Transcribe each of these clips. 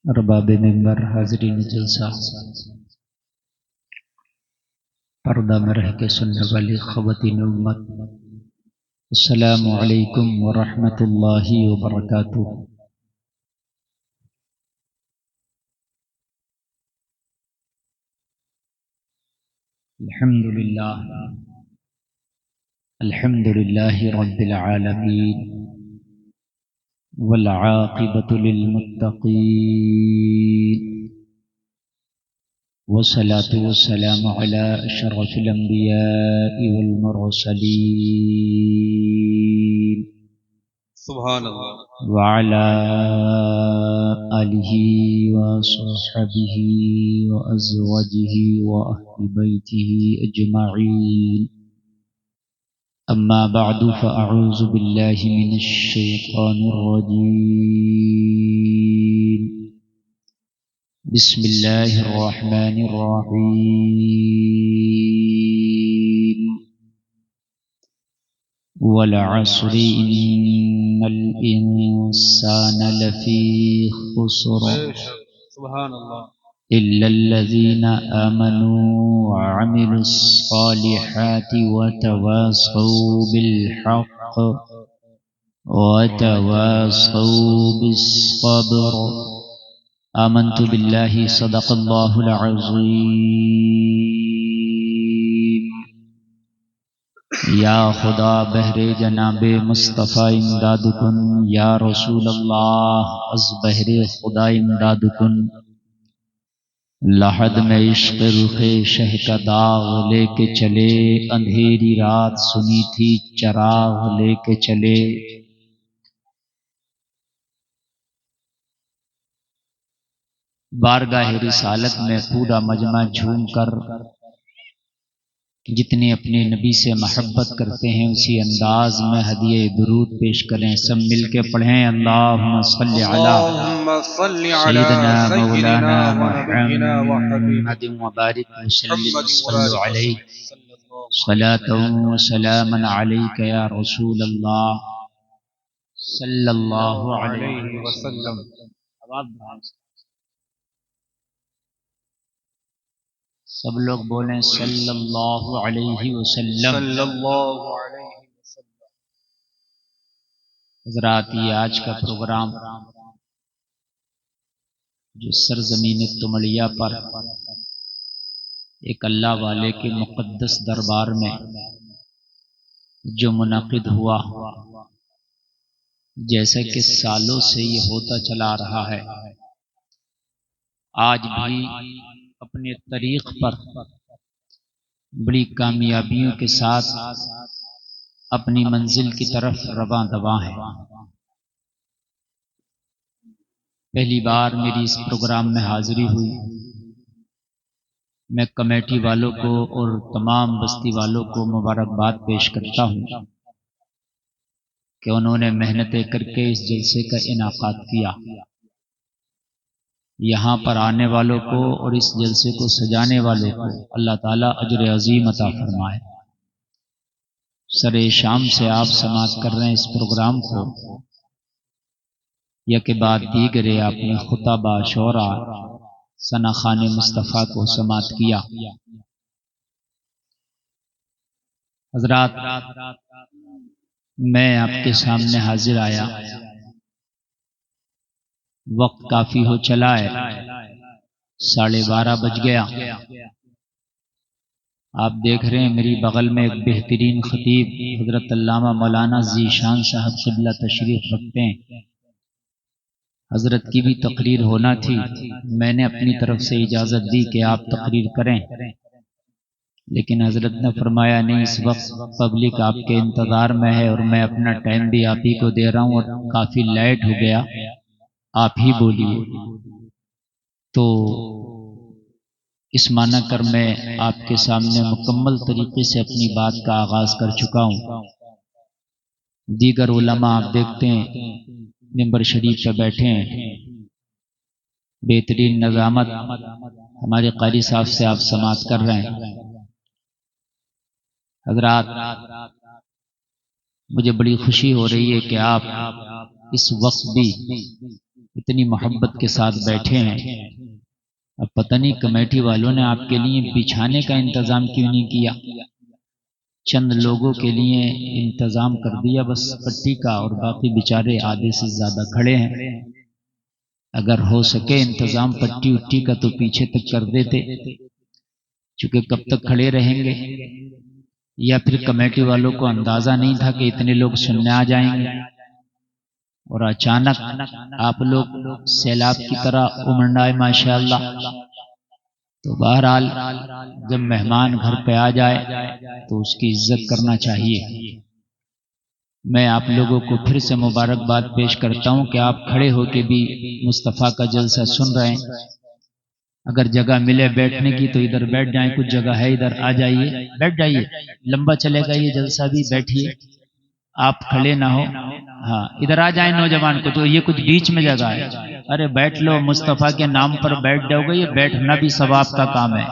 ارباب منبر، حاضرین جلسہ، پردہ میں رہ کے سننے والی خواتین امت، السلام علیکم ورحمۃ اللہ وبرکاتہ۔ الحمد للہ رب العالمین، والعاقبۃ للمتقین، والصلاة والسلام علی اشرف الانبیاء والمرسلین، سبحان اللہ، وعلى آلہ وصحبہ وازواجہ واہل بیتہ اجمعین، اما بعد فاعوذ باللہ من الشیطان الرجیم، بسم اللہ الرحمن الرحیم، والعصر ان الانسان لفی خسر سبحان اللہ، إلا الذين آمنوا وعملوا الصالحات وتواصوا بالحق وتواصوا بالصبر، آمنت بالله صدق الله العظيم۔ یا خدا بہر جناب مصطفیٰ امداد کن، یا رسول اللہ از بہر خدا امداد کن، لحد میں عشق رخ شہ کا داغ لے کے چلے، اندھیری رات سنی تھی چراغ لے کے چلے، بارگاہ رسالت میں پورا مجمع جھوم کر جتنے اپنے نبی سے محبت کرتے ہیں اسی انداز میں ہدیہ درود پیش کریں۔ سب مل کے پڑھیں، اللہم صلی علی سیدنا مولانا محمد وبارک وسلم صلی علیہ صلاۃ و سلاما علیک یا رسول اللہ صلی اللہ علیہ وسلم۔ سب لوگ بولیں صلی اللہ علیہ وسلم۔ صلی اللہ علیہ وسلم۔ حضرات، یہ آج کا پروگرام جو سرزمین تمڑیا پر ایک اللہ والے کے مقدس دربار میں جو منعقد ہوا، جیسا کہ سالوں سے یہ ہوتا چلا رہا ہے، آج بھی اپنے طریق پر بڑی کامیابیوں کے ساتھ اپنی منزل کی طرف رواں دواں ہے۔ پہلی بار میری اس پروگرام میں حاضری ہوئی، میں کمیٹی والوں کو اور تمام بستی والوں کو مبارکباد پیش کرتا ہوں کہ انہوں نے محنتیں کر کے اس جلسے کا انعقاد کیا۔ یہاں پر آنے والوں کو اور اس جلسے کو سجانے والوں کو اللہ تعالیٰ اجر عظیم عطا فرمائے۔ سر شام سے آپ سماعت کر رہے ہیں اس پروگرام کو، یا کہ بعد دیگر آپ نے خطبہ شعرا ثنا خوان مصطفیٰ کو سماعت کیا۔ حضرات، میں آپ کے سامنے حاضر آیا، وقت کافی ہو چلا ہے، 12:30 بج گیا۔ آپ دیکھ رہے ہیں میری بغل میں ایک بہترین خطیب حضرت علامہ مولانا ذیشان صاحب قبلہ تشریف رکھتے ہیں۔ حضرت کی بھی تقریر ہونا تھی، میں نے اپنی طرف سے اجازت دی کہ آپ تقریر کریں، لیکن حضرت نے فرمایا نہیں، اس وقت پبلک آپ کے انتظار میں ہے اور میں اپنا ٹائم بھی آپ ہی کو دے رہا ہوں اور کافی لیٹ ہو گیا، آپ ہی بولیے۔ تو اس معنی کر میں آپ کے سامنے مکمل طریقے سے اپنی بات کا آغاز کر چکا ہوں۔ دیگر علماء آپ دیکھتے ہیں ممبر شریف پہ بیٹھے ہیں، بہترین نظامت ہمارے قاری صاحب سے آپ سماعت کر رہے ہیں۔ حضرات، مجھے بڑی خوشی ہو رہی ہے کہ آپ اس وقت بھی اتنی محبت کے ساتھ بیٹھے ہیں. اب پتہ نہیں کمیٹی والوں نے آپ کے لیے بچھانے کا انتظام کیوں نہیں کیا. چند لوگوں کے لیے انتظام کر دیا بس پٹی کا، اور باقی بیچارے آدھے سے زیادہ کھڑے ہیں. اگر ہو سکے انتظام پٹی اٹی کا تو پیچھے تک کر دیتے، چونکہ کب تک کھڑے رہیں گے. یا پھر کمیٹی والوں کو اندازہ نہیں تھا کہ اتنے لوگ سننے آ جائیں گے، اور اچانک آپ لوگ سیلاب کی طرح امنڈائے ماشاءاللہ. تو بہرحال جب مہمان گھر پہ آ جائے تو اس کی عزت کرنا چاہیے. میں آپ لوگوں کو پھر سے مبارکباد پیش کرتا ہوں کہ آپ کھڑے ہو کے بھی مصطفیٰ کا جلسہ سن رہے ہیں. اگر جگہ ملے بیٹھنے کی تو ادھر بیٹھ جائیں، کچھ جگہ ہے ادھر آ جائیے، بیٹھ جائیے. لمبا چلے گا یہ جلسہ بھی، بیٹھیے، آپ کھڑے نہ ہو. ہاں ادھر آ جائیں نوجوان کو، تو یہ کچھ بیچ میں جگہ ہے. ارے بیٹھ لو، مصطفیٰ کے نام پر بیٹھ جاؤ گے، یہ بیٹھنا بھی ثواب کا کام ہے.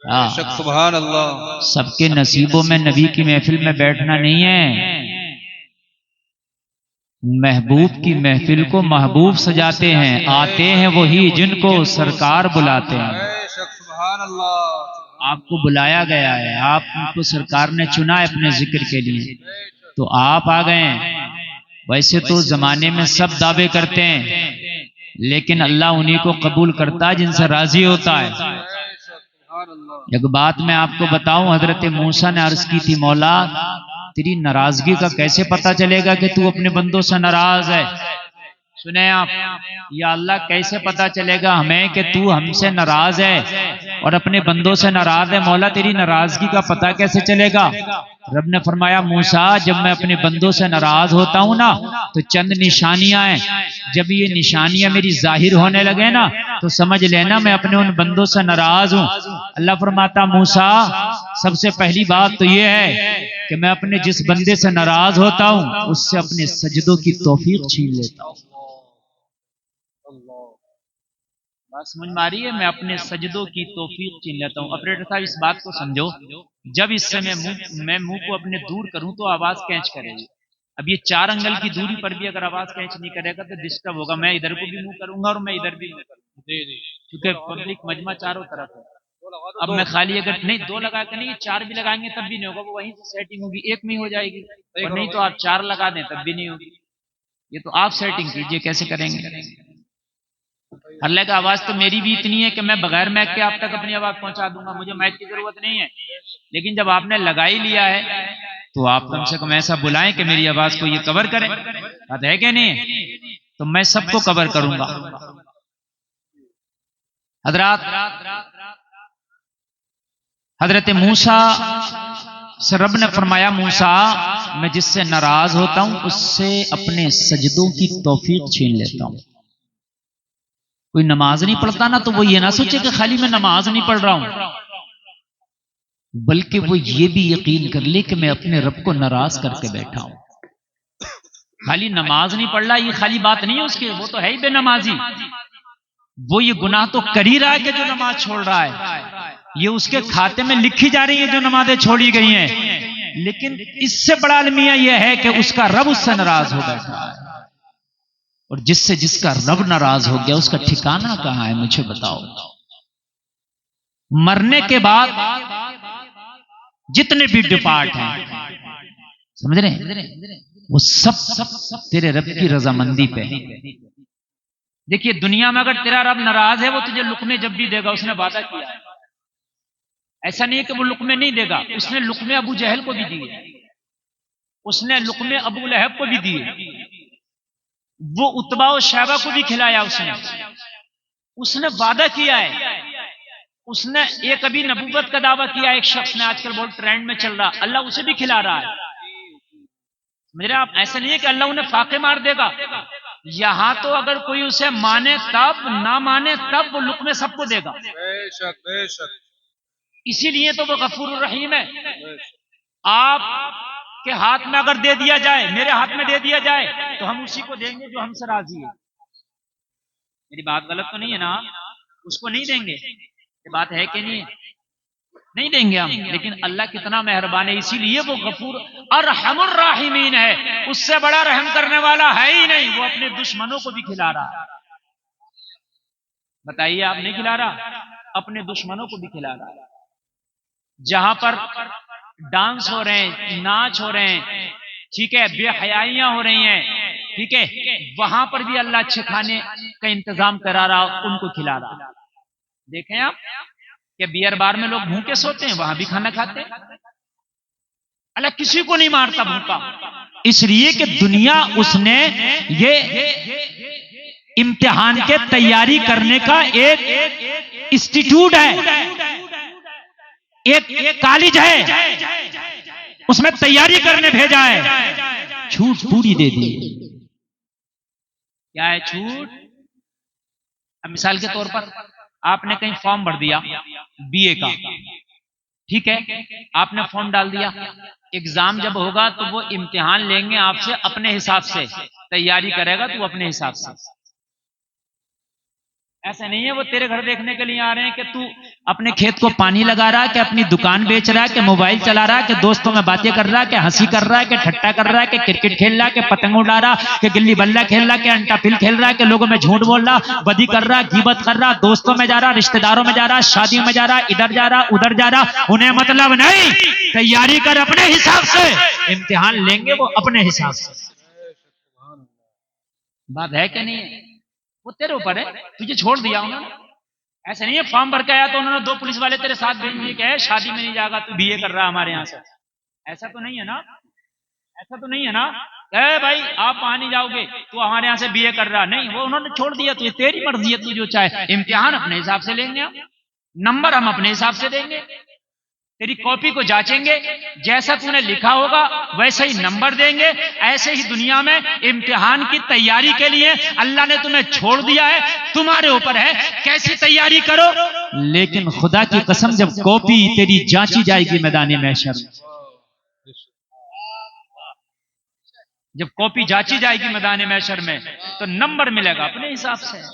ہاں سبحان اللہ. سب کے نصیبوں میں نبی کی محفل میں بیٹھنا نہیں ہے. محبوب کی محفل کو محبوب سجاتے ہیں، آتے ہیں وہی جن کو سرکار بلاتے ہیں. سبحان اللہ. آپ کو بلایا گیا ہے، آپ کو سرکار نے چنا ہے اپنے ذکر کے لیے، تو آپ آ گئے ہیں. ویسے تو زمانے میں سب دعوے کرتے ہیں، لیکن اللہ انہی کو قبول کرتا ہے جن سے راضی ہوتا ہے. ایک بات میں آپ کو بتاؤں، حضرت موسیٰ نے عرض کی تھی، مولا تیری ناراضگی کا کیسے پتا چلے گا کہ تو اپنے بندوں سے ناراض ہے. سنیں آپ، یا اللہ کیسے پتا چلے گا ہمیں کہ تو ہم سے ناراض ہے اور اپنے بندوں سے ناراض ہے. مولا تیری ناراضگی کا پتا کیسے چلے گا؟ رب نے فرمایا موسیٰ جب میں اپنے بندوں سے ناراض ہوتا ہوں نا تو چند نشانیاں ہیں، جب یہ نشانیاں میری ظاہر ہونے لگے نا تو سمجھ لینا میں اپنے ان بندوں سے ناراض ہوں. اللہ فرماتا موسیٰ سب سے پہلی بات تو یہ ہے کہ میں اپنے جس بندے سے ناراض ہوتا ہوں اس سے اپنے سجدوں کی توفیق چھین لیتا ہوں. بات سمجھ میں آ رہی ہے؟ میں اپنے سجدوں کی توفیق چھین لیتا ہوں. آپریٹر صاحب اس بات کو سمجھو، جب اس سے میں منہ کو اپنے دور کروں تو آواز کینچ کرے گی. اب یہ 4 انگل کی دوری پر بھی اگر آواز کینچ نہیں کرے گا تو ڈسٹرب ہوگا. میں ادھر کو بھی منہ کروں گا اور میں ادھر بھی منہ کروں گا، کیونکہ پبلک مجمع چاروں طرف ہے. اب میں خالی اگر نہیں 2 لگا کے نہیں 4 بھی لگائیں گے تب بھی نہیں ہوگا، وہ وہیں سے سیٹنگ ہوگی، ایک میں ہی ہو جائے گی. اور نہیں تو آپ 4 لگا دیں تب بھی نہیں ہوگی. یہ تو آپ سیٹنگ کیجئے کیسے کریں گے. اللہ کا آواز تو میری بھی اتنی ہے کہ میں بغیر میک کے آپ تک اپنی آواز پہنچا دوں گا، مجھے میک کی ضرورت نہیں ہے. لیکن جب آپ نے لگا ہی لیا ہے تو آپ کم سے کم ایسا بلائیں کہ میری آواز کو یہ کور کرے. بات ہے کہ نہیں؟ تو میں سب کو کور کروں گا. حضرات، حضرت موسیٰ سے رب نے فرمایا موسیٰ میں جس سے ناراض ہوتا ہوں اس سے اپنے سجدوں کی توفیق چھین لیتا ہوں. کوئی نماز نہیں پڑھتا نا تو وہ یہ نہ سوچے کہ خالی میں نماز نہیں پڑھ رہا ہوں، بلکہ وہ یہ بھی یقین کر لے کہ میں اپنے رب کو ناراض کر کے بیٹھا ہوں. خالی نماز نہیں پڑھ رہا یہ خالی بات نہیں ہے اس کی، وہ تو ہے ہی بے نمازی. وہ یہ گناہ تو کر ہی رہا ہے کہ جو نماز چھوڑ رہا ہے، یہ اس کے کھاتے میں لکھی جا رہی ہے جو نمازیں چھوڑی گئی ہیں. لیکن اس سے بڑا المیہ یہ ہے کہ اس کا رب اس سے ناراض ہو بیٹھا ہے. اور جس کا رب ناراض ہو گیا اس کا ٹھکانہ کہاں ہے مجھے بتاؤ. مرنے کے بعد جتنے بھی ڈپارٹ ہیں سمجھ رہے ہیں وہ سب تیرے رب کی رضامندی پہ. دیکھیے دنیا میں اگر تیرا رب ناراض ہے وہ تجھے لقمے جب بھی دے گا، اس نے وعدہ کیا ہے. ایسا نہیں ہے کہ وہ لقمے نہیں دے گا، اس نے لقمے ابو جہل کو بھی دیے، اس نے لقمے ابو لہب کو بھی دیے، وہ اتبا و شیبہ کو بھی کھلایا. اس نے وعدہ کیا ہے. اس نے ایک ابھی نبوت کا دعویٰ کیا ایک شخص نے، آج کل بہت ٹرینڈ میں چل رہا، اللہ اسے بھی کھلا رہا ہے. میرے آپ ایسا نہیں ہے کہ اللہ انہیں فاقے مار دے گا. یہاں تو اگر کوئی اسے مانے تب، نہ مانے تب وہ لقمے سب کو دے گا. بے شک بے شک. اسی لیے تو وہ غفور الرحیم ہے. آپ کے ہاتھ میں اگر دے دیا جائے، میرے ہاتھ میں دے دیا جائے تو ہم اسی کو دیں گے جو ہم سے راضی ہے. میری بات غلط تو نہیں ہے نا؟ اس کو نہیں دیں گے. یہ بات ہے کہ نہیں؟ نہیں دیں گے ہم، لیکن اللہ کتنا مہربان ہے، اسی لیے وہ غفور ارحم الراحمین ہے، اس سے بڑا رحم کرنے والا ہے ہی نہیں، وہ اپنے دشمنوں کو بھی کھلا رہا ہے۔ بتائیے، آپ نہیں کھلا رہا؟ اپنے دشمنوں کو بھی کھلا رہا ہے۔ جہاں پر ڈانس ہو رہے ہیں، ناچ ہو رہے ہیں، ٹھیک ہے، بے حیائیاں ہو رہی ہیں، ٹھیک ہے، وہاں پر بھی اللہ اچھے کھانے کا انتظام کرا رہا، ان کو کھلا رہا۔ دیکھیں آپ کہ بیئر بار میں لوگ بھوکے سوتے ہیں، وہاں بھی کھانا کھاتے ہیں۔ اللہ کسی کو نہیں مارتا بھوکا، اس لیے کہ دنیا اس نے یہ امتحان کے تیاری کرنے کا ایک انسٹیٹیوٹ ہے، ایک کالج ہے، اس میں تیاری کرنے بھیجا ہے، چھوٹ پوری دے دی۔ کیا ہے چھوٹ؟ اب مثال کے طور پر آپ نے کہیں فارم بھر دیا بی اے کا، ٹھیک ہے، آپ نے فارم ڈال دیا، ایگزام جب ہوگا تو وہ امتحان لیں گے آپ سے، اپنے حساب سے تیاری کرے گا تو اپنے حساب سے۔ ایسا نہیں ہے وہ تیرے گھر دیکھنے کے لیے آ رہے ہیں کہ تو اپنے کھیت کو پانی لگا رہا ہے، کہ اپنی دکان بیچ رہا ہے، کہ موبائل چلا رہا ہے، کہ دوستوں میں باتیں کر رہا ہے، کہ ہنسی کر رہا ہے، کہ ٹھٹا کر رہا ہے، کہ کرکٹ کھیل رہا ہے، کہ پتنگ اڑا رہا، کہ گلی بلہ کھیل رہا، کہ انٹا پل کھیل رہا، کہ لوگوں میں جھوٹ بول رہا، بدی کر رہا، غیبت کر رہا، دوستوں میں جا رہا، رشتہ داروں میں جا رہا، شادیوں میں جا رہا، ادھر جا رہا ادھر جا رہا، انہیں مطلب نہیں، تیاری کر اپنے حساب سے، امتحان لیں گے وہ اپنے حساب سے۔ بات ہے کہ نہیں ہے؟ وہ تیرے اوپر ہے، تجھے چھوڑ دیا انہوں نے۔ ایسا نہیں ہے فارم بھر کے آیا تو انہوں نے 2 پولیس والے تیرے ساتھ بھیج دیے کہ شادی میں نہیں جائے گا تو بی اے کر رہا ہمارے یہاں سے۔ ایسا تو نہیں ہے نا، ایسا تو نہیں ہے نا، اے بھائی آپ وہاں نہیں جاؤ گے تو ہمارے یہاں سے بی اے کر رہا، نہیں، وہ انہوں نے چھوڑ دیا، تو یہ تیری مرضی ہے، تو جو چاہے۔ امتحان اپنے حساب سے لیں گے ہم، نمبر ہم اپنے حساب سے دیں گے، تیری کاپی کو جانچیں گے، جیسا تو نے لکھا ہوگا ویسا ہی نمبر دیں گے۔ ایسے ہی دنیا میں امتحان کی تیاری کے لیے اللہ نے تمہیں چھوڑ دیا ہے، تمہارے اوپر ہے کیسی تیاری کرو۔ لیکن خدا کی قسم جب کاپی تیری جانچی جائے گی میدان محشر میں، جب کاپی جانچی جائے گی میدان محشر میں تو نمبر ملے گا اپنے حساب سے۔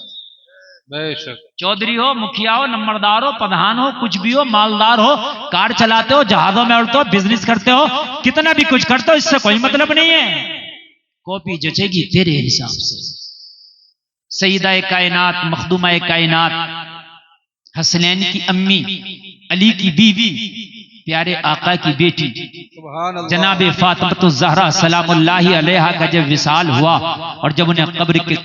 بے شک، چودھری ہو، مکھیا ہو، نمبردار ہو، پردھان ہو، کچھ بھی ہو، مالدار ہو، کار چلاتے ہو، جہازوں میں اڑتے ہو، بزنس کرتے ہو، کتنا بھی کچھ کرتے ہو، اس سے کوئی مطلب نہیں ہے، کاپی جچے گی تیرے حساب سے۔ سیدہ کائنات، مخدومہ کائنات، حسنین کی امی، علی کی بیوی، پیارے آقا کی بیٹی سبحان اللہ، جناب فاطمہ الزہرا سلام اللہ علیہا کا جب وصال ہوا اور جب انہیں قبر کے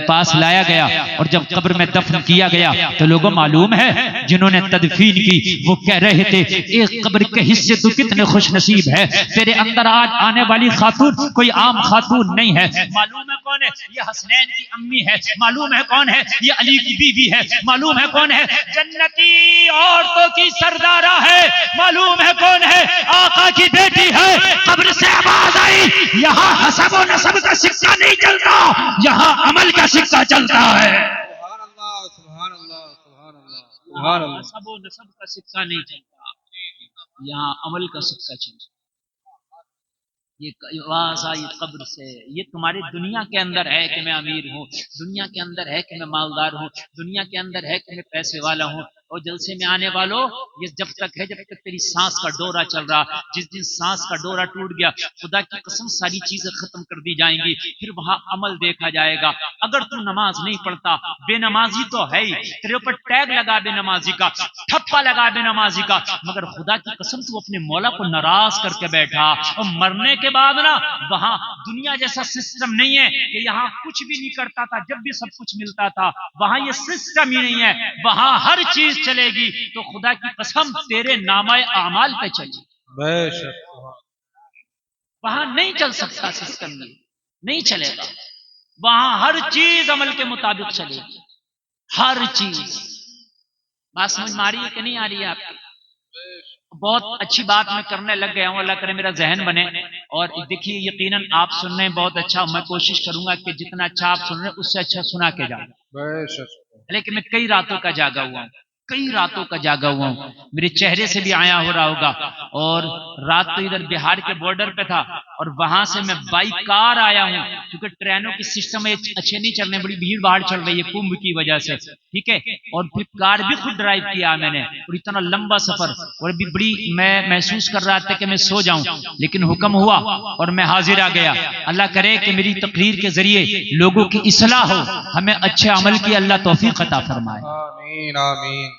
پاس لایا گیا اور جب قبر میں دفن کیا گیا تو لوگوں معلوم ہے جنہوں نے تدفین کی وہ کہہ رہے تھے ایک قبر کے حصے تو کتنے خوش نصیب ہے، تیرے اندر آج آنے والی خاتون کوئی عام خاتون نہیں ہے۔ معلوم ہے کون ہے؟ یہ حسنین کی امی ہے، معلوم ہے کون ہے؟ یہ علی کی بیوی ہے، معلوم ہے کون ہے؟ جنتی عورتوں کی سردارہ ہے، معلوم ہے کون ہے؟ آقا کی بیٹی ہے۔ قبر سے آواز آئی، یہاں حسب و نسب کا سکہ نہیں چلتا، یہاں عمل کا سکہ چلتا ہے۔ سبحان اللہ، سبحان اللہ، سبحان اللہ، سبحان اللہ، حسب و نسب کا سکہ نہیں چلتا، یہاں عمل کا سکہ چلتا۔ یہ آواز آئی قبر سے، یہ تمہاری دنیا کے اندر ہے کہ میں امیر ہوں، دنیا کے اندر ہے کہ میں مالدار ہوں، دنیا کے اندر ہے کہ میں پیسے والا ہوں، اور جلسے میں آنے والوں یہ جب تک ہے جب تک تیری سانس کا ڈورا چل رہا، جس دن سانس کا ڈورا ٹوٹ گیا خدا کی قسم ساری چیزیں ختم کر دی جائیں گی، پھر وہاں عمل دیکھا جائے گا۔ اگر تو نماز نہیں پڑھتا، بے نمازی تو ہے ہی، تیرے اوپر ٹیگ لگا بے نمازی کا، ٹھپا لگا بے نمازی کا، مگر خدا کی قسم تو اپنے مولا کو ناراض کر کے بیٹھا، اور مرنے کے بعد نا وہاں دنیا جیسا سسٹم نہیں ہے کہ یہاں کچھ بھی نہیں کرتا تھا جب بھی سب کچھ ملتا تھا، وہاں یہ سسٹم ہی نہیں ہے، وہاں ہر چیز چلے گی، تو خدا کی قسم تیرے نامہ اعمال پہ چلے، بے شک، وہاں نہیں چل سکتا سسٹم، یہ نہیں چلے گا، وہاں ہر چیز عمل کے مطابق چلے گی، ہر چیز۔ بات سمجھ میں آ رہی ہے کہ نہیں آ رہی ہے آپ کی؟ بہت اچھی بات میں کرنے لگ گیا ہوں، اللہ کرے میرا ذہن بنے، اور دیکھیے یقیناً آپ سن رہے ہیں بہت اچھا، میں کوشش کروں گا کہ جتنا اچھا آپ سن رہے ہیں اس سے اچھا سنا کے جاؤں، بے شک، لیکن میں کئی راتوں کا جاگا ہوا ہوں، کئی راتوں کا جاگا ہوا ہوں، میرے چہرے سے بھی آیا ہو رہا ہوگا، اور رات تو ادھر بہار کے بارڈر پہ تھا اور وہاں سے میں بائی کار آیا ہوں، کیونکہ ٹرینوں کی سسٹم اچھے نہیں چل رہے، بڑی بھیڑ بھاڑ چل رہی ہے کمبھ کی وجہ سے، ٹھیک ہے، اور پھر کار بھی خود ڈرائیو کیا میں نے، اور اتنا لمبا سفر، اور بھی بڑی میں محسوس کر رہا تھا کہ میں سو جاؤں، لیکن حکم ہوا اور میں حاضر آ گیا۔ اللہ کرے کہ میری تقریر کے ذریعے لوگوں کی اصلاح ہو، ہمیں اچھے عمل کی اللہ توفیق عطا فرمائے۔ آمین آمین۔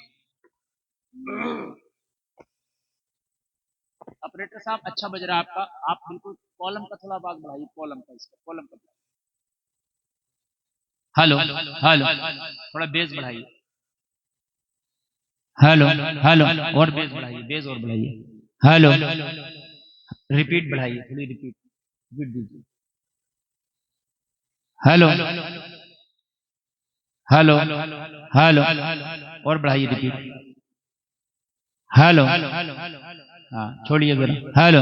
آپریٹر صاحب اچھا بج رہا ہے آپ کا، آپ بالکل کالم کا تھوڑا باغ بڑھائیے، کالم کا، اس کا کالم کا۔ ہلو ہلو، تھوڑا بیس بڑھائیے، ہلو ہلو، اور بیس بڑھائیے، بیس اور بڑھائیے، ہلو، ریپیٹ بڑھائیے، تھوڑی ریپیٹ دیجیے، ہلو ہلو ہلو، اور بڑھائیے ریپیٹ، ہلو، ہاں چھوڑیے ذرا، ہلو۔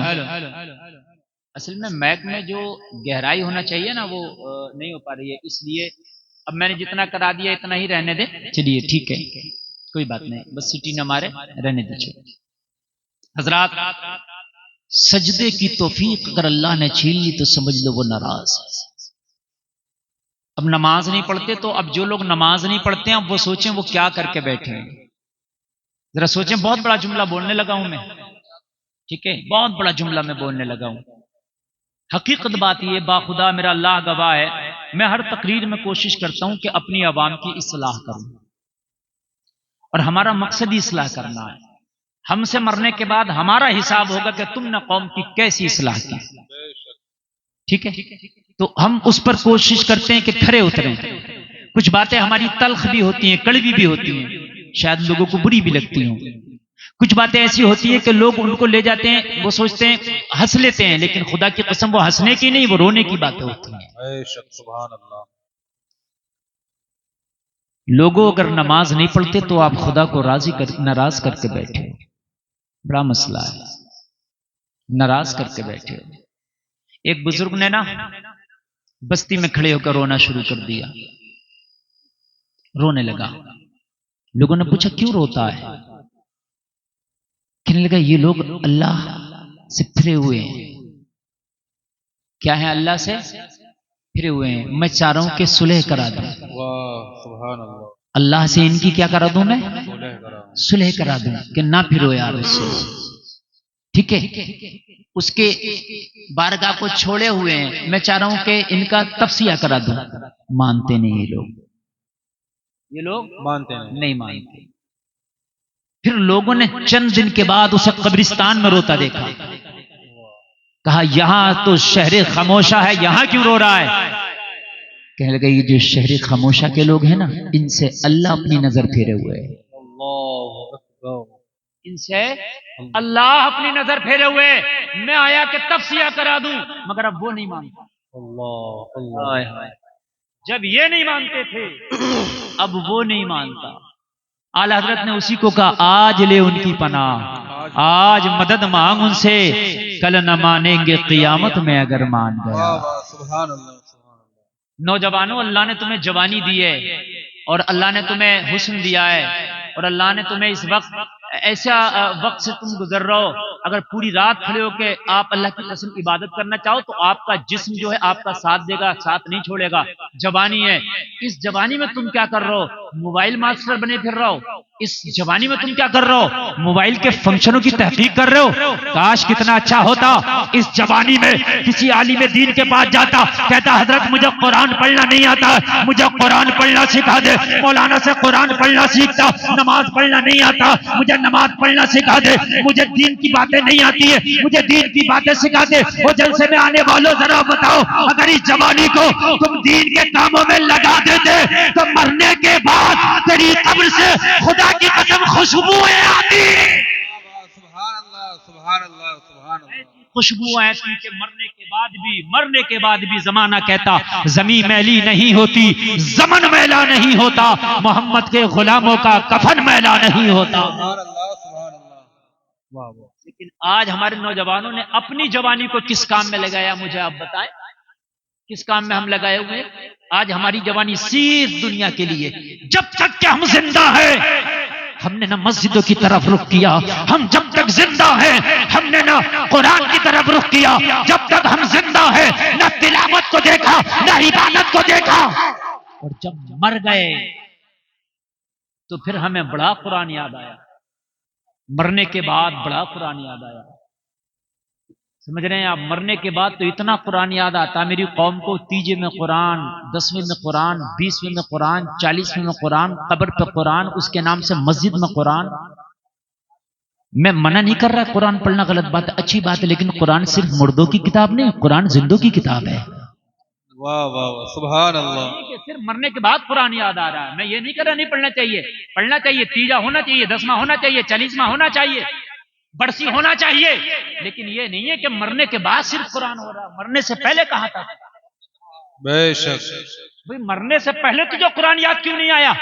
اصل میں میک میں جو گہرائی ہونا چاہیے نا وہ نہیں ہو پا رہی ہے، اس لیے اب میں نے جتنا کرا دیا اتنا ہی رہنے دے، چلیے ٹھیک ہے، کوئی بات نہیں، بس سیٹی نہ مارے، رہنے دیجیے۔ حضرات، سجدے کی توفیق اگر اللہ نے چھین لی تو سمجھ لو وہ ناراض ہے۔ اب نماز نہیں پڑھتے تو اب جو لوگ نماز نہیں پڑھتے ہیں اب وہ سوچیں وہ کیا کر کے بیٹھے ہیں، ذرا سوچیں۔ بہت بڑا جملہ بولنے لگا ہوں میں، ٹھیک ہے، بہت بڑا جملہ میں بولنے لگا ہوں۔ حقیقت بات یہ، باخدا میرا اللہ گواہ ہے، میں ہر تقریر میں کوشش کرتا ہوں کہ اپنی عوام کی اصلاح کروں، اور ہمارا مقصد ہی اصلاح کرنا ہے۔ ہم سے مرنے کے بعد ہمارا حساب ہوگا کہ تم نے قوم کی کیسی اصلاح کی، ٹھیک ہے، تو ہم اس پر کوشش کرتے ہیں کہ کھرے اتریں۔ کچھ باتیں ہماری تلخ بھی ہوتی ہیں، کڑوی بھی ہوتی ہیں، شاید لوگوں کو بری بھی لگتی ہوں، کچھ باتیں ایسی ہوتی ہیں کہ لوگ ان کو لے جاتے ہیں، وہ سوچتے ہیں ہنس لیتے ہیں، لیکن خدا کی قسم وہ ہنسنے کی نہیں، وہ رونے کی باتیں ہوتی ہیں۔ بے شک، سبحان اللہ۔ لوگوں اگر نماز نہیں پڑھتے تو آپ خدا کو ناراض کر کے بیٹھے ہو، بڑا مسئلہ ہے، ناراض کر کے بیٹھے ہو۔ ایک بزرگ نے نا بستی میں کھڑے ہو کر رونا شروع کر دیا، رونے لگا۔ لوگوں نے پوچھا کیوں روتا ہے؟ کہنے لگا یہ لوگ اللہ سے پھرے ہوئے ہیں۔ کیا ہے؟ اللہ سے پھرے ہوئے ہیں، میں چاہ رہا ہوں کہ صلح کرا دوں، واہ سبحان اللہ، اللہ سے ان کی کیا کرا دوں، میں صلح کرا۔ صلح کرا دوں کہ نہ پھرو یار اس سے، ٹھیک ہے، اس کے بارگاہ کو چھوڑے ہوئے ہیں، میں چاہ رہا ہوں کہ ان کا تفسیہ کرا دوں۔ مانتے نہیں یہ لوگ مانتے نہیں مانتے۔ پھر لوگوں نے چند دن کے بعد اسے قبرستان میں روتا دیکھا، کہا یہاں تو شہر خاموشہ ہے، یہاں کیوں رو رہا ہے؟ کہنے لگا یہ جو شہر خاموشہ کے لوگ ہیں نا، ان سے اللہ اپنی نظر پھیرے ہوئے ہیں، اللہ اکبر، ان سے اللہ اپنی نظر پھیرے ہوئے، میں آیا کہ تفسیہ کرا دوں، مگر اب وہ نہیں مانتا۔ اللہ اللہ، جب یہ نہیں مانتے تھے اب وہ نہیں مانتا۔ اعلی حضرت نے اسی کو کہا آج لے ان کی پناہ، آج مدد مانگ ان سے، کل نہ مانیں گے قیامت میں اگر مان گیا۔ واہ واہ سبحان اللہ سبحان اللہ۔ نوجوانوں، اللہ نے تمہیں جوانی دی ہے، اور اللہ نے تمہیں حسن دیا ہے، اور اللہ نے تمہیں اس وقت ایسا وقت سے تم گزر رہے ہو، اگر پوری رات کھڑے ہو کے آپ اللہ کی قسم عبادت کرنا چاہو تو آپ کا جسم جو ہے آپ کا ساتھ دے گا، ساتھ نہیں چھوڑے گا۔ جوانی ہے، اس جوانی میں تم کیا کر رہے ہو؟ موبائل ماسٹر بنے پھر رہے ہو۔ اس جوانی میں تم کیا کر رہے ہو؟ موبائل کے فنکشنوں کی تحقیق کر رہے ہو۔ کاش کتنا اچھا ہوتا اس جوانی میں کسی عالم دین کے پاس جاتا، کہتا حضرت مجھے قرآن پڑھنا نہیں آتا، مجھے قرآن پڑھنا سکھا دے، مولانا سے قرآن پڑھنا سیکھتا، نماز پڑھنا نہیں آتا، مجھے نماز پڑھنا سکھا دے، مجھے دین کی باتیں نہیں آتی ہے، مجھے دین کی باتیں سکھا دے۔ وہ جلسے میں آنے والوں ذرا بتاؤ، اگر اس جوانی کو تم دین کے کاموں میں لگا دیتے تو مرنے کے بعد تیری قبر سے خدا کی قسم خوشبوئیں آتی، سبحان اللہ سبحان اللہ سبحان اللہ، خوشبو ایسی کہ مرنے کے بعد بھی زمانہ کہتا زمین میلی نہیں ہوتی، زمن میلا نہیں ہوتا، محمد کے غلاموں کا کفن میلا نہیں ہوتا۔ سبحان اللہ سبحان اللہ، واہ واہ۔ لیکن آج ہمارے نوجوانوں نے اپنی جوانی کو کس کام میں لگایا؟ مجھے آپ بتائیں، کس کام میں ہم لگائے ہوئے؟ آج ہماری جوانی صرف دنیا کے لیے۔ جب تک کہ ہم زندہ ہیں ہم نے نہ مسجدوں کی طرف رخ کیا، ہم جب تک زندہ ہیں ہم نے نہ قرآن کی طرف رخ کیا، جب تک ہم زندہ ہیں نہ تلاوت کو دیکھا نہ عبادت کو دیکھا، اور جب مر گئے تو پھر ہمیں بڑا قرآن یاد آیا، مرنے کے بعد بڑا قرآن یاد آیا. سمجھ رہے ہیں آپ؟ مرنے کے بعد تو اتنا قرآن یاد آتا میری قوم کو، تیجے میں قرآن، 10ویں میں قرآن، 20ویں میں قرآن، 40ویں میں قرآن، قبر پہ قرآن، اس کے نام سے مسجد میں قرآن. میں منع نہیں کر رہا قرآن پڑھنا غلط بات ہے، اچھی بات ہے، لیکن قرآن صرف مردوں کی کتاب نہیں، قرآن زندوں کی کتاب ہے. واہ واہ واہ، سبحان اللہ. صرف مرنے کے بعد قرآن یاد آ رہا ہے، میں یہ نہیں کر رہا نہیں پڑھنا چاہیے، پڑھنا چاہیے، تیجا ہونا چاہیے، 10واں ہونا چاہیے، 40واں ہونا چاہیے، برسی ہونا چاہیے، لیکن یہ نہیں ہے کہ مرنے کے بعد صرف قرآن ہو رہا. مرنے سے پہلے کہاں تھا؟ بے شک. بھئی مرنے سے پہلے تجھے قرآن یاد کیوں نہیں آیا؟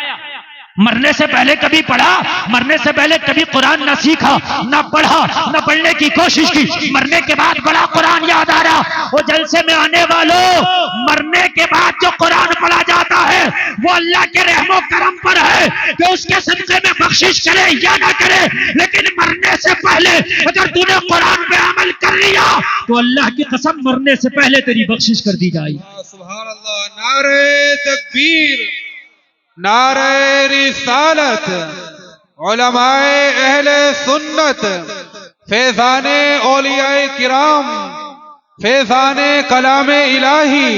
مرنے سے پہلے کبھی پڑھا؟ مرنے سے پہلے کبھی قرآن نہ سیکھا، نہ پڑھا، نہ پڑھنے کی کوشش کی، مرنے کے بعد بڑا قرآن یاد آ رہا. وہ جلسے میں آنے والوں، مرنے کے بعد جو قرآن پڑھا جاتا ہے وہ اللہ کے رحم و کرم پر ہے کہ اس کے صدقے میں بخشش کرے یا نہ کرے، لیکن مرنے سے پہلے اگر تو نے قرآن پہ عمل کر لیا تو اللہ کی قسم مرنے سے پہلے تیری بخشش کر دی جائے. سبحان اللہ. نعرہ تکبیر، نعرہ رسالت، علماء اہل سنت، فیضان اولیاء کرام، فیضان کلام الہی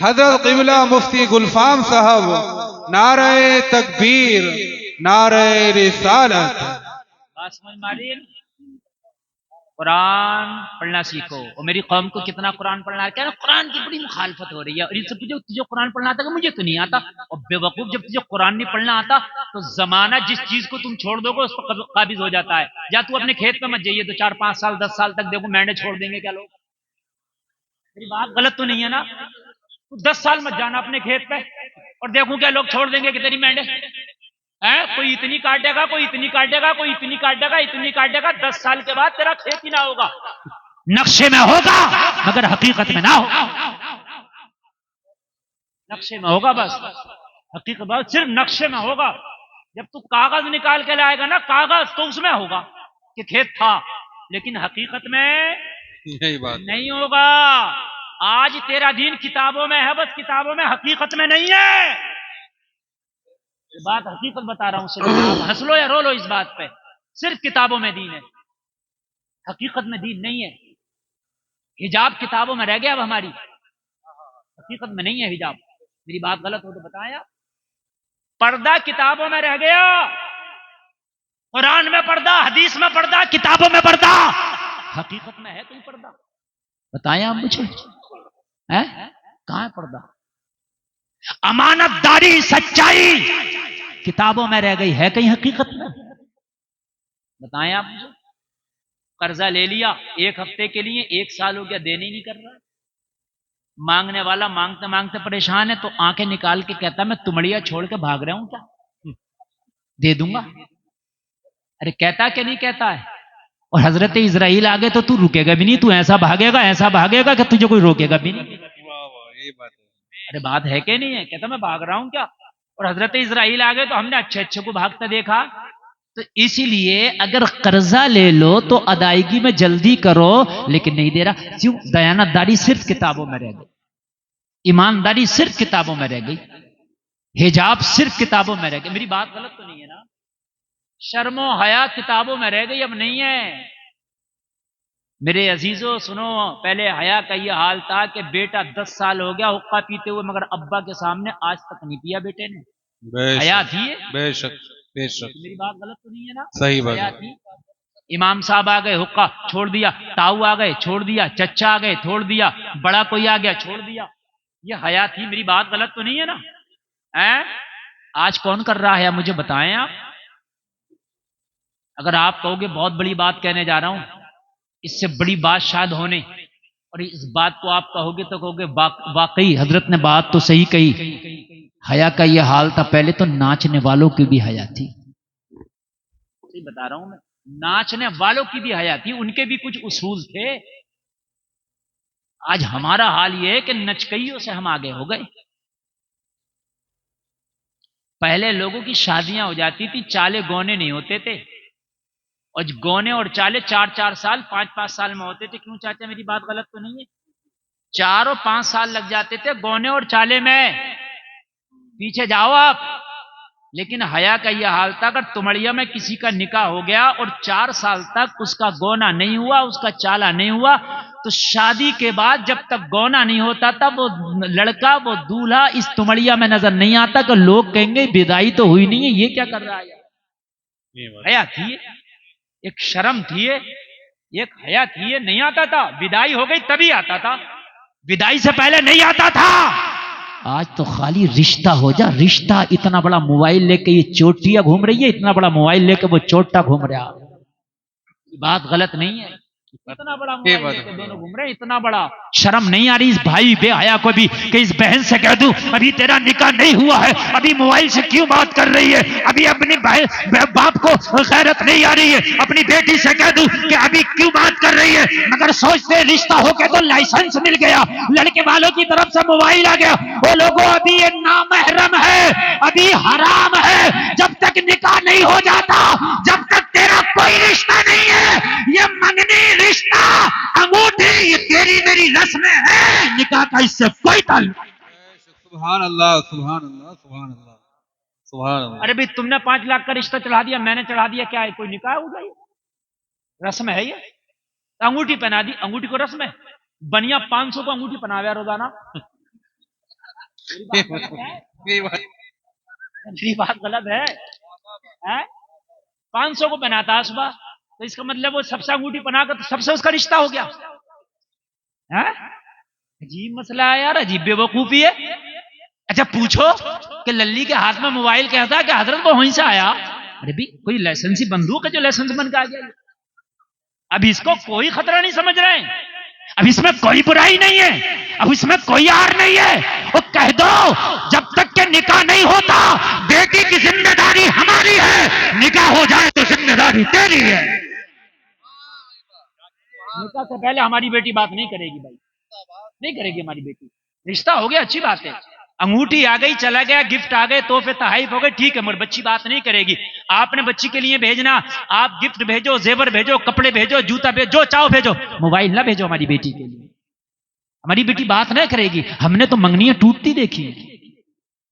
حضرت قبلہ مفتی گلفام صاحب، نعرہ تکبیر، نعرہ رسالت. قرآن پڑھنا سیکھو. اور میری قوم کو کتنا قرآن پڑھنا ہے، قرآن کی بڑی مخالفت ہو رہی ہے، اور ان سے پوچھو تجھے قرآن پڑھنا آتا کہ مجھے تو نہیں آتا. اور بے وقوف، جب تجھے قرآن نہیں پڑھنا آتا تو زمانہ جس چیز کو تم چھوڑ دو گے اس پر قابض ہو جاتا ہے. یا تو اپنے کھیت پہ مت جائیے تو 4-5 سال 10 سال تک دیکھو مینڈے چھوڑ دیں گے کیا لوگ؟ میری بات غلط تو نہیں ہے نا؟ 10 سال مت جانا اپنے کھیت پہ اور دیکھو کیا لوگ چھوڑ دیں گے کہ تیری مینڈے کوئی اتنی کاٹے گا، کوئی اتنی کاٹے گا، کوئی اتنی کاٹے گا، اتنی کاٹے گا، 10 سال کے بعد تیرا کھیت ہی نہ ہوگا. نقشے میں ہوگا مگر حقیقت میں نہ ہوگا. نقشے میں ہوگا بس، حقیقت بات صرف نقشے میں ہوگا. جب تو کاغذ نکال کے لائے گا نا، کاغذ تو اس میں ہوگا کہ کھیت تھا، لیکن حقیقت میں یہی بات نہیں ہوگا. آج تیرا دین کتابوں میں ہے، بس کتابوں میں، حقیقت میں نہیں ہے. بات حقیقت بتا رہا ہوں، صرف ہنس لو یا رو لو اس بات پہ، صرف کتابوں میں دین ہے، حقیقت میں دین نہیں ہے. حجاب کتابوں میں رہ گیا اب ہماری، حقیقت میں نہیں ہے حجاب. میری بات غلط ہو تو بتایا. پردہ کتابوں میں رہ گیا، قرآن میں پردہ، حدیث میں پردہ، کتابوں میں پردہ، حقیقت میں ہے کوئی پردہ؟ بتائیں آپ مجھے، کہاں ہے پردہ؟ امانت داری، سچائی کتابوں میں رہ گئی، ہے کہیں حقیقت میں؟ بتائیں آپ مجھے. قرضہ لے لیا 1 ہفتے کے لیے، 1 سال ہو گیا دینے ہی نہیں کر رہا. مانگنے والا مانگتے مانگتے پریشان ہے تو آنکھیں نکال کے کہتا میں تمڑیا چھوڑ کے بھاگ رہا ہوں، کیا دے دوں گا؟ ارے کہتا کہ نہیں کہتا ہے؟ اور حضرت اسرائیل آگے تو تو رکے گا بھی نہیں، تو ایسا بھاگے گا، ایسا بھاگے گا کہ تجھے کوئی روکے گا بھی نہیں. یہی بات ہے. ارے بات ہے کہ نہیں ہے؟ کہتا میں بھاگ رہا ہوں کیا. اور حضرت اسرائیل آگے تو ہم نے اچھے اچھے کو بھاگتا دیکھا. تو اسی لیے اگر قرضہ لے لو تو ادائیگی میں جلدی کرو، لیکن نہیں دے رہا. کیوں؟ دیانت داری صرف کتابوں میں رہ گئی، ایمانداری صرف کتابوں میں رہ گئی، حجاب صرف کتابوں میں رہ گئی. میری بات غلط تو نہیں ہے نا؟ شرم و حیا کتابوں میں رہ گئی، اب نہیں ہے. میرے عزیزو سنو، پہلے حیا کا یہ حال تھا کہ بیٹا 10 سال ہو گیا حقہ پیتے ہوئے مگر ابا کے سامنے آج تک نہیں پیا بیٹے نے. حیا تھی، بے شک بے شک. میری بات غلط تو نہیں ہے نا؟ صحیح بات حیا تھی. امام صاحب آ گئے حقہ چھوڑ دیا، تاؤ آ گئے چھوڑ دیا، چچا آ گئے چھوڑ دیا، بڑا کوئی آ گیا چھوڑ دیا. یہ حیا تھی. میری بات غلط تو نہیں ہے نا؟ آج کون کر رہا ہے مجھے بتائیں آپ. اگر آپ کہو گے بہت بڑی بات کہنے جا رہا ہوں، اس سے بڑی بات شاید ہونے، اور اس بات کو آپ کہو گے تو کہو گے واقعی حضرت نے بات تو صحیح کہی. حیا کا یہ حال تھا، پہلے تو ناچنے والوں کی بھی حیا تھی. صحیح بتا رہا ہوں میں، ناچنے والوں کی بھی حیا تھی، ان کے بھی کچھ اصول تھے. آج ہمارا حال یہ ہے کہ نچکئیوں سے ہم آگے ہو گئے. پہلے لوگوں کی شادیاں ہو جاتی تھی، چالے گونے نہیں ہوتے تھے، اور گونے اور چالے 4-4 سال 5-5 سال میں ہوتے تھے. کیوں چاچا میری بات غلط تو نہیں ہے؟ 4 اور 5 سال لگ جاتے تھے گونے اور چالے میں. پیچھے جاؤ آپ. لیکن حیا کا یہ حال تھا، اگر تمڑیا میں کسی کا نکاح ہو گیا اور 4 سال تک اس کا گونا نہیں ہوا، اس کا چالا نہیں ہوا، تو شادی کے بعد جب تک گونا نہیں ہوتا تھا وہ لڑکا، وہ دولہا اس تمڑیا میں نظر نہیں آتا کہ لوگ کہیں گے بدائی تو ہوئی نہیں ہے، یہ کیا کر رہا ہے؟ حیا تھی، ایک شرم تھی، ایک حیا تھی، نہیں آتا تھا. بدائی ہو گئی تبھی آتا تھا، بدائی سے پہلے نہیں آتا تھا. آج تو خالی رشتہ ہو جا، رشتہ. اتنا بڑا موبائل لے کے یہ چوٹیاں گھوم رہی ہے، اتنا بڑا موبائل لے کے وہ چوٹا گھوم رہا. بات غلط نہیں ہے؟ اتنا بڑا موبائل لے کے دونوں گھوم رہے ہیں، اتنا بڑا. شرم نہیں آ رہی اس بھائی بے حیا کو بھی کہ اس بہن سے کہہ دوں ابھی تیرا نکاح نہیں ہوا ہے، ابھی موبائل سے کیوں بات کر رہی ہے؟ ابھی اپنی باپ کو غیرت نہیں آ رہی ہے، اپنی بیٹی سے کہہ دوں کہ ابھی کیوں بات کر رہی ہے؟ مگر سوچتے رشتہ ہو کے تو لائسنس مل گیا، لڑکے والوں کی طرف سے موبائل آ گیا. وہ لوگوں ابھی یہ نامحرم ہے، ابھی حرام ہے. جب تک نکاح نہیں ہو جاتا، جب تک تیرا کوئی رشتہ نہیں ہے، یہ منگنی رشتہ انگوٹھی یہ تیری میری رسمیں ہیں، نکاح کا اس سے کوئی تعلق. سبحان اللہ سبحان اللہ سبحان اللہ سبحان اللہ. ارے بھائی تم نے 5 لاکھ کا رشتہ چڑھا دیا، میں نے چڑھا دیا، کیا ہے کوئی نکاح ہو گئی؟ رسم ہے یہ. انگوٹھی پہنا دی، انگوٹھی کو رسم ہے. بنیا 500 کو انگوٹھی پہناوے روزانہ. میری بات غلط ہے؟ 500 کو پہناتا ہے صبح، تو اس کا مطلب وہ سب سے انگوٹھی پہنا کر سب سے اس کا رشتہ ہو گیا. عجیب مسئلہ ہے یار، عجیب بے وقوفی ہے. اچھا پوچھو کہ للی کے ہاتھ میں موبائل کہتا ہے کہ حضرت وہ وہیں سے آیا. ارے بھی کوئی لائسنسی بندوق ہے جو لائسنس بن کے آ گیا؟ اب اس کو کوئی خطرہ نہیں سمجھ رہے ہیں، اب اس میں کوئی برائی نہیں ہے، اب اس میں کوئی آر نہیں ہے. وہ کہہ دو جب تک کہ نکاح نہیں ہوتا بیٹی کی ذمہ داری ہماری ہے، نکاح ہو جائے تو ذمہ داری تیری ہے. نکاح سے پہلے ہماری بیٹی بات نہیں کرے گی بھائی، نہیں کرے گی ہماری بیٹی. رشتہ ہو گیا اچھی بات ہے، انگوٹھی آ گئی، چلا گیا، گفٹ آ گئے، تحفے تحائف ہو گئے، ٹھیک ہے، مگر بچی بات نہیں کرے گی. آپ نے بچی کے لیے بھیجنا، آپ گفٹ بھیجو، زیور بھیجو، کپڑے بھیجو، جوتا بھیجو، جو چاہو بھیجو، موبائل نہ بھیجو ہماری بیٹی کے لیے. ہماری بیٹی بات نہ کرے گی. ہم نے تو منگنیاں ٹوٹتی دیکھی،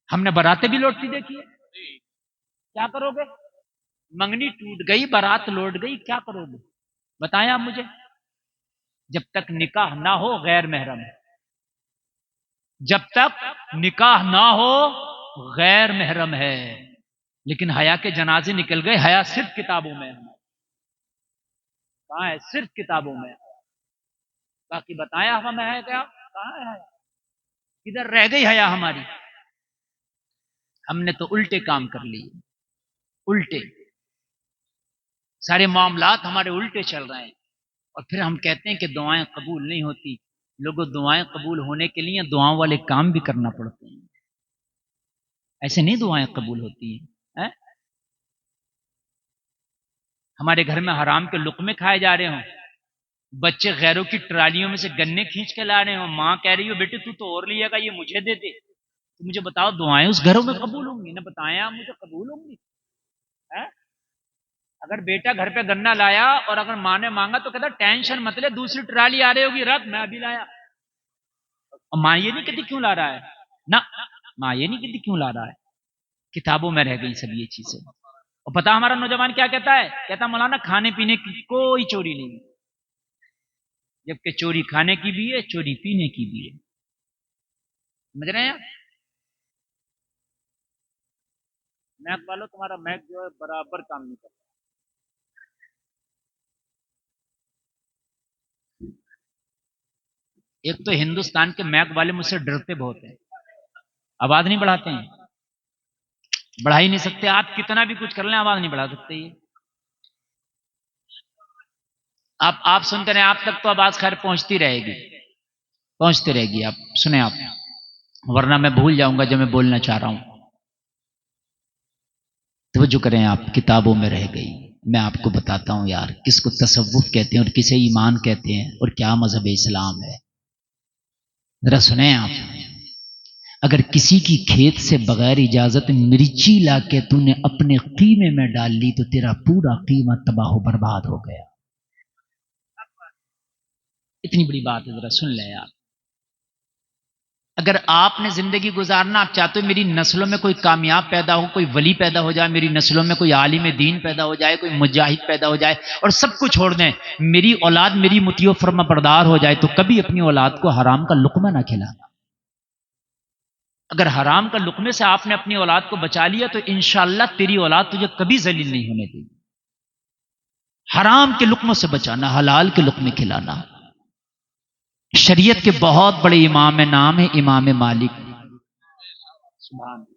ہم نے براتیں بھی لوٹتی دیکھی. کیا کرو گے؟ منگنی ٹوٹ گئی، برات لوٹ گئی، کیا کرو گے بتائیں آپ مجھے؟ جب تک نکاح نہ ہو غیر محرم ہے، جب تک نکاح نہ ہو غیر محرم ہے. لیکن حیا کے جنازے نکل گئے. حیا صرف کتابوں میں ہے، کہاں ہے؟ صرف کتابوں میں. باقی بتایا ہمیں ہے کیا؟ کہاں ہے؟ ادھر رہ گئی حیا ہماری. ہم نے تو الٹے کام کر لیے، الٹے سارے معاملات ہمارے الٹے چل رہے ہیں. اور پھر ہم کہتے ہیں کہ دعائیں قبول نہیں ہوتی. لوگوں دعائیں قبول ہونے کے لیے دعاؤں والے کام بھی کرنا پڑتے ہیں، ایسے نہیں دعائیں قبول ہوتی ہیں. ہمارے گھر میں حرام کے لقمے کھائے جا رہے ہوں، بچے غیروں کی ٹرالیوں میں سے گنے کھینچ کے لا رہے ہوں، ماں کہہ رہی ہو بیٹے تو اور لیا گا، یہ مجھے دے دے. تو مجھے بتاؤ دعائیں اس گھروں میں قبول ہوں گی؟ نہ بتائیں آپ مجھے قبول ہوں گی؟ اگر بیٹا گھر پہ گنا لایا اور اگر ماں نے مانگا تو کہتا ٹینشن مت لے، دوسری ٹرالی آ رہی ہوگی، رکھ میں ابھی لایا. اور ماں یہ نہیں کہتی کیوں لا رہا ہے، نہ ماں یہ نہیں کہتی کیوں لا رہا ہے. کتابوں میں رہ گئی سب یہ چیزیں. اور پتا ہمارا نوجوان کیا کہتا ہے؟ کہتا مولانا کھانے پینے کی کوئی چوری نہیں، جبکہ چوری کھانے کی بھی ہے، چوری پینے کی بھی ہے. سمجھ رہے ہیں؟ میک والو تمہارا میک جو ہے برابر کام نہیں کرتا. ایک تو ہندوستان کے میک والے مجھ سے ڈرتے بہت ہیں، آواز نہیں بڑھاتے ہیں، بڑھا ہی نہیں سکتے. آپ کتنا بھی کچھ کر لیں آواز نہیں بڑھا سکتے. یہ آپ سنتے رہے، آپ تک تو آواز خیر پہنچتی رہے گی، پہنچتی رہے گی. آپ سنیں آپ، ورنہ میں بھول جاؤں گا جو میں بولنا چاہ رہا ہوں. توجہ کریں آپ، کتابوں میں رہ گئی. میں آپ کو بتاتا ہوں یار کس کو تصوف کہتے ہیں اور کسے ایمان کہتے ہیں اور کیا مذہب اسلام ہے. ذرا سنیں آپ. اگر کسی کی کھیت سے بغیر اجازت مرچی لا کے تو نے اپنے قیمے میں ڈال لی تو تیرا پورا قیمہ تباہ و برباد ہو گیا. اتنی بڑی بات ہے، ذرا سن لیں آپ. اگر آپ نے زندگی گزارنا، آپ چاہتے ہو میری نسلوں میں کوئی کامیاب پیدا ہو، کوئی ولی پیدا ہو جائے، میری نسلوں میں کوئی عالم دین پیدا ہو جائے، کوئی مجاہد پیدا ہو جائے، اور سب کو چھوڑ دیں، میری اولاد میری مطیع فرما بردار ہو جائے، تو کبھی اپنی اولاد کو حرام کا لقمہ نہ کھلانا. اگر حرام کا لقمے سے آپ نے اپنی اولاد کو بچا لیا تو انشاءاللہ تیری اولاد تجھے کبھی ذلیل نہیں ہونے دے گی. حرام کے لقموں سے بچانا، حلال کے لقمے کھلانا. شریعت کے بہت بڑے امام ہیں، نام ہے امام مالک. سبحان اللہ.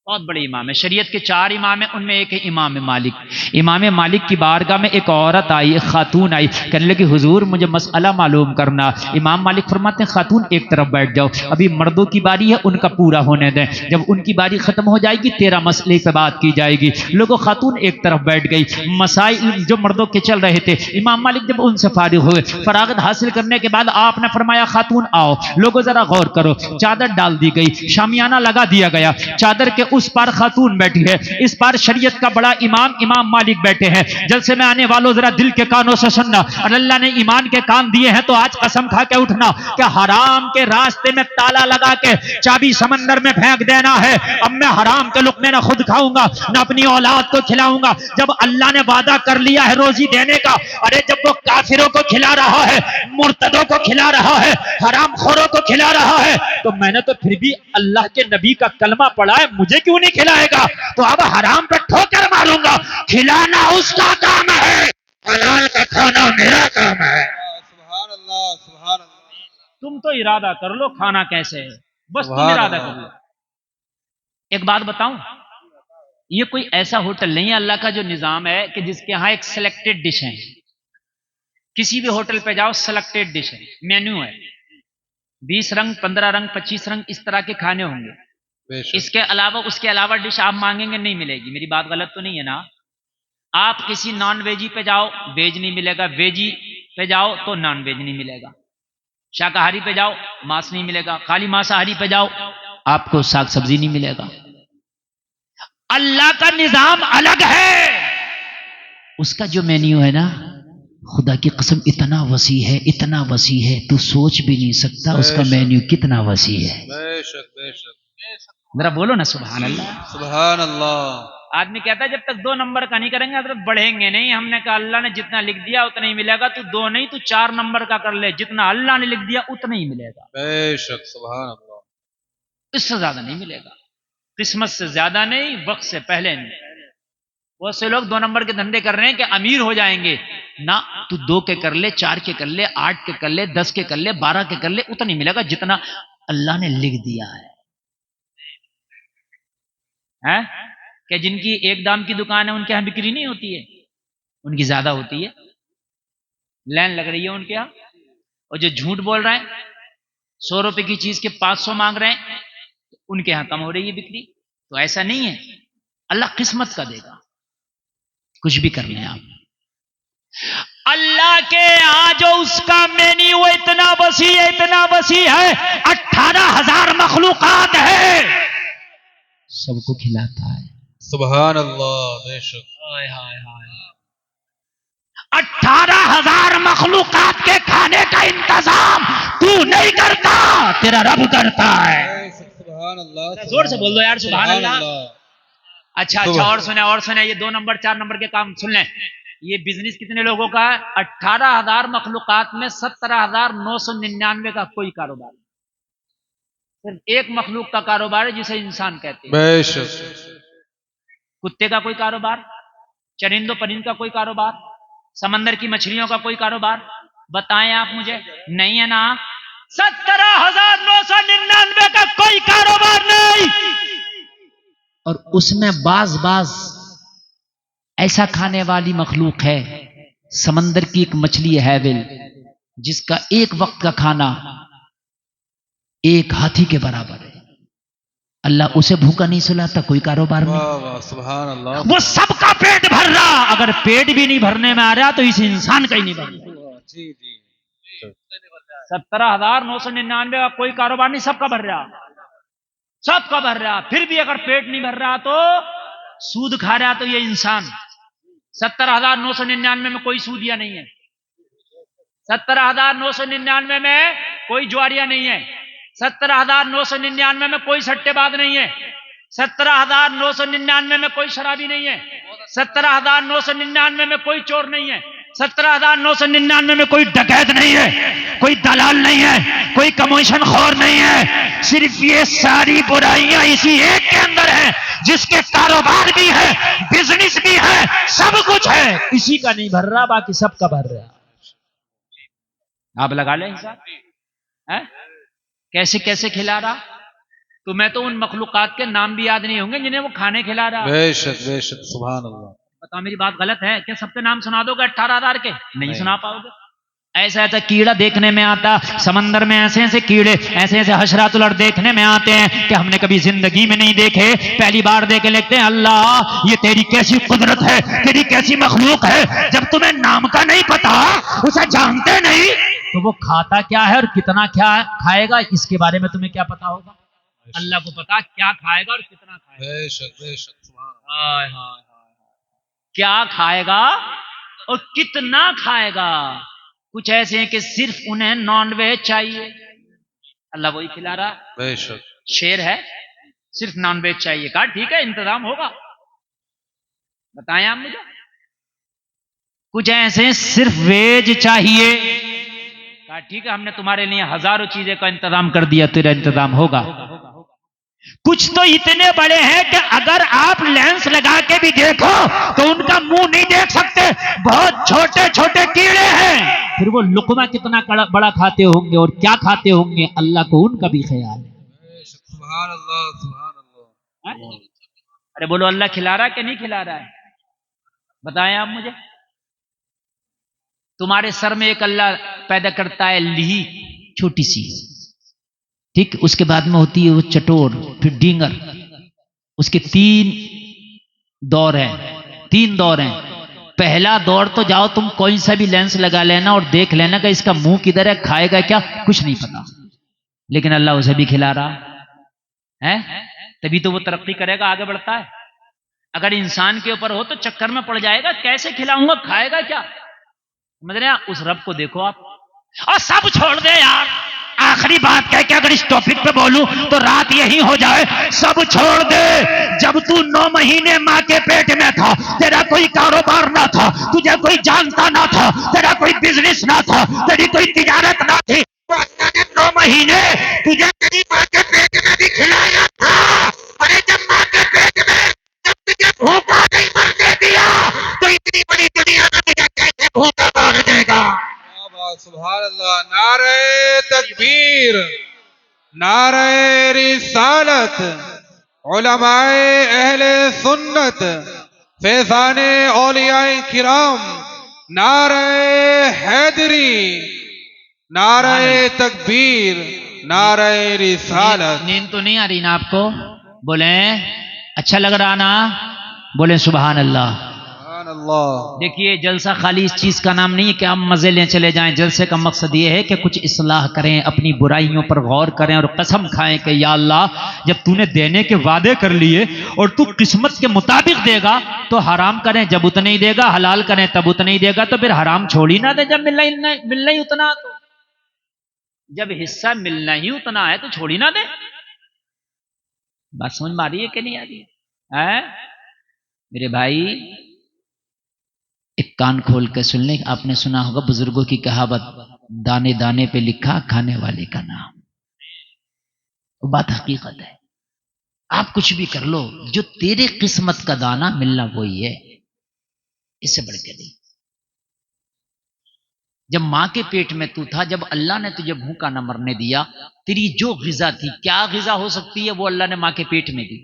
بہت بڑے امام ہیں، شریعت کے 4 امام ہیں، ان میں ایک ہے امام مالک. امام مالک کی بارگاہ میں ایک عورت آئی، ایک خاتون آئی، کہنے لگی حضور مجھے مسئلہ معلوم کرنا. امام مالک فرماتے ہیں خاتون ایک طرف بیٹھ جاؤ، ابھی مردوں کی باری ہے، ان کا پورا ہونے دیں، جب ان کی باری ختم ہو جائے گی تیرا مسئلے پہ بات کی جائے گی. لوگوں خاتون ایک طرف بیٹھ گئی. مسائل جو مردوں کے چل رہے تھے، امام مالک جب ان سے فارغ ہوئے، فراغت حاصل کرنے کے بعد آپ نے فرمایا خاتون آؤ. لوگوں ذرا غور کرو، چادر ڈال دی گئی، شامیانہ لگا دیا گیا، چادر کے اس پار خاتون بیٹھی ہے، اس پار شریعت کا بڑا امام امام مالک بیٹھے ہیں. جلسے میں آنے والوں ذرا دل کے کانوں سے سننا، اور اللہ نے ایمان کے کان دیے ہیں تو آج قسم کھا کے اٹھنا کہ حرام کے راستے میں تالا لگا کے چابی سمندر میں پھینک دینا ہے. اب میں حرام کے لقمے نہ خود کھاؤں گا نہ اپنی اولاد کو کھلاؤں گا. جب اللہ نے وعدہ کر لیا ہے روزی دینے کا، ارے جب وہ کافروں کو کھلا رہا ہے، مرتدوں کو کھلا رہا ہے، حرام خوروں کو کھلا رہا ہے، تو میں نے تو پھر بھی اللہ کے نبی کا کلمہ پڑھا ہے، مجھے کیوں نہیں کھلائے گا؟ تو اب حرام پہ ٹھوکر ماروں گا. کھلانا اس کا کام ہے، حلال کا کھانا میرا کام ہے. سبحان اللہ سبحان اللہ تم تو ارادہ کر لو کھانا کیسے ہے، بس تم سبحان ارادہ اللہ. کر لو. ایک بات بتاؤں، یہ کوئی ایسا ہوٹل نہیں ہے اللہ کا جو نظام ہے کہ جس کے ہاں ایک سلیکٹڈ ڈش ہے. کسی بھی ہوٹل پہ جاؤ سلیکٹڈ ڈش ہے، مینیو ہے، 20 رنگ 15 رنگ 25 رنگ اس طرح کے کھانے ہوں گے. بے شک. اس کے علاوہ ڈش آپ مانگیں گے نہیں ملے گی. میری بات غلط تو نہیں ہے نا؟ آپ کسی نان ویجی پہ جاؤ ویج نہیں ملے گا، ویجی پہ جاؤ تو نان ویج نہیں ملے گا، شاکاہاری پہ جاؤ ماس نہیں ملے گا، خالی ماساہاری پہ جاؤ آپ کو ساگ سبزی نہیں ملے گا. اللہ کا نظام الگ ہے. اس کا جو مینیو ہے نا، خدا کی قسم اتنا وسیع ہے، اتنا وسیع ہے، تو سوچ بھی نہیں سکتا اس کا مینیو کتنا وسیع ہے. بے شک بے شک ذرا بولو نا سبحان اللہ. سبحان اللہ. آدمی کہتا ہے جب تک 2 نمبر کا نہیں کریں گے حضرت بڑھیں گے نہیں. ہم نے کہا اللہ نے جتنا لکھ دیا اتنا ہی ملے گا. تو 2 نہیں تو 4 نمبر کا کر لے، جتنا اللہ نے لکھ دیا اتنا ہی ملے گا، بے شک سبحان اللہ. اس سے زیادہ نہیں ملے گا. قسمت سے زیادہ نہیں، وقت سے پہلے نہیں. بہت سے لوگ 2 نمبر کے دھندے کر رہے ہیں کہ امیر ہو جائیں گے. نہ، تو 2 کے کر لے، 4 کے کر لے، 8 کے کر لے، 10 کے کر لے، 12 کے کر لے، اتنا نہیں ملے گا جتنا اللہ نے لکھ دیا ہے. کہ جن کی 1 دام کی دکان ہے ان کے یہاں بکری نہیں ہوتی ہے، ان کی زیادہ ہوتی ہے، لین لگ رہی ہے ان کے یہاں. اور جو جھوٹ بول رہے ہیں 100 روپے کی چیز کے 500 مانگ رہے ہیں ان کے یہاں کم ہو رہی ہے بکری. تو ایسا نہیں ہے، اللہ قسمت کا دے گا، کچھ بھی کر لیں آپ. اللہ کے یہاں جو اس کا مینیو اتنا وسیع ہے، اتنا وسیع ہے، 18,000 مخلوقات ہے، سب کو کھلاتا ہے. سبحان اللہ. بے شک. 18,000 مخلوقات کے کھانے کا انتظام تو نہیں کرتا، تیرا رب کرتا ہے. بے شک. سبحان اللہ. زور سے بول دو یار سبحان اللہ. اچھا اور سنیں یہ 2 نمبر 4 نمبر کے کام سن لیں. یہ بزنس کتنے لوگوں کا ہے؟ 18,000 مخلوقات میں 17,999 کا کوئی کاروبار نہیں. صرف ایک مخلوق کا کاروبار ہے جسے انسان کہتے ہیں. بے شک. کتے کا کوئی کاروبار، چرند و پرند کا کوئی کاروبار، سمندر کی مچھلیوں کا کوئی کاروبار؟ بتائیں آپ مجھے. نہیں ہے نا؟ 17,999 کا کوئی کاروبار نہیں. اور اس میں بعض ایسا کھانے والی مخلوق ہے، سمندر کی ایک مچھلی ہے ویل، جس کا ایک وقت کا کھانا 1 ہاتھی کے برابر ہے. اللہ اسے بھوکا نہیں سلاتا، کوئی کاروبار نہیں. واہ واہ سبحان اللہ. وہ سب کا پیٹ بھر رہا، اگر پیٹ بھی نہیں بھرنے میں آ رہا تو اس انسان کا ہی نہیں بھر رہا. جی جی. 17,999 کا کوئی کاروبار نہیں، سب کا بھر رہا. سب کا بھر رہا، پھر بھی اگر پیٹ نہیں بھر رہا تو سود کھا رہا، تو یہ انسان 70,999 میں کوئی سودیا نہیں ہے، 70,999 میں کوئی جواریا نہیں ہے، 70,999 میں کوئی سٹے باز نہیں ہے، 17,999 میں کوئی شرابی نہیں ہے، 17,999 میں کوئی چور نہیں ہے، 17,999 میں کوئی ڈکیت نہیں ہے، کوئی دلال نہیں ہے، کوئی کمیشن خور نہیں ہے، صرف یہ ساری برائیاں اسی ایک کے اندر ہیں، جس کے کاروبار بھی ہے، بزنس بھی ہے، سب کچھ ہے، اسی کا نہیں بھر رہا، باقی سب کا بھر رہا۔ آپ لگا لیں حساب، کیسے کیسے کھلا رہا؟ تمہیں تو ان مخلوقات کے نام بھی یاد نہیں ہوں گے جنہیں وہ کھانے کھلا رہا۔ بے شک بے شک، سبحان اللہ۔ بتاؤ میری بات غلط ہے کیا؟ سب کے نام سنا دو گے 18,000 کے؟ نہیں سنا پاؤ گے۔ ایسا ایسا کیڑا دیکھنے میں آتا، سمندر میں ایسے ایسے کیڑے، ایسے ایسے حشرات الارض دیکھنے میں آتے ہیں کہ ہم نے کبھی زندگی میں نہیں دیکھے، پہلی بار دیکھے، لکھتے ہیں اللہ یہ تیری کیسی قدرت ہے، تیری کیسی مخلوق ہے، جب تمہیں نام کا نہیں پتا، اسے جانتے نہیں تو وہ کھاتا کیا ہے اور کتنا کیا کھائے گا، اس کے بارے میں تمہیں کیا پتا ہوگا؟ اللہ کو پتا کیا کھائے گا اور کتنا کھائے گا۔ بے شک بے شک، سبحان اللہ۔ ہائے ہائے ہائے، کیا کھائے گا اور کتنا کھائے گا۔ کچھ ایسے ہیں کہ صرف انہیں نان ویج چاہیے، اللہ وہی کھلا رہا۔ بے شک، شیر ہے صرف نان ویج چاہیے، کہا ٹھیک ہے انتظام ہوگا، بتائیں آپ مجھے۔ کچھ ایسے صرف ویج چاہیے، کہا ٹھیک ہے ہم نے تمہارے لیے ہزاروں چیزیں کا انتظام کر دیا، تیرا انتظام ہوگا۔ کچھ تو اتنے بڑے ہیں کہ اگر آپ لینس لگا کے بھی دیکھو تو ان کا منہ نہیں دیکھ سکتے، بہت چھوٹے چھوٹے کیڑے ہیں، پھر وہ لقمہ کتنا بڑا کھاتے ہوں گے اور کیا کھاتے ہوں گے، اللہ کو ان کا بھی خیال ہے۔ بے شک، سبحان اللہ سبحان اللہ۔ ارے بولو اللہ کھلا رہا ہے کہ نہیں کھلا رہا ہے؟ بتائیں آپ مجھے۔ تمہارے سر میں ایک اللہ پیدا کرتا ہے لہی چھوٹی سی، ٹھیک، اس کے بعد میں ہوتی ہے وہ چٹور، پھر ڈینگر، اس کے تین دور ہیں۔ پہلا دور تو جاؤ تم کوئی سا بھی لینس لگا لینا اور دیکھ لینا کہ اس کا منہ کدھر ہے، کھائے گا کیا، کچھ نہیں پتا، لیکن اللہ اسے بھی کھلا رہا ہے، تبھی تو وہ ترقی کرے گا، آگے بڑھتا ہے۔ اگر انسان کے اوپر ہو تو چکر میں پڑ جائے گا، کیسے کھلاؤں گا، کھائے گا کیا، سمجھ رہے ہیں؟ اس رب کو دیکھو آپ، اور سب چھوڑ دے یار۔ آخری بات کہہ کے اگر اس ٹاپک پہ بولوں تو رات یہی ہو جائے، سب چھوڑ دے۔ جب تو 9 مہینے ماں کے پیٹ میں تھا، تیرا کوئی کاروبار نہ تھا، تجھے کوئی جانتا نہ تھا، تیرا کوئی بزنس نہ تھا، تیری کوئی تجارت نہ تھی، تو اللہ نے 9 مہینے تجھے تیری ماں کے پیٹ میں بھی کھلایا تھا۔ ارے جب ماں کے پیٹ میں جب تجھے بھوکا نہیں مرنے دیا تو اتنی بڑی دنیا میں تجھے کیسے بھوکا مار دے گا؟ سبحان اللہ، نعرہ تکبیر، نعرہ رسالت، علماء اہل سنت، فیضان اولیاء کرام، نعرہ حیدری، نعرہ تکبیر، نعرہ رسالت۔ نیند تو نہیں آ رہی نا آپ کو؟ بولیں اچھا لگ رہا نا؟ بولیں سبحان اللہ۔ سبحان اللہ۔ دیکھیے جلسہ خالی اس چیز کا نام نہیں ہے کہ ہم مزے لیں چلے جائیں، جلسے کا مقصد یہ ہے کہ کچھ اصلاح کریں، اپنی برائیوں پر غور کریں اور قسم کھائیں کہ یا اللہ جب تو نے دینے کے وعدے کر لیے اور تو قسمت کے مطابق دے گا تو حرام کریں جب اتنا ہی دے گا، حلال کریں تب اتنا ہی دے گا، تو پھر حرام چھوڑ ہی نہ دے جب ملنا ہی اتنا، تو جب حصہ ملنا ہی اتنا ہے تو چھوڑ ہی نہ دے۔ بات سمجھ میں آ رہی ہے کہ نہیں آ رہی ہے؟ میرے بھائی ایک کان کھول کے سن لیں، آپ نے سنا ہوگا بزرگوں کی کہاوت، دانے دانے پہ لکھا کھانے والے کا نام، وہ بات حقیقت ہے۔ آپ کچھ بھی کر لو، جو تیرے قسمت کا دانا ملنا وہی ہے، اس سے بڑھ کے نہیں۔ جب ماں کے پیٹ میں تو تھا، جب اللہ نے تجھے بھوکا نہ مرنے دیا، تیری جو غذا تھی، کیا غذا ہو سکتی ہے، وہ اللہ نے ماں کے پیٹ میں دی۔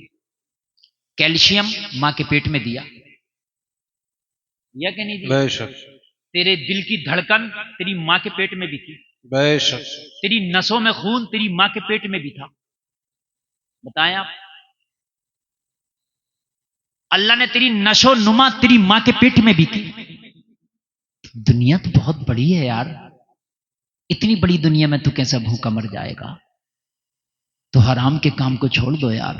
کیلشیم ماں کے پیٹ میں دیا یا کہ نہیں دیا؟ بے شک، تیرے دل کی دھڑکن تیری ماں کے پیٹ میں بھی تھی، بے شک، تیری نسوں میں خون تیری ماں کے پیٹ میں بھی تھا، بتائیں آپ۔ اللہ نے تیری نشو نما تیری ماں کے پیٹ میں بھی کی۔ دنیا تو بہت بڑی ہے یار، اتنی بڑی دنیا میں تو کیسا بھوکا مر جائے گا؟ تو حرام کے کام کو چھوڑ دو یار.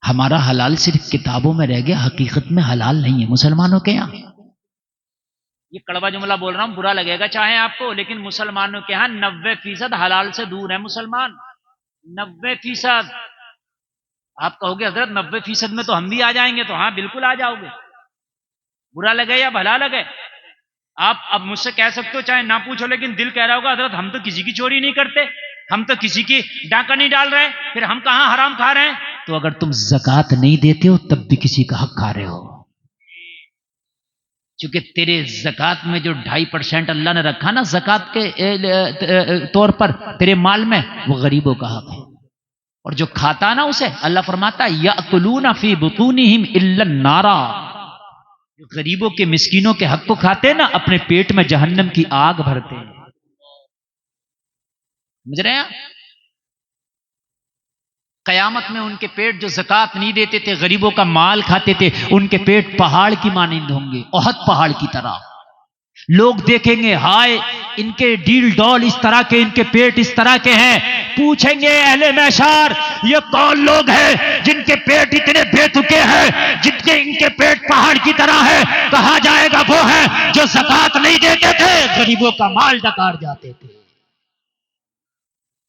ہمارا حلال صرف کتابوں میں رہ گیا، حقیقت میں حلال نہیں ہے مسلمانوں کے یہاں. یہ کڑوا جملہ بول رہا ہوں، برا لگے گا چاہے آپ کو، لیکن مسلمانوں کے ہاں 90% حلال سے دور ہے مسلمان. 90%. آپ کہو گے حضرت 90% میں تو ہم بھی آ جائیں گے، تو ہاں بالکل آ جاؤ گے، برا لگے یا بھلا لگے. آپ اب مجھ سے کہہ سکتے ہو چاہے نہ پوچھو، لیکن دل کہہ رہا ہوگا حضرت ہم تو کسی کی چوری نہیں کرتے، ہم تو کسی کی ڈاکہ نہیں ڈال رہے، پھر ہم کہاں حرام کھا رہے ہیں. تو اگر تم زکوٰۃ نہیں دیتے ہو تب بھی کسی کا حق کھا رہے ہو، چونکہ تیرے زکوٰۃ میں جو 2.5% اللہ نے رکھا نا زکوٰۃ کے طور پر تیرے مال میں، وہ غریبوں کا حق ہے. اور جو کھاتا نا اسے اللہ فرماتا یأکلون فی بطونہم الا النار، جو غریبوں کے مسکینوں کے حق کو کھاتے نا اپنے پیٹ میں جہنم کی آگ بھرتے ہیں. سمجھ رہے ہیں؟ قیامت میں ان کے پیٹ جو زکوٰۃ نہیں دیتے تھے، غریبوں کا مال کھاتے تھے، ان کے پیٹ پہاڑ کی مانند ہوں گے، احد پہاڑ کی طرح. لوگ دیکھیں گے ہائے ان کے ڈیل ڈول اس طرح کے، ان کے پیٹ اس طرح کے ہیں. پوچھیں گے اہل محشر یہ کون لوگ ہیں جن کے پیٹ اتنے بے تکے ہیں، جن کے ان کے پیٹ پہاڑ کی طرح ہے؟ کہا جائے گا وہ ہیں جو زکوٰۃ نہیں دیتے تھے، غریبوں کا مال ڈکار جاتے تھے.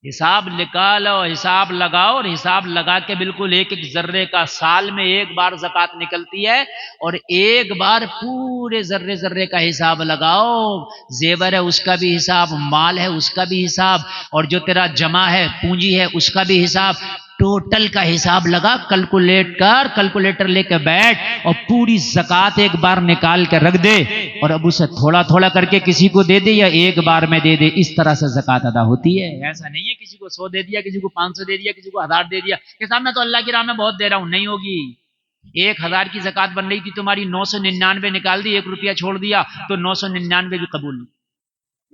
حساب نکالو، حساب لگاؤ، اور حساب لگا کے بالکل ایک ایک ذرے کا سال میں ایک بار زکوٰۃ نکلتی ہے، اور ایک بار پورے ذرے ذرے کا حساب لگاؤ. زیور ہے اس کا بھی حساب، مال ہے اس کا بھی حساب، اور جو تیرا جمع ہے پونجی ہے اس کا بھی حساب. ٹوٹل کا حساب لگا، کیلکولیٹ کر، کیلکولیٹر لے کے بیٹھ اور پوری زکوٰۃ ایک بار نکال کے رکھ دے، اور اب اسے تھوڑا تھوڑا کر کے کسی کو دے دے یا ایک بار میں دے دے. اس طرح سے زکوٰۃ ادا ہوتی ہے. ایسا نہیں ہے کسی کو 100 دے دیا، کسی کو 500 دے دیا، کسی کو 1000 دے دیا کہ صاحب میں تو اللہ کی راہ میں بہت دے رہا ہوں. نہیں ہوگی. 1000 کی زکوٰۃ بن رہی تھی تمہاری، 999 نکال دی، 1 روپیہ چھوڑ دیا تو 999 بھی قبول نہیں.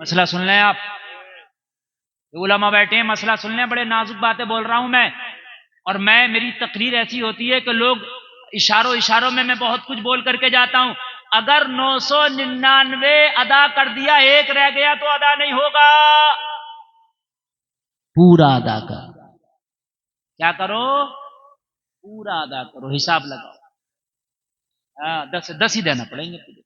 مسئلہ سن لیں آپ، علماء بیٹھے ہیں، مسئلہ سن لیں. بڑے نازک باتیں بول رہا ہوں میں، اور میری تقریر ایسی ہوتی ہے کہ لوگ اشاروں میں بہت کچھ بول کر کے جاتا ہوں. اگر 999 ادا کر دیا، ایک رہ گیا تو ادا نہیں ہوگا، پورا ادا کر. کیا کرو؟ پورا ادا کرو، حساب لگاؤ. 10 ہی دینا پڑیں گے تجھے.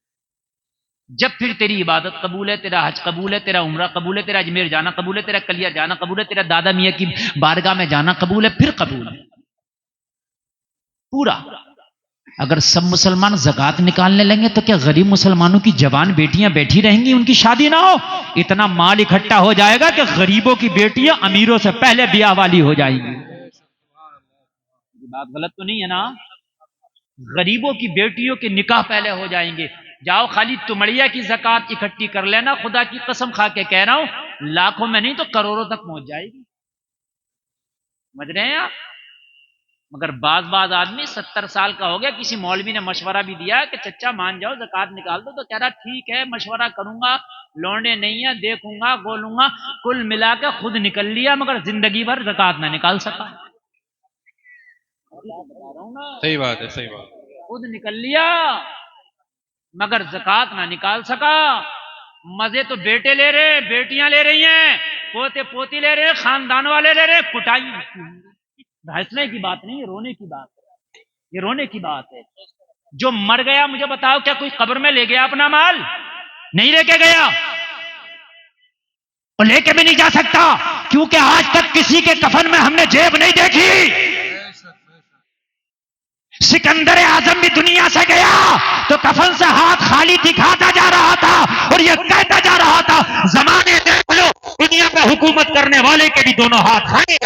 جب پھر تیری عبادت قبول ہے، تیرا حج قبول ہے، تیرا عمرہ قبول ہے، تیرا اجمیر جانا قبول ہے، تیرا کلیا جانا قبول ہے، تیرا دادا میاں کی بارگاہ میں جانا قبول ہے، پھر قبول ہے پورا. اگر سب مسلمان زکوٰۃ نکالنے لگیں تو کیا غریب مسلمانوں کی جوان بیٹیاں بیٹھی رہیں گی، ان کی شادی نہ ہو؟ اتنا مال اکٹھا ہو جائے گا کہ غریبوں کی بیٹیاں امیروں سے پہلے بیاہ والی ہو جائیں گی. بات غلط تو نہیں ہے نا؟ غریبوں کی بیٹیوں کے نکاح پہلے ہو جائیں گے. جاؤ خالی تمڑیا کی زکوٰۃ اکٹھی کر لینا، خدا کی قسم کھا کے کہہ رہا ہوں لاکھوں میں نہیں تو کروڑوں تک پہنچ جائے گی. سمجھ رہے ہیں آپ؟ مگر بعض آدمی 70 سال کا ہو گیا، کسی مولوی نے مشورہ بھی دیا کہ چچا مان جاؤ زکوٰۃ نکال دو، تو کہہ رہا ٹھیک ہے مشورہ کروں گا، لونڈے نہیں ہیں، دیکھوں گا بولوں گا. کل ملا کے خود نکل لیا مگر زندگی بھر زکوٰۃ نہ نکال سکا. صحیح بات ہے، صحیح بات. خود نکل لیا مگر زکوٰۃ نہ نکال سکا. مزے تو بیٹے لے رہے، بیٹیاں لے رہی ہیں، پوتے پوتی لے رہے ہیں، خاندان والے لے رہے ہیں. کٹائی ہنسنے کی بات نہیں، یہ رونے کی بات ہے، یہ رونے کی بات ہے. جو مر گیا مجھے بتاؤ کیا کوئی قبر میں لے گیا اپنا مال؟ نہیں لے کے گیا، اور لے کے بھی نہیں جا سکتا، کیونکہ آج تک کسی کے کفن میں ہم نے جیب نہیں دیکھی. سکندر اعظم بھی دنیا سے گیا تو کفن سے ہاتھ خالی دکھاتا جا رہا تھا اور یہ کہتا جا رہا تھا زمانے دیکھ لو دنیا پہ حکومت کرنے والے کے بھی دونوں ہاتھ خالی.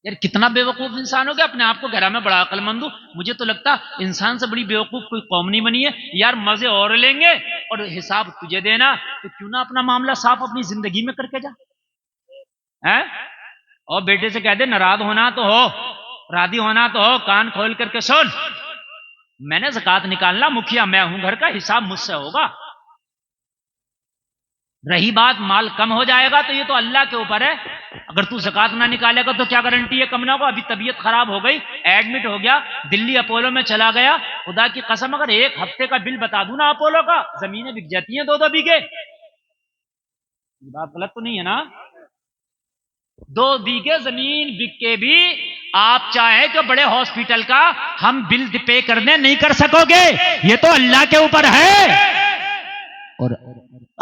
یار کتنا بے وقوف انسان ہو گیا، اپنے آپ کو گھر میں بڑا عقل مند ہوں. مجھے تو لگتا انسان سے بڑی بے وقوف کوئی قوم نہیں بنی ہے. یار مزے اور لیں گے اور حساب تجھے دینا، تو کیوں نہ اپنا معاملہ صاف اپنی زندگی میں کر کے جا. اور بیٹے سے کہہ دے ناراض ہونا تو ہو، راضی ہونا تو ہو، کان کھول کر کے سن، میں نے زکوٰۃ نکالنا، مکھیا میں ہوں گھر کا، حساب مجھ سے ہوگا. رہی بات مال کم ہو جائے گا تو یہ تو اللہ کے اوپر ہے. اگر تو زکوٰۃ نہ نکالے گا تو کیا گارنٹی ہے کم نہ ہوگا؟ ابھی طبیعت خراب ہو گئی، ایڈمٹ ہو گیا، دلی اپولو میں چلا گیا، خدا کی قسم اگر 1 ہفتے کا بل بتا دوں نا اپولو کا، زمینیں بک جاتی ہیں 2-2 بیگھے. بات غلط تو نہیں ہے نا؟ 2 بیگھے زمین بک کے بھی آپ چاہیں کہ بڑے ہاسپٹل کا ہم بل پے کرنے نہیں کر سکو گے، یہ تو اللہ کے اوپر ہے۔ اور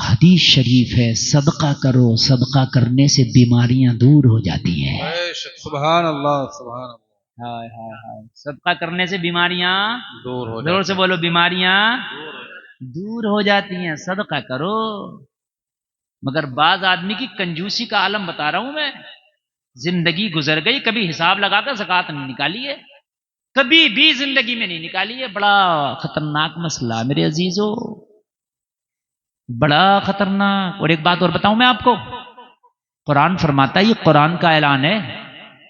حدیث شریف ہے، صدقہ کرو، صدقہ کرنے سے بیماریاں دور ہو جاتی ہیں۔ سبحان اللہ سبحان اللہ۔ ہائے ہائے ہائے، صدقہ کرنے سے بیماریاں دور ہو زور سے بولو، بیماریاں دور ہو جاتی ہیں، صدقہ کرو۔ مگر بعض آدمی کی کنجوسی کا عالم بتا رہا ہوں میں، زندگی گزر گئی، کبھی حساب لگا کر زکوٰۃ نہیں نکالی ہے، کبھی بھی زندگی میں نہیں نکالی ہے۔ بڑا خطرناک مسئلہ میرے عزیزو، بڑا خطرناک۔ اور ایک بات اور بتاؤں میں آپ کو، قرآن فرماتا ہے، یہ قرآن کا اعلان ہے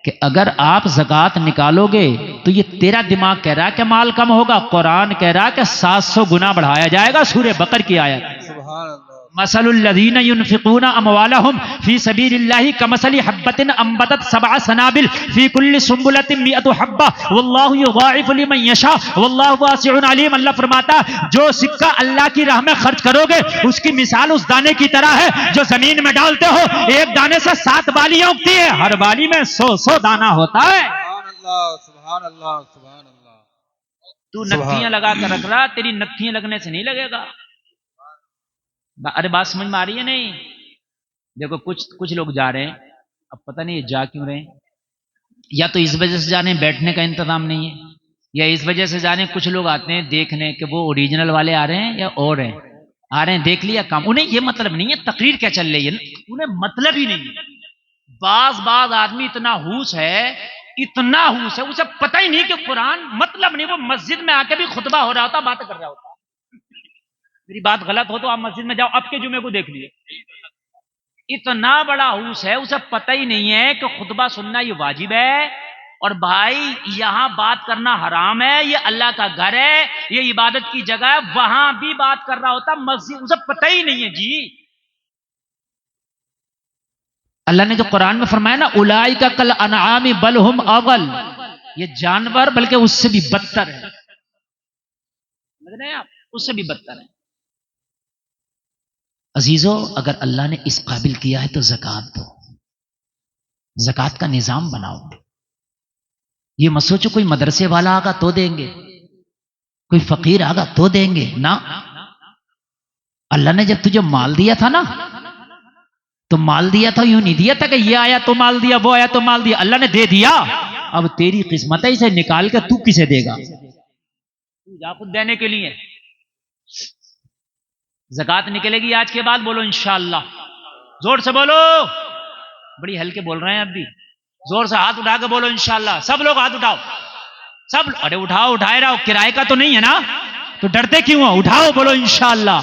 کہ اگر آپ زکوٰۃ نکالو گے تو یہ تیرا دماغ کہہ رہا ہے کہ مال کم ہوگا، قرآن کہہ رہا ہے کہ 700 گنا بڑھایا جائے گا۔ سورہ بقر کی آیت، سبحان اللہ۔ مثل الذین ينفقون اموالهم فی سبیل اللہ کمثل حبۃ انبتت 7 سنابل فی کل سنبلۃ 100 حبہ واللہ یضاعف لمن یشاء واللہ واسع علیم۔ اللہ فرماتا جو سکہ اللہ کی راہ میں خرچ کرو گے اس کی مثال اس دانے کی طرح ہے جو زمین میں ڈالتے ہو، ایک دانے سے 7 بالیاں اگتی ہیں، ہر بالی میں 100 دانہ ہوتا ہے۔ سبحان اللہ سبحان اللہ سبحان اللہ۔ تو نتھیاں لگا کر رکھ رہا، تیری نتھیاں لگنے سے نہیں لگے گا۔ ارے بات سمجھ میں آ رہی ہے نہیں؟ دیکھو کچھ لوگ جا رہے ہیں، اب پتہ نہیں یہ جا کیوں رہے ہیں، یا تو اس وجہ سے جا رہے ہیں بیٹھنے کا انتظام نہیں ہے، یا اس وجہ سے جا رہے ہیں کچھ لوگ آتے ہیں دیکھنے کہ وہ اوریجنل والے آ رہے ہیں یا اور ہیں، آ رہے ہیں دیکھ لیا کام، انہیں یہ مطلب نہیں ہے تقریر کیا چل رہی ہے، انہیں مطلب ہی نہیں ہے۔ بعض آدمی اتنا ہوش ہے، اتنا ہوش ہے، اسے پتہ ہی نہیں کہ قرآن مطلب نہیں، وہ مسجد میں آ کے بھی خطبہ ہو رہا ہوتا، بات کر رہا ہوتا۔ میری بات غلط ہو تو آپ مسجد میں جاؤ، اب کے جمعے کو دیکھ لیے، اتنا بڑا ہوش ہے، اسے پتہ ہی نہیں ہے کہ خطبہ سننا یہ واجب ہے، اور بھائی یہاں بات کرنا حرام ہے، یہ اللہ کا گھر ہے، یہ عبادت کی جگہ ہے، وہاں بھی بات کر رہا ہوتا مسجد، اسے پتہ ہی نہیں ہے جی۔ اللہ نے جو قرآن میں فرمایا نا، اولئک کالانعام بل ہم اضل، یہ جانور بلکہ اس سے بھی بدتر ہے، سمجھ رہے ہیں آپ، اس سے بھی بدتر ہے۔ عزیزو اگر اللہ نے اس قابل کیا ہے تو زکوٰۃ دو، زکوٰۃ کا نظام بناؤ۔ یہ مت سوچو کوئی مدرسے والا آگا تو دیں گے، کوئی فقیر آگا تو دیں گے، نہ، اللہ نے جب تجھے مال دیا تھا نا تو مال دیا تھا، یوں نہیں دیا تھا کہ یہ آیا تو مال دیا، وہ آیا تو مال دیا، اللہ نے دے دیا، اب تیری قسمت ہے، اسے نکال کے تو کسے دے گا، تو جا خود دینے کے لیے۔ زکوٰۃ نکلے گی آج کے بعد، بولو انشاءاللہ، زور سے بولو، بڑی ہلکے بول رہے ہیں اب بھی، زور سے ہاتھ اٹھا کے بولو انشاءاللہ، سب لوگ ہاتھ اٹھاؤ، سب، ارے اٹھاؤ، اٹھائے رہو، کرائے کا تو نہیں ہے نا، تو ڈرتے کیوں ہو، اٹھاؤ، بولو انشاءاللہ،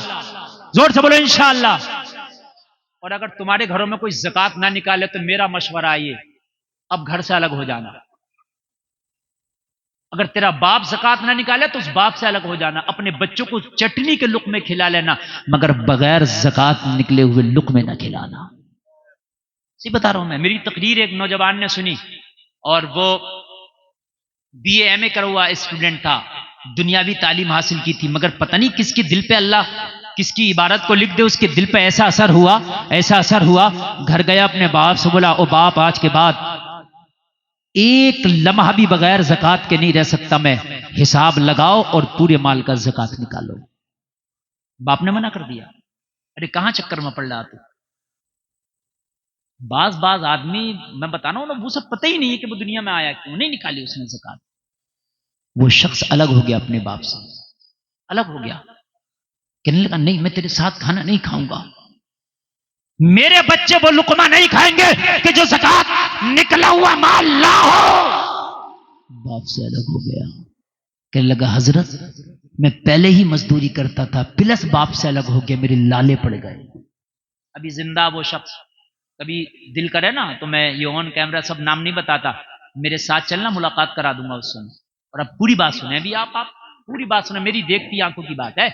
زور سے بولو انشاءاللہ۔ اور اگر تمہارے گھروں میں کوئی زکوٰۃ نہ نکالے تو میرا مشورہ ہے، اب گھر سے الگ ہو جانا۔ اگر تیرا باپ زکوٰۃ نہ نکالے تو اس باپ سے الگ ہو جانا، اپنے بچوں کو چٹنی کے لقمے کھلا لینا، مگر بغیر زکوٰۃ نکلے ہوئے لقمے نہ کھلانا۔ سی بتا رہا ہوں میں، میری تقریر ایک نوجوان نے سنی، اور وہ بی اے ایم اے کرا ہوا اسٹوڈنٹ تھا، دنیاوی تعلیم حاصل کی تھی، مگر پتہ نہیں کس کے دل پہ اللہ کس کی عبارت کو لکھ دے، اس کے دل پہ ایسا اثر ہوا، گھر گیا اپنے باپ سے بولا، او باپ آج کے بعد ایک لمحہ بھی بغیر زکوٰۃ کے نہیں رہ سکتا میں، حساب لگاؤ اور پورے مال کا زکوٰۃ نکالو۔ باپ نے منع کر دیا، ارے کہاں چکر میں پڑ رہا تو، بعض آدمی میں بتا رہا ہوں نا، وہ سب پتہ ہی نہیں ہے کہ وہ دنیا میں آیا کیوں، نہیں نکالی اس نے زکوٰۃ، وہ شخص الگ ہو گیا اپنے باپ سے، الگ ہو گیا، کہنے لگا نہیں میں تیرے ساتھ کھانا نہیں کھاؤں گا، میرے بچے وہ لقمہ نہیں کھائیں گے کہ جو زکوٰۃ نکلا ہوا مال نہ ہو۔ باپ سے الگ ہو گیا، کہنے لگا حضرت میں پہلے ہی مزدوری کرتا تھا، پلس باپ سے الگ ہو گیا، میرے لالے پڑ گئے۔ ابھی زندہ وہ شخص، کبھی دل کرے نا تو میں یہ آن کیمرہ سب نام نہیں بتاتا، میرے ساتھ چلنا، ملاقات کرا دوں گا اس سے، اور اب پوری بات سنیں، ابھی آپ پوری بات سنیں، میری دیکھتی آنکھوں کی بات ہے۔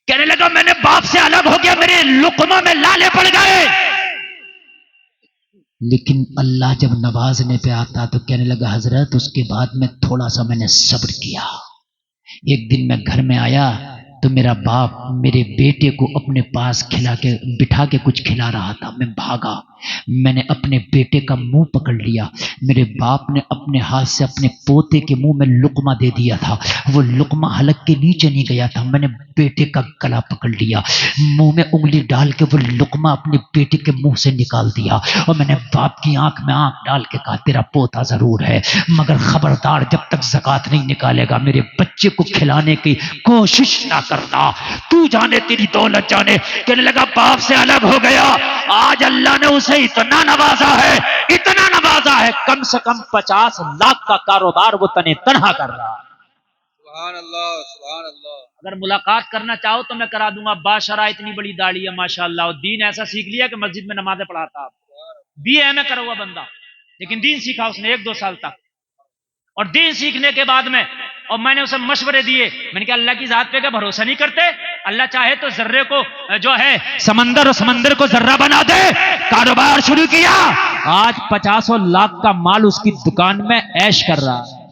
کہنے لگا میں نے باپ سے الگ ہو گیا، میرے لقموں میں لالے پڑ گئے، لیکن اللہ جب نوازنے پہ آتا تو کہنے لگا حضرت اس کے بعد میں تھوڑا سا میں نے صبر کیا، ایک دن میں گھر میں آیا تو میرا باپ میرے بیٹے کو اپنے پاس بٹھا کے کچھ کھلا رہا تھا، میں بھاگا، میں نے اپنے بیٹے کا منہ پکڑ لیا، میرے باپ نے اپنے ہاتھ سے اپنے پوتے کے منہ میں لقمہ دے دیا تھا، وہ لقمہ حلق کے نیچے نہیں گیا تھا، میں نے بیٹے کا گلا پکڑ لیا، منہ میں انگلی ڈال کے وہ لقمہ اپنے بیٹے کے منہ سے نکال دیا، اور میں نے باپ کی آنکھ میں آنکھ ڈال کے کہا تیرا پوتا ضرور ہے مگر خبردار جب تک زکوٰۃ نہیں نکالے گا میرے بچے کو کھلانے کی کوشش نہ کرنا، تو جانے تیری دولت جانے۔ کہنے لگا باپ سے الگ ہو گیا، آج اللہ نے اسے اتنا نوازا ہے، اتنا نوازا ہے، کم سے کم 50 لاکھ کا کاروبار وہ تنے تنہا کر رہا ہے۔ سبحان اللہ سبحان اللہ۔ اگر ملاقات کرنا چاہو تو میں کرا دوں گا، باشرہ اتنی بڑی داڑھی ہے ماشاءاللہ، اور دین ایسا سیکھ لیا کہ مسجد میں نمازیں پڑھاتا، بی اے میں کرا ہوا بندہ، لیکن دین سیکھا اس نے 1-2 سال تک، اور دین سیکھنے کے بعد میں اور میں نے اسے مشورے دیے، میں نے کہا اللہ کی ذات پہ کیا بھروسہ نہیں کرتے؟ اللہ چاہے تو ذرے کو جو ہے سمندر اور سمندر کو ذرہ بنا دے۔ کاروبار شروع کیا، آج 50 لاکھ کا مال اس کی دکان میں عیش کر رہا ہے،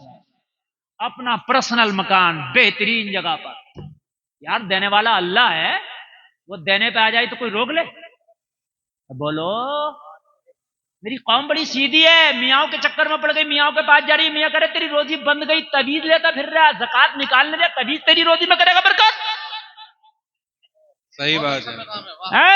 اپنا پرسنل مکان بہترین جگہ پر۔ یار دینے والا اللہ ہے، وہ دینے پہ آ جائے تو کوئی روک لے؟ بولو، میری قوم بڑی سیدھی ہے، میاں کے چکر میں پڑ گئی، میاں کے پاس جا رہی، میاں کرے تیری روزی بند گئی، تعویذ لیتا پھر رہا، زکات نکالنے دے، تعویذ تیری روزی میں کرے گا برکت؟ صحیح بات ہے۔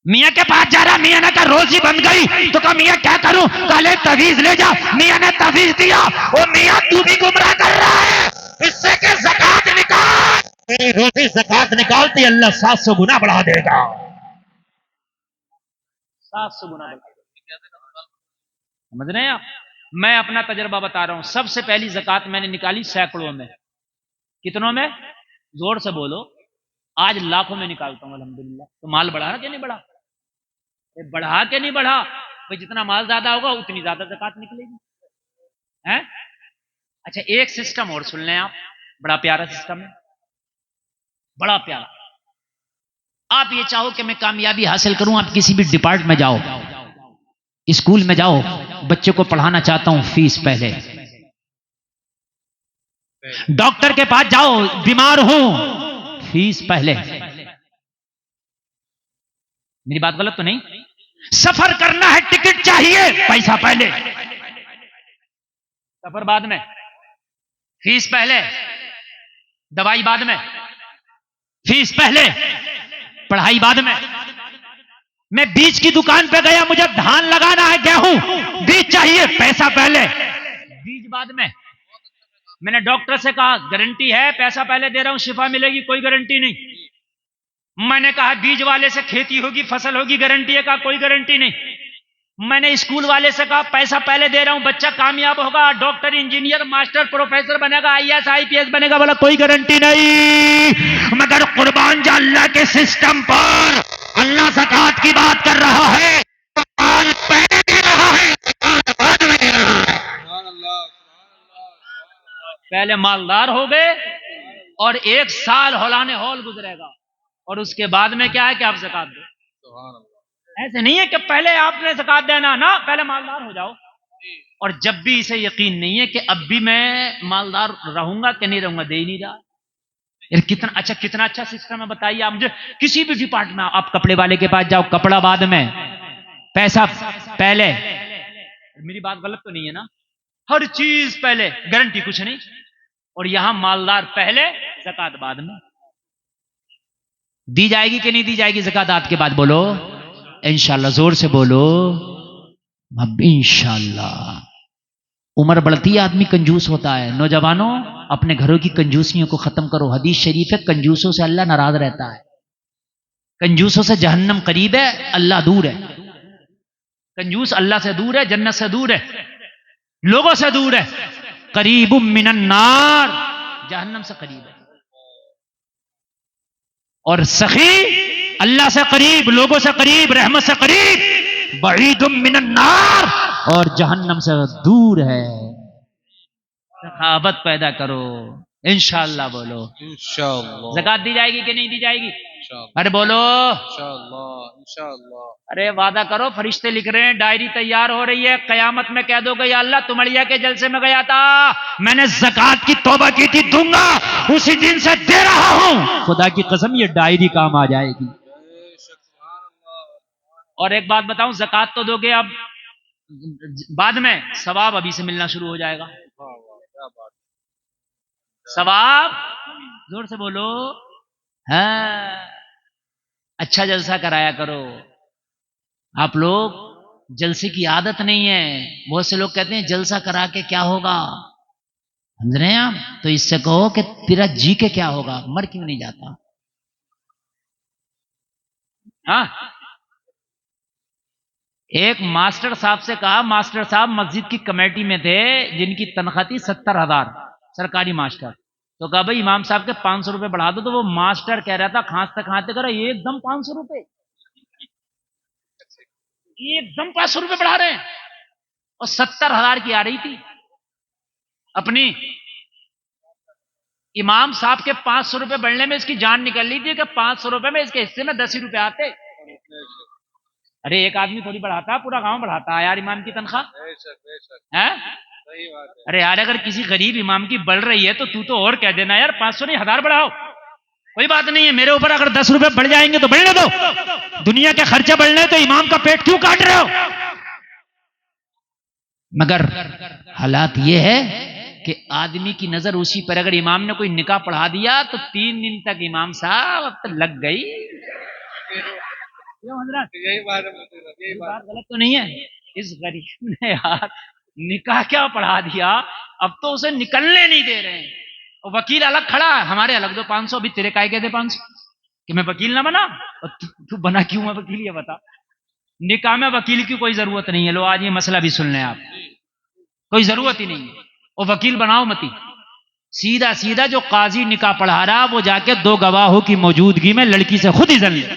میاں کے پاس جا رہا، میاں نے کہا روزی بند گئی، تو کہا میاں کیا کروں؟ کہا لے تعویذ لے جا، میاں نے تعویذ دیا، او میاں تو بھی گمراہ کر رہا ہے، اس سے کہ زکات نکال، تیری روزی زکات نکالتی اللہ 700 گنا بڑھا دے گا، 700 گنا بڑھا دے گا۔ سمجھ رہے ہیں آپ؟ میں اپنا تجربہ بتا رہا ہوں، سب سے پہلی زکات میں نے نکالی سینکڑوں میں، کتنوں میں؟ زور سے بولو، آج لاکھوں میں نکالتا ہوں الحمدللہ۔ تو مال بڑھا کہ نہیں بڑھا؟ بڑھا کہ نہیں بڑھا؟ بھئی جتنا مال زیادہ ہوگا اتنی زیادہ زکات نکلے گی۔ اچھا ایک سسٹم اور سن لیں آپ، بڑا پیارا سسٹم ہے، بڑا پیارا۔ آپ یہ چاہو کہ میں کامیابی حاصل کروں، آپ کسی بھی ڈپارٹ میں جاؤ، اسکول میں جاؤ، بچے کو پڑھانا چاہتا ہوں، فیس پہلے۔ ڈاکٹر کے پاس جاؤ، بیمار ہوں، فیس پہلے۔ میری بات غلط تو نہیں؟ سفر کرنا ہے، ٹکٹ چاہیے، پیسہ پہلے، سفر بعد میں، فیس پہلے، دوائی بعد میں، فیس پہلے، پڑھائی بعد میں۔ میں بیج کی دکان پہ گیا، مجھے دھان لگانا ہے، گیہوں، بیج چاہیے، پیسہ پہلے، بیج بعد میں۔ میں نے ڈاکٹر سے کہا گارنٹی ہے، پیسہ پہلے دے رہا ہوں، شفا ملے گی؟ کوئی گارنٹی نہیں۔ میں نے کہا بیج والے سے کھیتی ہوگی، فصل ہوگی، گارنٹی ہے؟ کہا کوئی گارنٹی نہیں۔ میں نے اسکول والے سے کہا پیسہ پہلے دے رہا ہوں، بچہ کامیاب ہوگا، ڈاکٹر، انجینئر، ماسٹر، پروفیسر بنے گا، IAS IPS بنے گا، بولا کوئی گارنٹی نہیں۔ مگر قربان جا اللہ کے سسٹم پر، اللہ زکات کی بات کر رہا ہے، مال پہلے دے رہا ہے، زکات بعد میں دے رہا ہے۔ سبحان اللہ پہلے مالدار ہو گئے اور 1 سال ہولانے ہول گزرے گا، اور اس کے بعد میں کیا ہے کہ آپ زکات دو۔ سبحان اللہ۔ ایسے نہیں ہے کہ پہلے آپ نے زکات دینا، نا، پہلے مالدار ہو جاؤ، اور جب بھی اسے یقین نہیں ہے کہ اب بھی میں مالدار رہوں گا کہ نہیں رہوں گا، دے ہی نہیں رہا۔ کتنا اچھا سسٹم ہے، بتائیے آپ مجھے۔ کسی بھی ڈپارٹمنٹ میں، آپ کپڑے والے کے پاس جاؤ، کپڑا بعد میں، پیسہ پہلے۔ میری بات غلط تو نہیں ہے نا؟ ہر چیز پہلے، گارنٹی کچھ نہیں۔ اور یہاں مالدار پہلے، زکات بعد میں۔ دی جائے گی کہ نہیں دی جائے گی زکات آت کے بعد؟ بولو انشاءاللہ، زور سے بولو اب انشاءاللہ۔ عمر بڑھتی ہے، آدمی کنجوس ہوتا ہے۔ نوجوانوں اپنے گھروں کی کنجوسیوں کو ختم کرو، حدیث شریف ہے کنجوسوں سے اللہ ناراض رہتا ہے، کنجوسوں سے جہنم قریب ہے، اللہ دور ہے۔ کنجوس اللہ سے دور ہے، جنت سے دور ہے، لوگوں سے دور ہے، قریب من النار، جہنم سے قریب ہے۔ اور سخی اللہ سے قریب، لوگوں سے قریب، رحمت سے قریب، بعید من النار، اور جہنم سے دور ہے۔ سخاوت پیدا کرو، انشاءاللہ بولو۔ انشاءاللہ زکات دی جائے گی کہ نہیں دی جائے گی؟ انشاءاللہ ارے بولو، انشاءاللہ۔ ارے وعدہ کرو، فرشتے لکھ رہے ہیں، ڈائری تیار ہو رہی ہے، قیامت میں کہہ دو گے یا اللہ تمڑیا کے جلسے میں گیا تھا، میں نے زکات کی توبہ کی تھی، دوں گا، اسی دن سے دے رہا ہوں، خدا کی قسم یہ ڈائری کام آ جائے گی۔ اور ایک بات بتاؤں، زکوٰۃ تو دو گے اب بعد میں، ثواب ابھی سے ملنا شروع ہو جائے گا. کیا بات. ثواب زور سے بولو. ہاں، اچھا جلسہ کرایا کرو. آپ لوگ جلسے کی عادت نہیں ہے. بہت سے لوگ کہتے ہیں جلسہ کرا کے کیا ہوگا، سمجھ رہے ہیں آپ؟ تو اس سے کہو کہ تیرا جی کے کیا ہوگا، مر کیوں نہیں جاتا؟ ہاں، ایک ماسٹر صاحب سے کہا، ماسٹر صاحب مسجد کی کمیٹی میں تھے جن کی تنخواہ تھی 70,000، سرکاری ماسٹر. تو کہا بھائی امام صاحب کے 500 روپے بڑھا دو. تو وہ ماسٹر کہہ رہا تھا کھانستے کھانستے کرا ایک دم 500 روپے، ایک دم 500 روپے بڑھا رہے ہیں. اور 70,000 کی آ رہی تھی. اپنی امام صاحب کے 500 روپے بڑھنے میں اس کی جان نکل لی تھی کہ 500 روپے میں اس کے حصے میں 10 ہی روپے آتے. ارے ایک آدمی تھوڑی بڑھاتا، پورا گاؤں بڑھاتا ہے یار امام کی تنخواہ. ارے یار اگر کسی غریب امام کی بڑھ رہی ہے تو اور کہہ دینا یار 500 نہیں 1000 بڑھاؤ، کوئی بات نہیں ہے. میرے اوپر اگر 10 روپے بڑھ جائیں گے تو بڑھنے دو. دنیا کے خرچے بڑھنے تو امام کا پیٹ کیوں کاٹ رہے ہو؟ مگر حالات یہ ہے کہ آدمی کی نظر اسی پر. اگر امام نے کوئی نکاح پڑھا دیا تو 3 دن تک امام صاحب اب تو لگ گئی. یہی بات ہے، یہی بات غلط تو نہیں ہے؟ اس غریب نے یار نکاح کیا پڑھا دیا، اب تو اسے نکلنے نہیں دے رہے ہیں. اور وکیل الگ کھڑا ہے، ہمارے الگ دو 500. ابھی تیرے کائے کہتے 500 کہ میں وکیل نہ بنا؟ تو بنا کیوں ہے وکیل، یہ بتا. نکاح میں وکیل کی کوئی ضرورت نہیں ہے. لو آج یہ مسئلہ بھی سن لیں آپ، کوئی ضرورت ہی نہیں ہے. اور وکیل بناؤ متی. سیدھا سیدھا جو قاضی نکاح پڑھا رہا وہ جا کے 2 گواہوں کی موجودگی میں لڑکی سے خود اذن لے.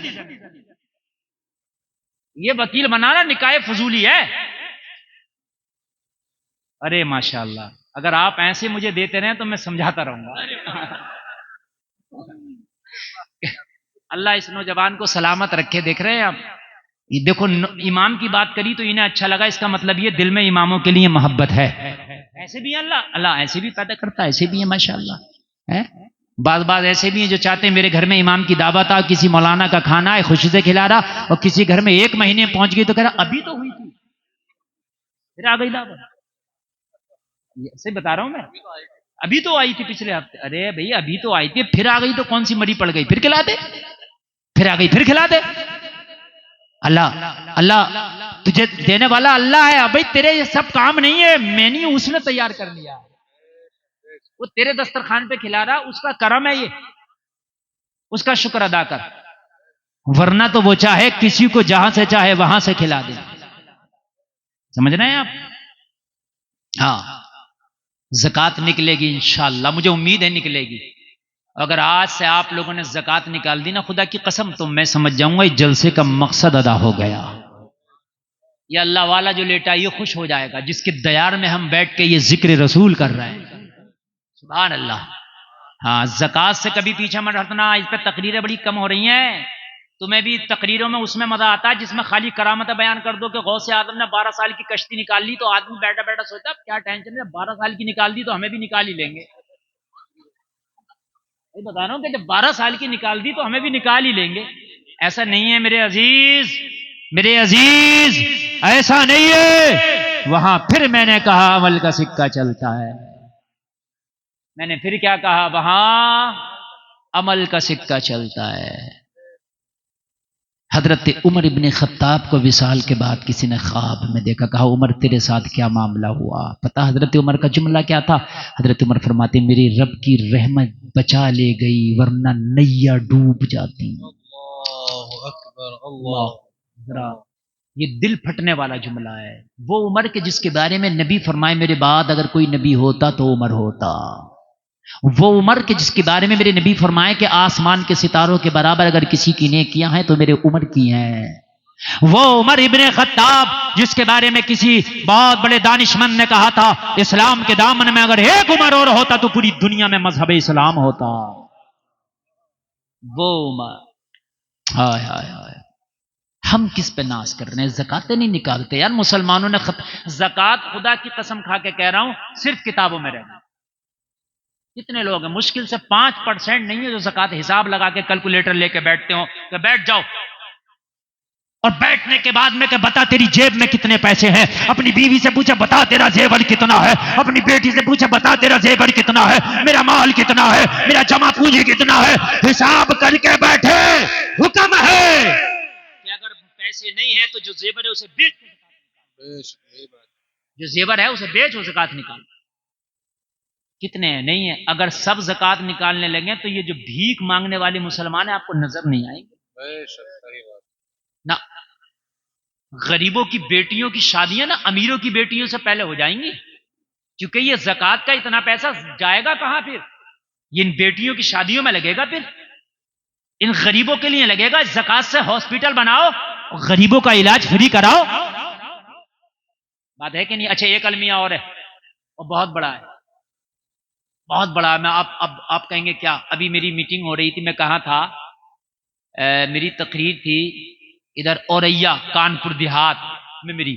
یہ وکیل بنانا نکاح فضولی ہے. ارے ماشاءاللہ، اگر آپ ایسے مجھے دیتے رہیں تو میں سمجھاتا رہوں گا. اللہ اس نوجوان کو سلامت رکھے. دیکھ رہے ہیں آپ، یہ دیکھو امام کی بات کری تو انہیں اچھا لگا، اس کا مطلب یہ دل میں اماموں کے لیے محبت ہے. ایسے بھی ہیں اللہ ایسے بھی پیدا کرتا ہے، ایسے بھی ہیں ماشاءاللہ. بعض ایسے بھی ہیں جو چاہتے ہیں میرے گھر میں امام کی دعوت آ، کسی مولانا کا کھانا ہے خوشی سے کھلا رہا، اور کسی گھر میں 1 مہینے پہنچ گئی تو کہہ رہا ابھی تو ہوئی تھی پھر آ گئی دعوت. صحیح بتا رہا ہوں میں، ابھی تو آئی تھی پچھلے ہفتے. ارے بھائی ابھی تو آئی تھی پھر آ گئی تو کون سی مری پڑ گئی، پھر کھلا دے. پھر آ گئی پھر کھلا دے. اللہ تجھے دینے والا اللہ ہے. بھائی تیرے یہ سب کام نہیں ہے، مینیو اس نے تیار کر لیا، وہ تیرے دسترخوان پہ کھلا رہا، اس کا کرم ہے، یہ اس کا شکر ادا کر. ورنہ تو وہ چاہے کسی کو جہاں سے چاہے وہاں سے کھلا دے. سمجھ رہے ہیں آپ؟ ہاں، زکوٰۃ نکلے گی انشاءاللہ، مجھے امید ہے نکلے گی. اگر آج سے آپ لوگوں نے زکوٰۃ نکال دی نا، خدا کی قسم تو میں سمجھ جاؤں گا اس جلسے کا مقصد ادا ہو گیا. یہ اللہ والا جو لیٹا یہ خوش ہو جائے گا، جس کے دیار میں ہم بیٹھ کے یہ ذکر رسول کر رہے ہیں. سبحان اللہ. ہاں، زکوٰۃ سے کبھی پیچھے مت ہٹنا. اس پہ تقریریں بڑی کم ہو رہی ہیں. تمہیں بھی تقریروں میں اس میں مزہ آتا ہے جس میں خالی کرامت بیان کر دو کہ غوث اعظم نے 12 سال کی کشتی نکال لی، تو آدمی بیٹھا بیٹھا سوچتا کیا ٹینشن ہے، 12 سال کی نکال دی تو ہمیں بھی نکال ہی لیں گے. بتا رہا ہوں کہ جب 12 سال کی نکال دی تو ہمیں بھی نکال ہی لیں گے. ایسا نہیں ہے میرے عزیز، میرے عزیز، ایسا نہیں ہے. وہاں پھر میں نے کہا عمل کا سکہ چلتا ہے. میں نے پھر کیا کہا؟ وہاں عمل کا سکہ چلتا ہے. حضرت عمر ابن خطاب کو وصال کے بعد کسی نے خواب میں دیکھا، کہا عمر تیرے ساتھ کیا معاملہ ہوا؟ پتہ حضرت عمر کا جملہ کیا تھا؟ حضرت عمر فرماتے میری رب کی رحمت بچا لے گئی ورنہ نیا ڈوب جاتی. اللہ اکبر، اللہ. یہ دل پھٹنے والا جملہ ہے. وہ عمر کے جس کے بارے میں نبی فرمائے میرے بعد اگر کوئی نبی ہوتا تو عمر ہوتا. وہ عمر کے جس کے بارے میں میرے نبی فرمائے کہ آسمان کے ستاروں کے برابر اگر کسی کی نیکیاں ہیں تو میرے عمر کی ہیں. وہ عمر ابن خطاب جس کے بارے میں کسی بہت بڑے دانشمند نے کہا تھا اسلام کے دامن میں اگر ایک عمر اور ہوتا تو پوری دنیا میں مذہب اسلام ہوتا. وہ عمر. ہائے ہائے ہائے، ہم کس پہ ناز کر رہے ہیں؟ زکاتیں نہیں نکالتے یار مسلمانوں نے. زکات خدا کی قسم کھا کے کہہ رہا ہوں صرف کتابوں میں رہنا. کتنے لوگ ہیں؟ مشکل سے 5% نہیں ہے جو زکات حساب لگا کے کیلکولیٹر لے کے بیٹھتے ہو کہ بیٹھ جاؤ اور بیٹھنے کے بعد میں کہ بتا تیری جیب میں کتنے پیسے ہیں، اپنی بیوی سے پوچھا بتا تیرا زیور کتنا ہے، اپنی بیٹی سے پوچھا بتا تیرا زیور کتنا ہے، میرا مال کتنا ہے، میرا جمع پونجی کتنا ہے، حساب کر کے بیٹھے۔ حکم ہے کہ اگر پیسے نہیں ہیں تو جو زیور ہے اسے بیچ، جو زیور ہے اسے بیچ، زکات نکال۔ کتنے ہیں؟ نہیں ہے۔ اگر سب زکات نکالنے لگے تو یہ جو بھیک مانگنے والے مسلمان ہیں آپ کو نظر نہیں آئیں گے نہ۔ غریبوں کی بیٹیوں کی شادیاں نا امیروں کی بیٹیوں سے پہلے ہو جائیں گی، کیونکہ یہ زکات کا اتنا پیسہ جائے گا کہاں؟ پھر یہ ان بیٹیوں کی شادیوں میں لگے گا، پھر ان غریبوں کے لیے لگے گا۔ زکات سے ہاسپٹل بناؤ، غریبوں کا علاج فری کراؤ۔ بات ہے کہ نہیں؟ اچھا ایک المیہ اور ہے، اور بہت بڑا ہے، بہت بڑا۔ میں آپ کہیں گے کیا؟ ابھی میری میٹنگ ہو رہی تھی، میں کہاں تھا، میری تقریر تھی ادھر اوریا کانپور دیہات میں میری،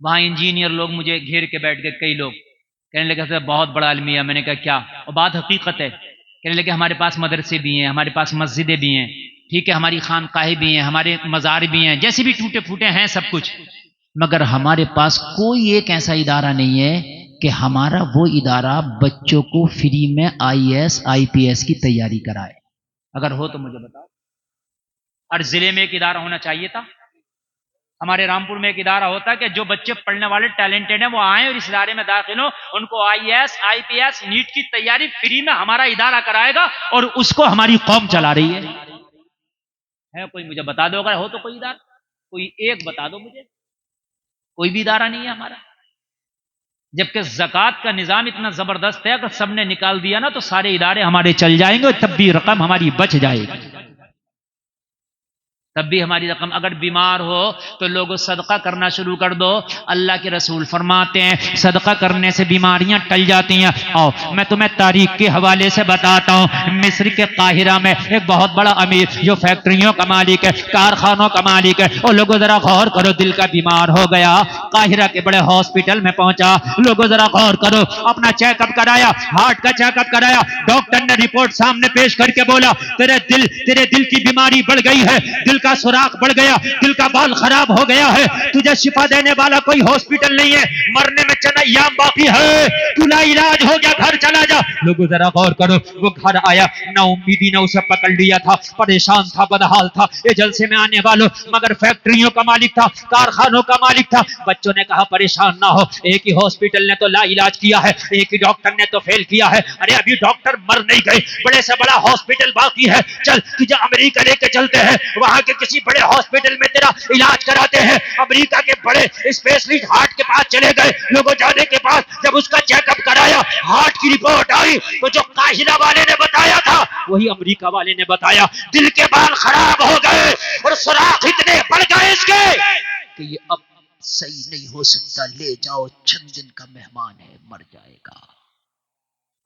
وہاں انجینئر لوگ مجھے گھیر کے بیٹھ گئے، کئی لوگ کہنے لگے سر بہت بڑا المیہ۔ میں نے کہا کیا؟ اور بات حقیقت ہے۔ کہنے لگے ہمارے پاس مدرسے بھی ہیں، ہمارے پاس مسجدیں بھی ہیں، ٹھیک ہے، ہماری خانقاہیں بھی ہیں، ہمارے مزار بھی ہیں، جیسے بھی ٹوٹے پھوٹے ہیں سب کچھ، مگر ہمارے پاس کوئی ایک ایسا ادارہ نہیں ہے کہ ہمارا وہ ادارہ بچوں کو فری میں IAS IPS کی تیاری کرائے۔ اگر ہو تو مجھے بتاؤ۔ ہر ضلع میں ایک ادارہ ہونا چاہیے تھا۔ ہمارے رامپور میں ایک ادارہ ہوتا ہے کہ جو بچے پڑھنے والے ٹیلنٹڈ ہیں وہ آئیں اور اس ادارے میں داخل ہوں، ان کو IAS IPS نیٹ کی تیاری فری میں ہمارا ادارہ کرائے گا، اور اس کو ہماری قوم چلا رہی ہے کوئی مجھے بتا دو، اگر ہو تو کوئی ادارہ، کوئی ایک بتا دو مجھے۔ کوئی بھی ادارہ نہیں ہے ہمارا، جبکہ زکوٰۃ کا نظام اتنا زبردست ہے، اگر سب نے نکال دیا نا تو سارے ادارے ہمارے چل جائیں گے، تب بھی رقم ہماری بچ جائے گی، تب بھی ہماری رقم۔ اگر بیمار ہو تو لوگوں صدقہ کرنا شروع کر دو، اللہ کے رسول فرماتے ہیں صدقہ کرنے سے بیماریاں ٹل جاتی ہیں۔ اور میں تمہیں تاریخ کے حوالے سے بتاتا ہوں، مصر کے قاہرہ میں ایک بہت بڑا امیر جو فیکٹریوں کا مالک ہے، کارخانوں کا مالک ہے، اور لوگوں ذرا غور کرو، دل کا بیمار ہو گیا، قاہرہ کے بڑے ہاسپٹل میں پہنچا، لوگوں ذرا غور کرو، اپنا چیک اپ کرایا، ہارٹ کا چیک اپ کرایا، ڈاکٹر نے رپورٹ سامنے پیش کر کے بولا تیرے دل کی بیماری بڑھ گئی ہے، دل کا سوراخ بڑھ گیا، دل کا بال خراب ہو گیا ہے، تجھے شفا دینے والا کوئی ہاسپٹل نہیں ہے، مرنے میں چند ایام باقی ہے، تو لا علاج ہو گیا، گھر چلا جا۔ لوگوں ذرا غور کرو، وہ گھر آیا، نا امیدی نے اسے پکڑ لیا تھا، پریشان تھا، بدحال تھا، یہ جلسے میں آنے والوں، مگر فیکٹریوں کا مالک تھا، کارخانوں کا مالک تھا۔ بچوں نے کہا پریشان نہ ہو، ایک ہی ہاسپٹل نے تو لا علاج کیا ہے، ایک ہی ڈاکٹر نے تو فیل کیا ہے، ارے ابھی ڈاکٹر مر نہیں گئے، بڑے سے بڑا ہاسپٹل باقی ہے، چل تجھے امریکہ لے کے چلتے ہیں، وہاں کے کسی بڑے ہاسپٹل میں تیرا علاج کراتے ہیں۔ امریکہ کے بڑے اسپیشلسٹ ہارٹ کے پاس چلے گئے، لوگوں جانے کے بعد جب اس کا چیک اپ کرایا، ہارٹ کی رپورٹ آئی تو جو قاہرہ والے نے بتایا تھا وہی امریکہ والے نے بتایا، دل کے بال خراب ہو گئے اور سوراخ اتنے بڑھ گئے اس کے کہ یہ اب صحیح نہیں ہو سکتا، لے جاؤ، چند دن کا مہمان ہے، مر جائے گا۔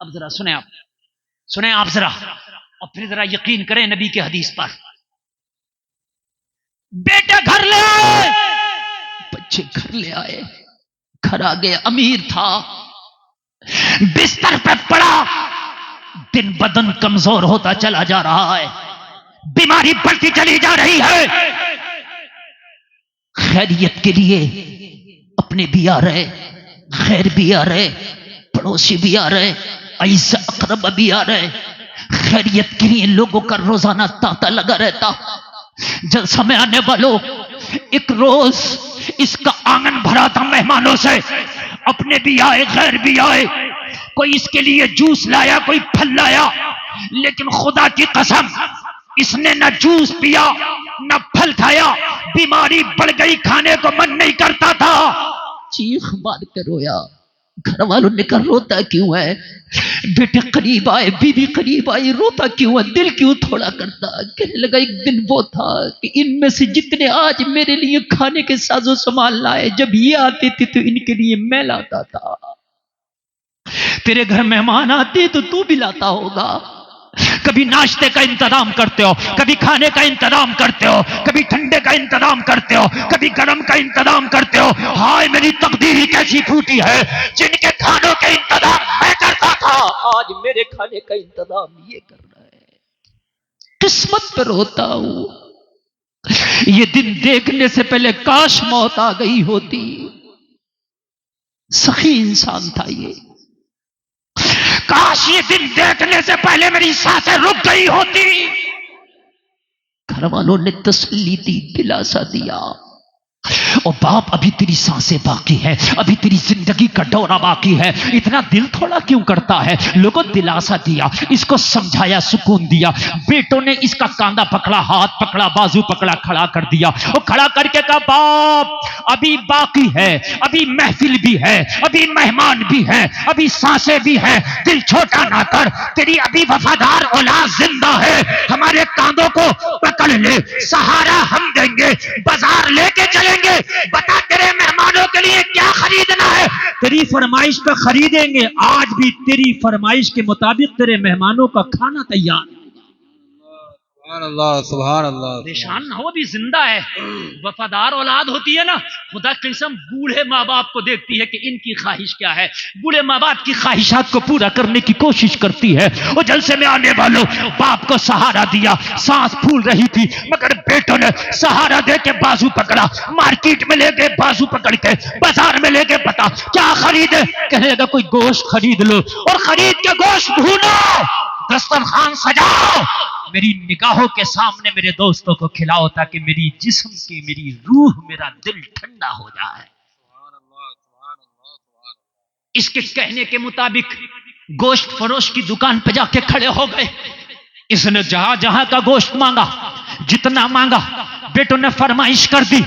اب ذرا سنیں آپ ذرا، اور پھر ذرا یقین کریں نبی کے حدیث پر۔ بیٹا گھر لے آئے، بچے گھر لے آئے، گھر آ گئے، امیر تھا، بستر پہ پڑا، دن بدن کمزور ہوتا چلا جا رہا ہے، بیماری بڑھتی چلی جا رہی ہے، خیریت کے لیے اپنے بھی آ رہے، غیر بھی آ رہے، پڑوسی بھی آ رہے، عزیز اقرب بھی آ رہے، خیریت کے لیے لوگوں کا روزانہ تانتا لگا رہتا۔ جلسہ میں آنے والوں، ایک روز اس کا آنگن بھرا تھا مہمانوں سے، اپنے بھی آئے، غیر بھی آئے، کوئی اس کے لیے جوس لایا، کوئی پھل لایا، لیکن خدا کی قسم اس نے نہ جوس پیا نہ پھل کھایا، بیماری بڑھ گئی، کھانے کو من نہیں کرتا تھا، چیخ مار کے رویا۔ گھر والوں نے کہا روتا کیوں ہے؟ بیٹے قریب آئے، بیوی قریب آئی، روتا کیوں ہے؟ دل کیوں تھوڑا کرتا؟ کہنے لگا ایک دن وہ تھا کہ ان میں سے جتنے آج میرے لیے کھانے کے ساز و سامان لائے، جب یہ آتے تھے تو ان کے لیے میں لاتا تھا، تیرے گھر مہمان آتے تو تو بھی لاتا ہوگا، کبھی ناشتے کا انتظام کرتے ہو، کبھی کھانے کا انتظام کرتے ہو، کبھی ٹھنڈے کا انتظام کرتے ہو، کبھی گرم کا انتظام کرتے ہو۔ ہائے میری تقدیر ہی کیسی پھوٹی ہے، جن کے کھانوں کے انتظام میں کرتا تھا آج میرے کھانے کا انتظام یہ کر رہا ہے، قسمت پر ہوتا ہوں۔ یہ دن دیکھنے سے پہلے کاش موت آ گئی ہوتی. سخی انسان تھا یہ. کاش یہ دن دیکھنے سے پہلے میری سانسیں رک گئی ہوتی. گھر والوں نے تسلی دی، دلاسا دیا، اور باپ ابھی تیری سانسیں باقی ہے، ابھی تیری زندگی کا دورہ باقی ہے، اتنا دل تھوڑا کیوں کرتا ہے. لوگوں دلاسا دیا، اس کو سمجھایا، سکون دیا. بیٹوں نے اس کا کاندھا پکڑا، ہاتھ پکڑا، بازو پکڑا، کھڑا کر دیا. وہ کھڑا کر کے کہا باپ ابھی باقی ہے، ابھی محفل بھی ہے، ابھی مہمان بھی ہے، ابھی سانسیں بھی ہیں، دل چھوٹا نہ کر، تیری ابھی وفادار اولاد زندہ ہے. ہمارے کاندھوں کو پکڑ لے، سہارا ہم دیں گے، بازار لے کے چلیں گے. بتا تیرے مہمانوں کے لیے کیا خریدنا ہے، تیری فرمائش پہ خریدیں گے. آج بھی تیری فرمائش کے مطابق تیرے مہمانوں کا کھانا تیار. سبحان اللہ سبحان اللہ. پریشان نہ ہو، بھی زندہ ہے. وفادار اولاد ہوتی ہے نا، خدا کی قسم بوڑھے ماں باپ کو دیکھتی ہے کہ ان کی خواہش کیا ہے، بوڑھے ماں باپ کی خواہشات کو پورا کرنے کی کوشش کرتی ہے. وہ جلسے میں آنے والوں باپ کو سہارا دیا، سانس پھول رہی تھی مگر بیٹوں نے سہارا دے کے بازو پکڑا. مارکیٹ میں لے گئے بازو پکڑ کے، بازار میں لے کے بتا کیا خریدے. کہنے لگا کوئی گوشت خرید لو، اور خرید کے گوشت بھونو، دسترخوان سجاؤ، میری نگاہوں کے سامنے میرے دوستوں کو کھلاؤ، تاکہ میری جسم کی، میری روح، میرا دل ٹھنڈا ہو جائے. اس کے کہنے کے مطابق گوشت فروش کی دکان پہ جا کے کھڑے ہو گئے. اس نے جہاں جہاں کا گوشت مانگا، جتنا مانگا، بیٹوں نے فرمائش کر دی.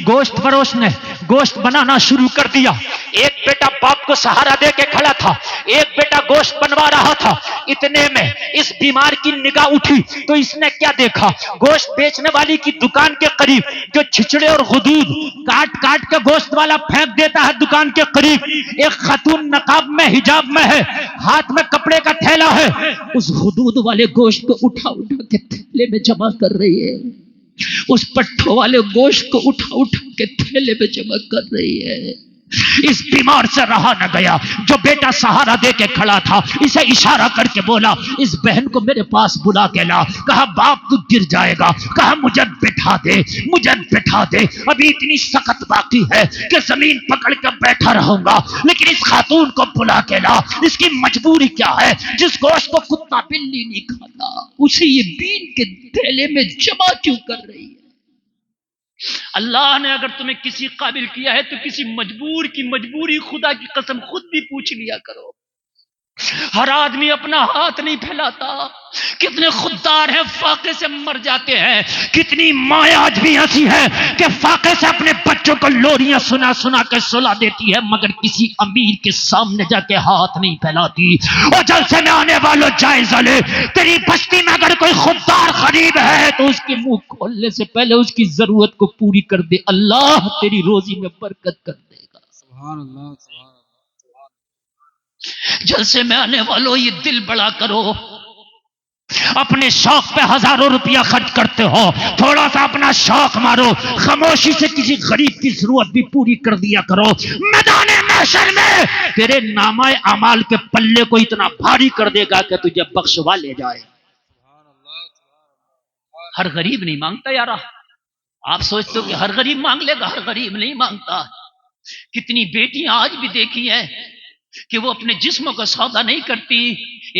گوشت فروش نے گوشت بنانا شروع کر دیا. ایک بیٹا باپ کو سہارا دے کے کھڑا تھا، ایک بیٹا گوشت بنوا رہا تھا. اتنے میں اس بیمار کی نگاہ اٹھی تو اس نے کیا دیکھا، گوشت بیچنے والی کی دکان کے قریب جو چھچڑے اور غدود کاٹ کاٹ کے گوشت والا پھینک دیتا ہے دکان کے قریب، ایک خاتون نقاب میں، حجاب میں ہے، ہاتھ میں کپڑے کا تھیلا ہے، اس غدود والے گوشت کو اٹھا اٹھا کے تھیلے میں جمع کر رہی ہے. اس پٹھوں والے گوشت کو اٹھا اٹھا کے تھیلے میں جمع کر رہی ہے. اس بیمار سے رہا نہ گیا. جو بیٹا سہارا دے کے کھڑا تھا اسے اشارہ کر کے بولا اس بہن کو میرے پاس بلا کے لا. کہا باپ تو گر جائے گا. کہا مجھے بٹھا دے، مجھے بٹھا دے، ابھی اتنی سخت باقی ہے کہ زمین پکڑ کے بیٹھا رہوں گا، لیکن اس خاتون کو بلا کے لا. اس کی مجبوری کیا ہے؟ جس گوشت کو کتا بلی نہیں کھاتا اسے یہ بین کے تھیلے میں جمع کیوں کر رہی ہے؟ اللہ نے اگر تمہیں کسی قابل کیا ہے تو کسی مجبور کی مجبوری خدا کی قسم خود بھی پوچھ لیا کرو. ہر آدمی اپنا ہاتھ نہیں پھیلاتا. کتنے خوددار ہیں فاقے سے مر جاتے ہیں. کتنی مائیں آج بھی ایسی ہیں کہ فاقے سے اپنے بچوں کو لوریاں سنا سنا کے سلا دیتی ہے مگر کسی امیر کے سامنے جا کے ہاتھ نہیں پھیلاتی. اور جلسے میں آنے والوں جائزہ لے، تیری بستی میں اگر کوئی خوددار غریب ہے تو اس کے منہ کھولنے سے پہلے اس کی ضرورت کو پوری کر دے. اللہ تیری روزی میں برکت کر دے گا. سبحان اللہ سبحان اللہ. جلسے میں آنے والوں یہ دل بڑا کرو. اپنے شوق پہ ہزاروں روپیہ خرچ کرتے ہو، تھوڑا سا اپنا شوق مارو، خاموشی سے کسی غریب کی ضرورت بھی پوری کر دیا کرو. میدان محشر میں تیرے نامہ اعمال کے پلے کو اتنا بھاری کر دے گا کہ تجھے بخشوا لے جائے. ہر غریب نہیں مانگتا یارا. آپ سوچتے ہو کہ ہر غریب مانگ لے گا، ہر غریب نہیں مانگتا. کتنی بیٹیاں آج بھی دیکھی ہیں کہ وہ اپنے جسموں کا سودا نہیں کرتی.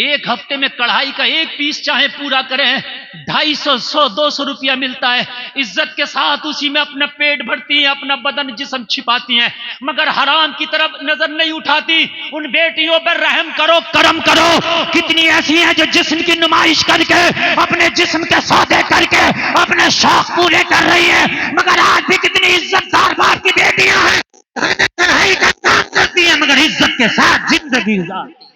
ایک ہفتے میں کڑھائی کا ایک پیس چاہے پورا کریں 250 100 200 روپیہ ملتا ہے. عزت کے ساتھ اسی میں اپنا پیٹ بھرتی ہیں، اپنا بدن جسم چھپاتی ہیں مگر حرام کی طرف نظر نہیں اٹھاتی. ان بیٹیوں پر رحم کرو، کرم کرو. کتنی ایسی ہیں جو جسم کی نمائش کر کے، اپنے جسم کے سودے کر کے اپنے شوق پورے کر رہی ہیں مگر آج بھی کتنی عزت دار باپ کی بیٹیاں ہیں کرتی ہیں مگر عزت کے ساتھ زندگی گزارتی.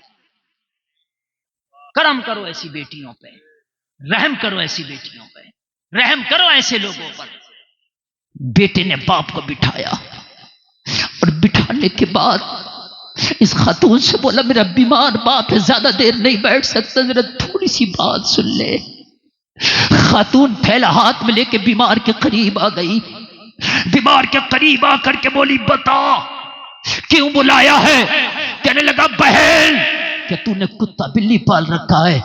کرم کرو ایسی بیٹیوں پہ، رحم کرو ایسی بیٹیوں پہ، رحم کرو ایسے لوگوں پر. بیٹے نے باپ کو بٹھایا اور بٹھانے کے بعد اس خاتون سے بولا میرا بیمار باپ ہے، زیادہ دیر نہیں بیٹھ سکتا، ذرا تھوڑی سی بات سن لے. خاتون پھیلا ہاتھ میں لے کے بیمار کے قریب آ گئی. بیمار کے قریب آ کر کے بولی بتا کیوں بلایا ہے؟ کہنے لگا بہن کہ تو نے کتا بلی پال رکھا ہے،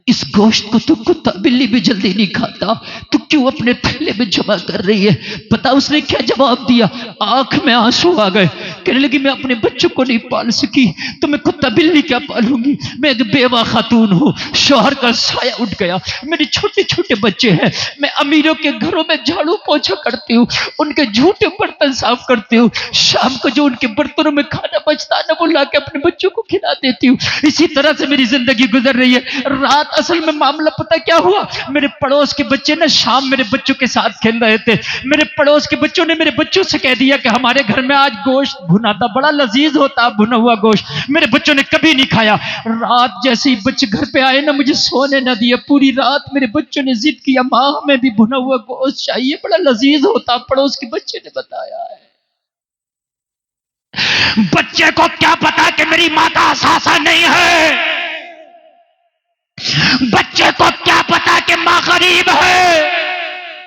اس گوشت کو تو کتا بلی بھی جلدی نہیں کھاتا، تو کیوں اپنے تھیلے میں جمع کر رہی ہے؟ پتا اس نے کیا جواب دیا؟ آنکھ میں آنسو آ گئے، کہنے لگی میں اپنے بچوں کو نہیں پال سکی تو میں کتا بلی کیا پالوں گی؟ میں ایک بیوہ خاتون ہوں، شوہر کا سایہ اٹھ گیا، میرے چھوٹے چھوٹے بچے ہیں، میں امیروں کے گھروں میں جھاڑو پوچھا کرتی ہوں، ان کے جھوٹے برتن صاف کرتی ہوں، شام کو جو ان کے برتنوں میں کھانا بچتا ہے نا وہ لا کے اپنے بچوں کو کھلا دیتی ہوں۔ اسی طرح سے میری زندگی گزر رہی ہے۔ رات اصل میں معاملہ پتہ کیا ہوا؟ میرے پڑوس کے بچے نا شام میرے بچوں کے ساتھ کھیل رہے تھے، میرے پڑوس کے بچوں نے میرے بچوں سے کہہ دیا کہ ہمارے گھر میں آج گوشت بھنا تھا، بڑا لذیذ ہوتا بھنا ہوا گوشت، میرے بچوں نے کبھی نہیں کھایا۔ رات جیسے ہی بچے گھر پہ آئے نا مجھے سونے نہ دیا، پوری رات میرے بچوں نے ضد کیا ماں ہمیں بھی بھنا ہوا گوشت چاہیے، بڑا لذیذ ہوتا، پڑوس کے بچے نے بتایا ہے۔ بچے کو کیا پتا کہ میری ماں کا احساسہ نہیں ہے، بچے کو کیا پتا کہ ماں غریب ہے،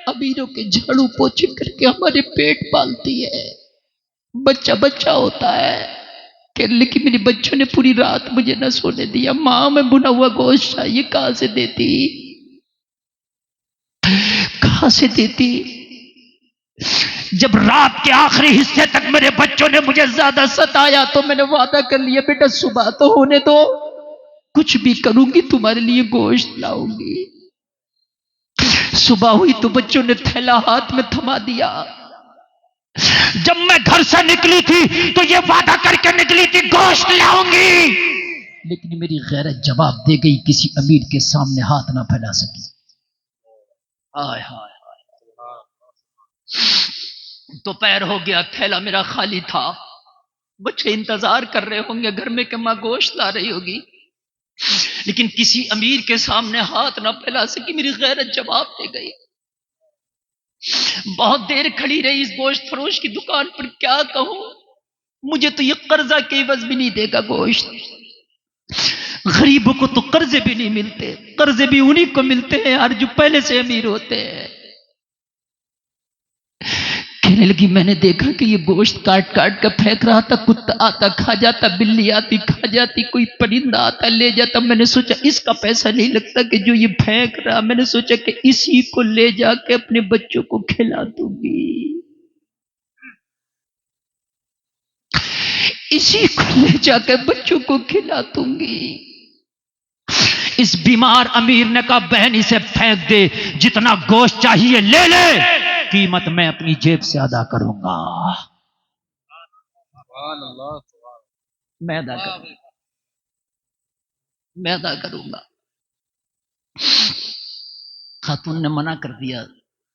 امیروں کے جھاڑو پوچھے کر کے ہمارے پیٹ پالتی ہے، بچہ بچہ ہوتا ہے کہ لیکن میرے بچوں نے پوری رات مجھے نہ سونے دیا، ماں میں بنا ہوا گوشت چاہیے، کہاں سے دیتی، کہاں سے دیتی؟ جب رات کے آخری حصے تک میرے بچوں نے مجھے زیادہ ستایا تو میں نے وعدہ کر لیا بیٹا صبح تو ہونے دو، کچھ بھی کروں گی تمہارے لیے گوشت لاؤں گی۔ صبح ہوئی تو بچوں نے تھیلا ہاتھ میں تھما دیا۔ جب میں گھر سے نکلی تھی تو یہ وعدہ کر کے نکلی تھی گوشت لاؤں گی، لیکن میری غیرت جواب دے گئی کسی امیر کے سامنے ہاتھ نہ پھیلا سکی۔ ہائے ہائے، دوپہر ہو گیا، تھیلا میرا خالی تھا، بچے انتظار کر رہے ہوں گے گھر میں کہ ماں گوشت لا رہی ہوگی، لیکن کسی امیر کے سامنے ہاتھ نہ پھیلا سکی، میری غیرت جواب دے گئی۔ بہت دیر کھڑی رہی اس گوشت فروش کی دکان پر، کیا کہوں، مجھے تو یہ قرضہ کے عوض بھی نہیں دے گا گوشت، غریبوں کو تو قرضے بھی نہیں ملتے، قرضے بھی انہی کو ملتے ہیں اور جو پہلے سے امیر ہوتے ہیں۔ کہنے لگی میں نے دیکھا کہ یہ گوشت کاٹ کاٹ کر پھینک رہا تھا، کتا آتا کھا جاتا، بلی آتی کھا جاتی، کوئی پرندہ آتا لے جاتا، میں نے سوچا اس کا پیسہ نہیں لگتا کہ جو یہ پھینک رہا، میں نے سوچا کہ اسی کو لے جا کے اپنے بچوں کو کھلا دوں گی، اسی کو لے جا کے بچوں کو کھلا دوں گی۔ اس بیمار امیر نے کہا بہن اسے پھینک دے، جتنا گوشت چاہیے لے لے، قیمت میں اپنی جیب سے ادا کروں گا، میں ادا کروں گا، میں ادا کروں گا۔ خاتون نے منع کر دیا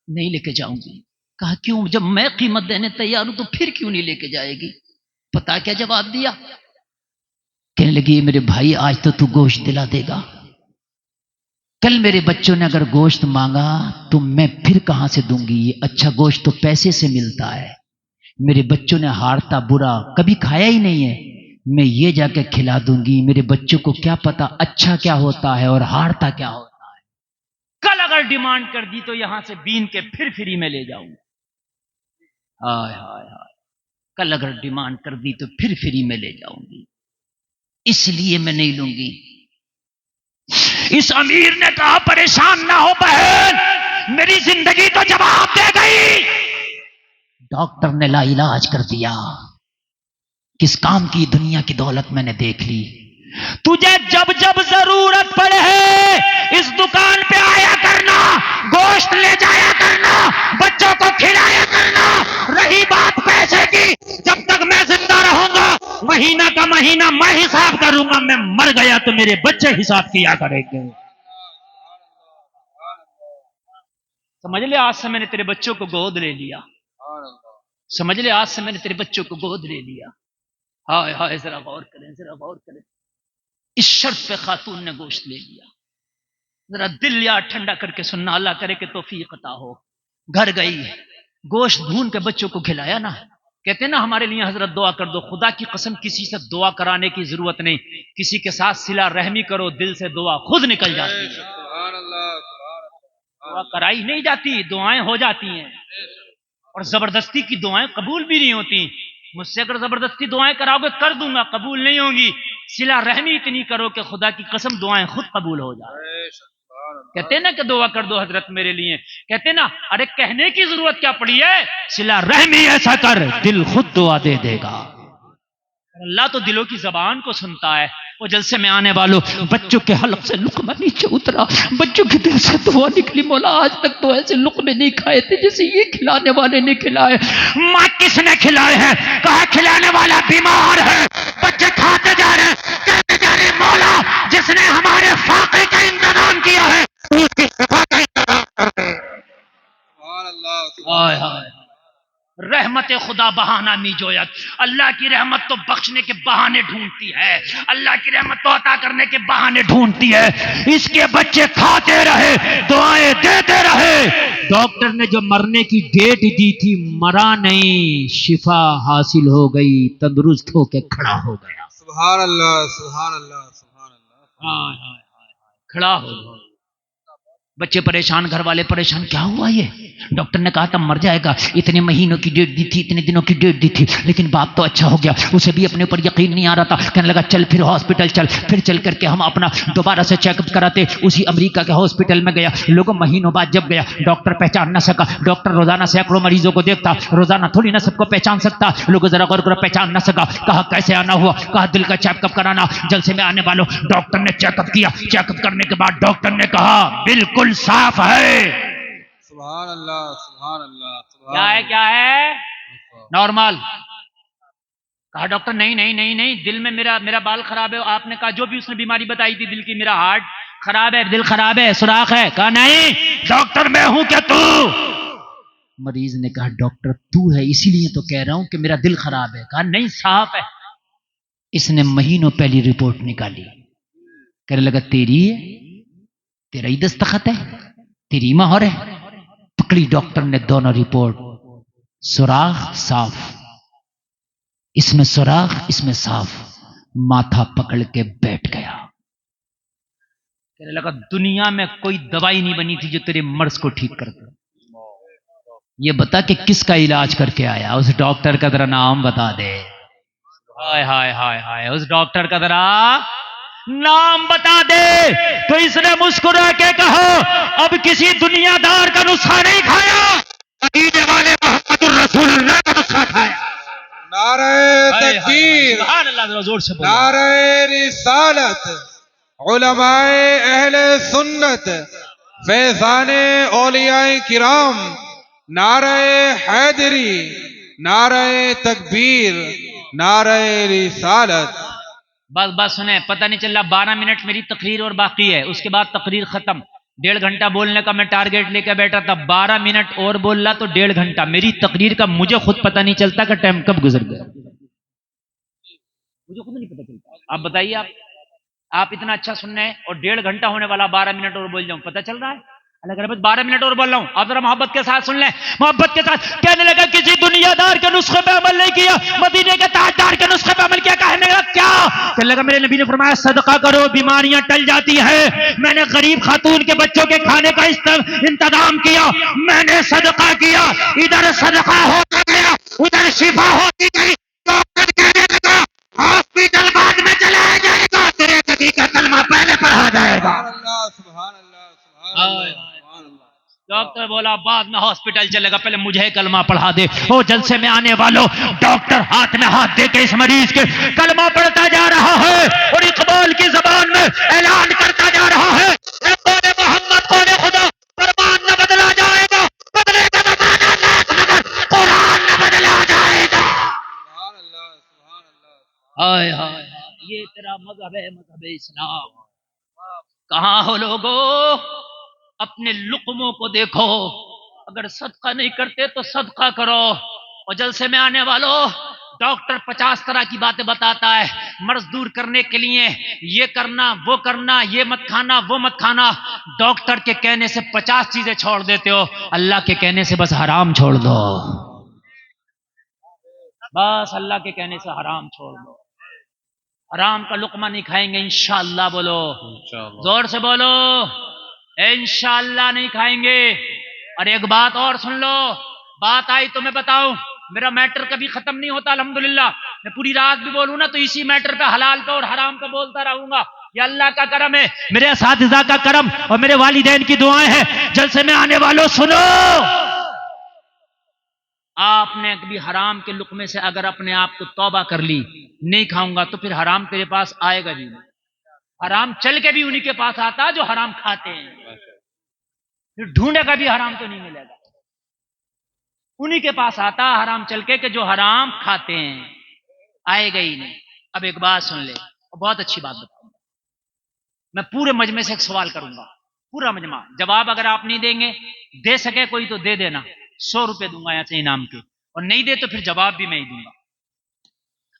نہیں لے کے جاؤں گی۔ کہا کیوں؟ جب میں قیمت دینے تیار ہوں تو پھر کیوں نہیں لے کے جائے گی؟ پتا کیا جواب دیا؟ کہنے لگی میرے بھائی آج تو گوشت دلا دے گا، کل میرے بچوں نے اگر گوشت مانگا تو میں پھر کہاں سے دوں گی، یہ اچھا گوشت تو پیسے سے ملتا ہے، میرے بچوں نے ہارتا برا کبھی کھایا ہی نہیں ہے، میں یہ جا کے کھلا دوں گی، میرے بچوں کو کیا پتا اچھا کیا ہوتا ہے اور ہارتا کیا ہوتا ہے، کل اگر ڈیمانڈ کر دی تو یہاں سے بین کے پھر فری میں لے جاؤں گا، ہائے ہائے ہائے، کل اگر ڈیمانڈ کر دی تو پھر فری میں لے جاؤں گی، اس لیے میں نہیں لوں گی۔ اس امیر نے کہا پریشان نہ ہو بہن، میری زندگی تو جواب دے گئی۔ ڈاکٹر نے لا علاج کر دیا، کس کام کی دنیا کی دولت میں نے دیکھ لی، تجھے جب جب ضرورت پڑے اس دکان پہ آیا کرنا، گوشت لے جایا کرنا، بچوں کو کھلایا کرنا، رہی بات پیسے کی، جب تک میں زندہ رہوں گا مہینہ کا مہینہ میں حساب کروں گا، میں مر گیا تو میرے بچے حساب کیا کریں گے۔ سمجھ لے آج سے میں نے تیرے بچوں کو گود لے لیا، سمجھ لے آج سے میں نے تیرے بچوں کو گود لے لیا۔ ہائے ہائے، ذرا غور کریں، ذرا غور کریں، اس شرط پہ خاتون نے گوشت لے لیا۔ ذرا دل یاد ٹھنڈا کر کے سننا، اللہ کرے کہ توفیق عطا ہو۔ گھر گئی، گوشت بھون کے بچوں کو کھلایا نا، کہتے ہیں نا ہمارے لیے حضرت دعا کر دو، خدا کی قسم کسی سے دعا کرانے کی ضرورت نہیں، کسی کے ساتھ صلہ رحمی کرو، دل سے دعا خود نکل جاتی ہے، دعا کرائی نہیں جاتی، دعائیں ہو جاتی ہیں، اور زبردستی کی دعائیں قبول بھی نہیں ہوتی۔ مجھ سے اگر زبردستی دعائیں کراؤ گے کر دوں گا، قبول نہیں ہوں گی، صلہ رحمی اتنی کرو کہ خدا کی قسم دعائیں خود قبول ہو جائیں۔ کہتے ہیں نا کہ دعا کر دو حضرت میرے لیے، کہتے ہیں نا ارے کہنے کی ضرورت کیا پڑی ہے، صلہ رحمی ایسا کر دل خود دعا دے دے گا۔ اللہ تو دلوں کی زبان کو سنتا ہے۔ وہ جلسے میں آنے والوں، بچوں کے حلق سے لقمہ نیچے اترا، بچوں کے دل سے دعا نکلی، مولا آج تک تو ایسے لقمے نہیں کھائے تھے جیسے یہ کھلانے والے نے کھلائے۔ ماں کس نے کھلائے ہیں؟ کہا کھلانے والا بیمار ہے، بچے کھاتے جا رہے ہیں، کہتے جا رہے ہیں مولا جس نے ہمارے فاقے کا انتظام کیا ہے اس کی شفا کا انتظام کر دے۔ ہائے ہائے، رحمت خدا بہانہ می جویت، اللہ کی رحمت تو بخشنے کے بہانے ڈھونڈتی ہے، اللہ کی رحمت تو عطا کرنے کے بہانے ڈھونڈتی ہے۔ اس کے بچے کھاتے رہے، دعائیں دیتے رہے، ڈاکٹر نے جو مرنے کی ڈیٹ دی تھی مرا نہیں، شفا حاصل ہو گئی، تندرست ہو کے کھڑا ہو گیا۔ سبحان اللہ سبحان اللہ سبحان اللہ۔ کھڑا ہو گیا۔ بچے پریشان، گھر والے پریشان، کیا ہوا یہ؟ ڈاکٹر نے کہا تھا مر جائے گا، اتنے مہینوں کی ڈیٹ دی تھی، اتنے دنوں کی ڈیٹ دی تھی، لیکن باپ تو اچھا ہو گیا، اسے بھی اپنے اوپر یقین نہیں آ رہا تھا، کہنے لگا چل پھر ہاسپٹل چل، پھر چل کر کے ہم اپنا دوبارہ سے چیک اپ کراتے، اسی امریکہ کے ہاسپٹل میں گیا، لوگوں مہینوں بعد جب گیا، ڈاکٹر پہچان نہ سکا، ڈاکٹر روزانہ سینکڑوں مریضوں کو دیکھتا، روزانہ تھوڑی نہ سب کو پہچان سکتا، لوگوں ذرا غور کرو پہچان نہ سکا، کہا کیسے آنا ہوا؟ کہا دل کا چیک اپ کرانا، جلسے میں آنے والوں ڈاکٹر نے چیک اپ کیا، چیک اپ کرنے کے بعد ڈاکٹر نے کہا بالکل صاف ہے۔ سبحان اللہ سبحان اللہ کیا ہے کیا ہے؟ نارمل۔ کہا ڈاکٹر نہیں نہیں نہیں نہیں، دل میں میرا بال خراب ہے، آپ نے کہا جو بھی اس نے بیماری بتائی تھی دل کی، میرا ہارٹ خراب ہے، دل خراب ہے، سوراخ ہے۔ کہا نہیں ڈاکٹر میں ہوں کیا تو؟ مریض نے کہا ڈاکٹر تو ہے اسی لیے تو کہہ رہا ہوں کہ میرا دل خراب ہے۔ کہا نہیں صاف ہے۔ اس نے مہینوں پہلی رپورٹ نکالی، کہنے لگا تیری ہے، تیرا ہی دستخط ہے، تیری مہر ہے۔ پکڑی ڈاکٹر نے دونوں رپورٹ، سوراخ صاف، اس میں سوراخ اس میں صاف، ماتھا پکڑ کے بیٹھ گیا، کہنے لگا دنیا میں کوئی دوائی نہیں بنی تھی جو تیرے مرض کو ٹھیک کر دے، یہ بتا کہ کس کا علاج کر کے آیا، اس ڈاکٹر کا ذرا نام بتا دے۔ ہائے ہائے ہائے ہائے، اس ڈاکٹر کا ذرا نام بتا دے۔ تو اس نے مسکرا کے کہا اب کسی دنیا دار کا نسخہ نہیں کھایا، مدینے والے محمد الرسول اللہ کا نسخہ کھایا۔ نعرہ تکبیر، سبحان اللہ، ذرا زور سے بولو۔ نعرہ رسالت، علماء اہل سنت، فیضان اولیاء کرام، نعرہ حیدری، نعرہ تکبیر، نعرہ رسالت۔ بس بس سنیں، پتہ نہیں چل رہا 12 منٹ میری تقریر اور باقی ہے، اس کے بعد تقریر ختم۔ 1.5 گھنٹہ بولنے کا میں ٹارگیٹ لے کے بیٹھا تھا، 12 منٹ اور بول رہا تو 1.5 گھنٹہ میری تقریر کا مجھے خود پتہ نہیں چلتا کہ ٹائم کب گزر گیا، مجھے خود نہیں پتہ چلتا۔ آپ بتائیے، آپ اتنا اچھا سن رہے ہیں اور 1.5 گھنٹہ ہونے والا، 12 منٹ اور بول جاؤں، پتہ چل رہا ہے؟ اللہ کے رحمت 12 منٹ اور بول رہا ہوں، آپ ذرا محبت کے ساتھ سن لیں، محبت کے ساتھ۔ کہنے لگا کسی دنیا دار کے نسخے پہ عمل نہیں کیا، مدینے کے تاجدار کے نسخے پہ عمل کیا۔ کہنے لگا کیا؟ کہنے لگا میرے نبی نے فرمایا صدقہ کرو بیماریاں ٹل جاتی ہیں، میں نے غریب خاتون کے بچوں کے کھانے کا انتظام کیا، میں نے صدقہ کیا، ادھر صدقہ ہوتا گیا ادھر شفا ہوتی گئی۔ ڈاکٹر کہنے لگا ہاسپٹل بعد میں چلایا جائے گا، تیرے نبی کا کلمہ پہلے پڑھا جائے گا۔ سبحان اللہ سبحان اللہ سبحان اللہ سبحان اللہ۔ ڈاکٹر بولا بعد میں ہاسپٹل چلے گا، پہلے مجھے کلمہ پڑھا دے۔ وہ جلسے میں آنے والوں، ڈاکٹر ہاتھ میں ہاتھ دے کے اس مریض کے کلمہ پڑھتا جا رہا ہے اور اقبال کی زبان میں اعلان کرتا جا رہا ہے اے قول محمد قول خدا، فرمان نہ بدلا جائے گا، بدلے کا زمانہ لاکھ مگر قرآن نہ بدلا جائے گا۔ سبحان اللہ سبحان اللہ۔ ہائے ہائے، یہ تیرا مذہب ہے، مذہب اسلام۔ کہاں ہو لوگو؟ اپنے لقموں کو دیکھو، اگر صدقہ نہیں کرتے تو صدقہ کرو۔ اور جلسے میں آنے والوں، ڈاکٹر 50 طرح کی باتیں بتاتا ہے مرض دور کرنے کے لیے، یہ کرنا وہ کرنا، یہ مت کھانا وہ مت کھانا۔ ڈاکٹر کے کہنے سے 50 چیزیں چھوڑ دیتے ہو، اللہ کے کہنے سے بس حرام چھوڑ دو، بس اللہ کے کہنے سے حرام چھوڑ دو۔ حرام کا لقمہ نہیں کھائیں گے انشاءاللہ، بولو زور سے بولو، انشاءاللہ نہیں کھائیں گے۔ اور ایک بات اور سن لو، بات آئی تو میں بتاؤں، میرا میٹر کبھی ختم نہیں ہوتا الحمدللہ، میں پوری رات بھی بولوں نا تو اسی میٹر پہ، حلال پہ اور حرام پہ بولتا رہوں گا۔ یہ اللہ کا کرم ہے، میرے اساتذہ کا کرم اور میرے والدین کی دعائیں ہیں۔ جلسے میں آنے والوں سنو، آپ نے کبھی حرام کے لقمے سے اگر اپنے آپ کو توبہ کر لی، نہیں کھاؤں گا، تو پھر حرام تیرے پاس آئے گا بھی نہیں۔ حرام چل کے بھی انہی کے پاس آتا جو حرام کھاتے ہیں، پھر ڈھونڈے گا بھی حرام تو نہیں ملے گا، انہی کے پاس آتا حرام چل کے کہ جو حرام کھاتے ہیں، آئے گا ہی نہیں۔ اب ایک بات سن لے، اور بہت اچھی بات بتاؤں گا، میں پورے مجمع سے ایک سوال کروں گا، پورا مجمع، جواب اگر آپ نہیں دیں گے، دے سکے کوئی تو دے دینا، 100 روپے دوں گا یہاں سے انعام کے، اور نہیں دے تو پھر جواب بھی میں ہی دوں گا۔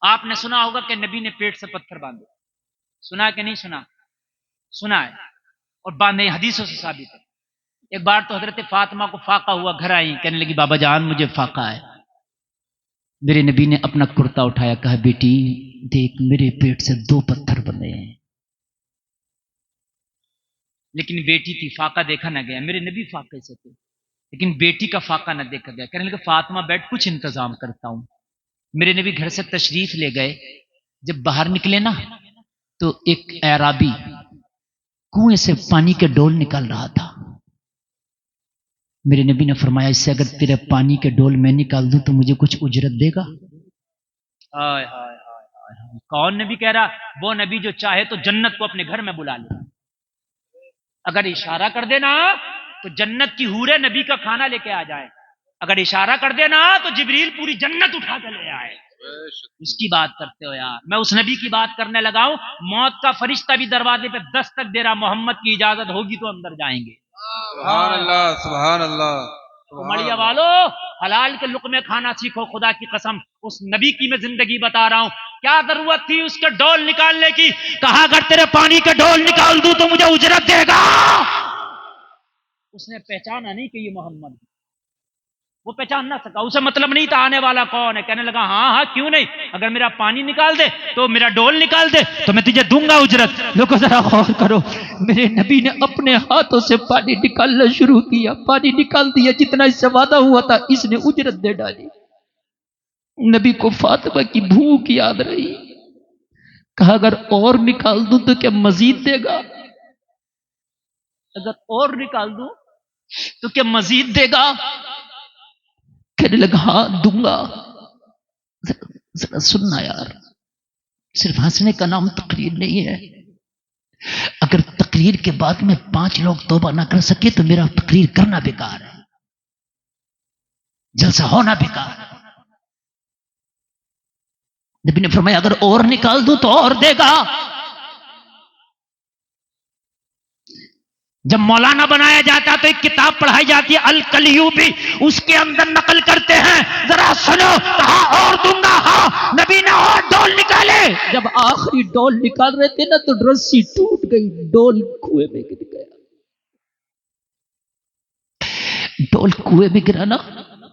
آپ نے سنا ہوگا کہ نبی نے پیٹ سے پتھر باندھے، سنا کہ نہیں سنا؟ سنا ہے، اور باندھے، حدیثوں سے ثابت ہے۔ ایک بار تو حضرت فاطمہ کو فاقہ ہوا، گھر آئی، کہنے لگی بابا جان مجھے فاقہ ہے۔ میرے نبی نے اپنا کرتا اٹھایا، کہا بیٹی دیکھ میرے پیٹ سے 2 پتھر بندھے ہیں۔ لیکن بیٹی تھی، فاقہ دیکھا نہ گیا، میرے نبی فاقے سے تھے، لیکن بیٹی کا فاقہ نہ دیکھا گیا۔ کہنے لگا فاطمہ بیٹھ، کچھ انتظام کرتا ہوں۔ میرے نبی گھر سے تشریف لے گئے، جب باہر نکلے نا تو ایک اعرابی کنویں سے پانی کے ڈول نکال رہا تھا۔ میرے نبی نے فرمایا اس سے اگر تیرے پانی کے ڈول میں نکال دوں تو مجھے کچھ اجرت دے گا؟ ہائے ہائے ہائے، کون نبی کہہ رہا؟ وہ نبی جو چاہے تو جنت کو اپنے گھر میں بلا لے، اگر اشارہ کر دینا تو جنت کی حوریں نبی کا کھانا لے کے آ جائے، اگر اشارہ کر دینا تو جبریل پوری جنت اٹھا کے لے آئے۔ اس کی بات کرتے ہو یار، میں اس نبی کی بات کرنے لگا ہوں، موت کا فرشتہ بھی دروازے پہ دستک دے رہا، محمد کی اجازت ہوگی تو اندر جائیں گے۔ سبحان اللہ سبحان اللہ مڑیا والو، حلال کے لقمے کھانا سیکھو، خدا کی قسم اس نبی کی میں زندگی بتا رہا ہوں، کیا ضرورت تھی اس کے ڈول نکالنے کی؟ کہا اگر تیرے پانی کے ڈول نکال دوں تو مجھے اجرت دے گا۔ اس نے پہچانا نہیں کہ یہ محمد، وہ پہچان نہ سکا، اسے مطلب نہیں تھا آنے والا کون ہے۔ کہنے لگا ہاں ہاں کیوں نہیں، اگر میرا پانی نکال دے تو میرا ڈول نکال دے تو میں تجھے دوں گا اجرت۔ لوگوں ذرا غور کرو، میرے نبی نے اپنے ہاتھوں سے پانی نکالنا شروع کیا، پانی نکال دیا، جتنا اس سے وعدہ ہوا تھا اس نے اجرت دے ڈالی۔ نبی کو فاطمہ کی بھوک یاد رہی، کہا اگر اور نکال دوں تو کیا مزید دے گا؟ اگر اور نکال دوں تو کیا مزید دے گا؟ کہنے لگا ہاں دوں گا۔ ذرا سننا یار، صرف ہنسنے کا نام تقریر نہیں ہے۔ اگر تقریر کے بعد میں 5 لوگ توبہ نہ کر سکے تو میرا تقریر کرنا بیکار ہے، جلسہ ہونا بیکار ہے۔ نبی نے فرمایا اگر اور نکال دوں تو اور دے گا۔ جب مولانا بنایا جاتا تو ایک کتاب پڑھائی جاتی ہے الکلیوبی، اس کے اندر نقل کرتے ہیں، ذرا سنو، کہا اور دوں گا، ہاں نبی نے اور ڈول نکالے، جب آخری ڈول نکال رہے تھے نا تو رسی ٹوٹ گئی، ڈول کنویں میں گر گیا۔ ڈول کنویں میں گرا نا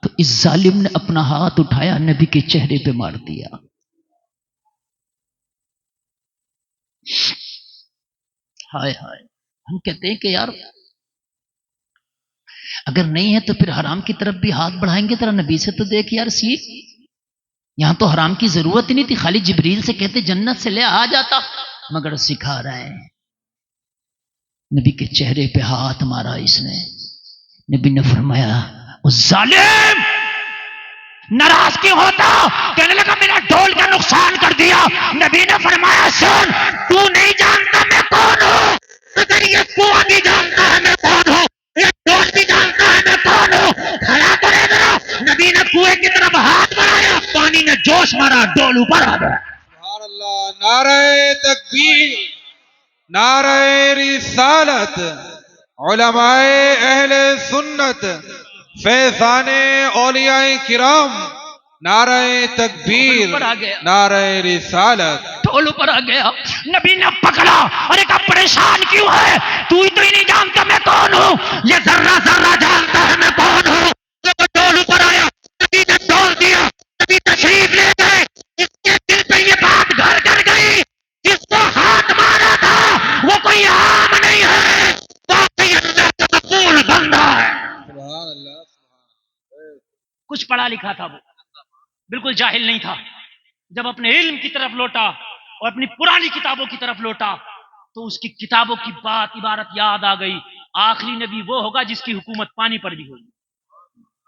تو اس ظالم نے اپنا ہاتھ اٹھایا، نبی کے چہرے پہ مار دیا۔ ہائے ہائے، ہم کہتے ہیں کہ یار اگر نہیں ہے تو پھر حرام کی طرف بھی ہاتھ بڑھائیں گے، ذرا نبی سے تو دیکھ یار سیکھ، یہاں تو حرام کی ضرورت ہی نہیں تھی، خالی جبریل سے کہتے جنت سے لے آ جاتا، مگر سکھا رہے ہیں۔ نبی کے چہرے پہ ہاتھ مارا اس نے، نبی نے فرمایا اس ظالم ناراض کیوں ہوتا؟ کہنے لگا میرا ڈول کا نقصان کر دیا۔ نبی نے فرمایا سن، تو نہیں جانتا میں کون ہوں، اگر یہ کنواں بھی جانتا ہے میں کون ہوں، یہ ڈول بھی جانتا ہے میں کون ہوں، کھڑا کرے گا۔ نبی نے کنویں کی طرف ہاتھ بڑھایا، پانی نے جوش مارا، ڈول اوپر آ گیا۔ سبحان اللہ، نعرہ تکبیر، نعرہ رسالت، علماء اہل سنت، فیضان اولیاء کرام، نعرہ تکبیر، نعرہ رسالت۔ ڈول اوپر آ گیا، نبی نے پکڑا، ارے کہا پریشان کیوں ہے، تو ہی نہیں جانتا میں کون ہوں، یہ ذرہ ذرہ جانتا ہے میں کون ہوں۔ جب ڈول اوپر آیا نبی نے ڈول دیا، نبی تشریف لے گئے، اس کے دل پہ یہ بات گھر کر گئی، جس کو ہاتھ مارا تھا وہ کوئی عام نہیں ہے، واقعی اللہ کا مقبول بندہ ہے۔ سبحان اللہ کچھ پڑھا لکھا تھا، وہ بالکل جاہل نہیں تھا۔ جب اپنے علم کی طرف لوٹا اور اپنی پرانی کتابوں کی طرف لوٹا تو اس کی کتابوں کی بات عبارت یاد آ گئی، آخری نبی وہ ہوگا جس کی حکومت پانی پر بھی ہوگی۔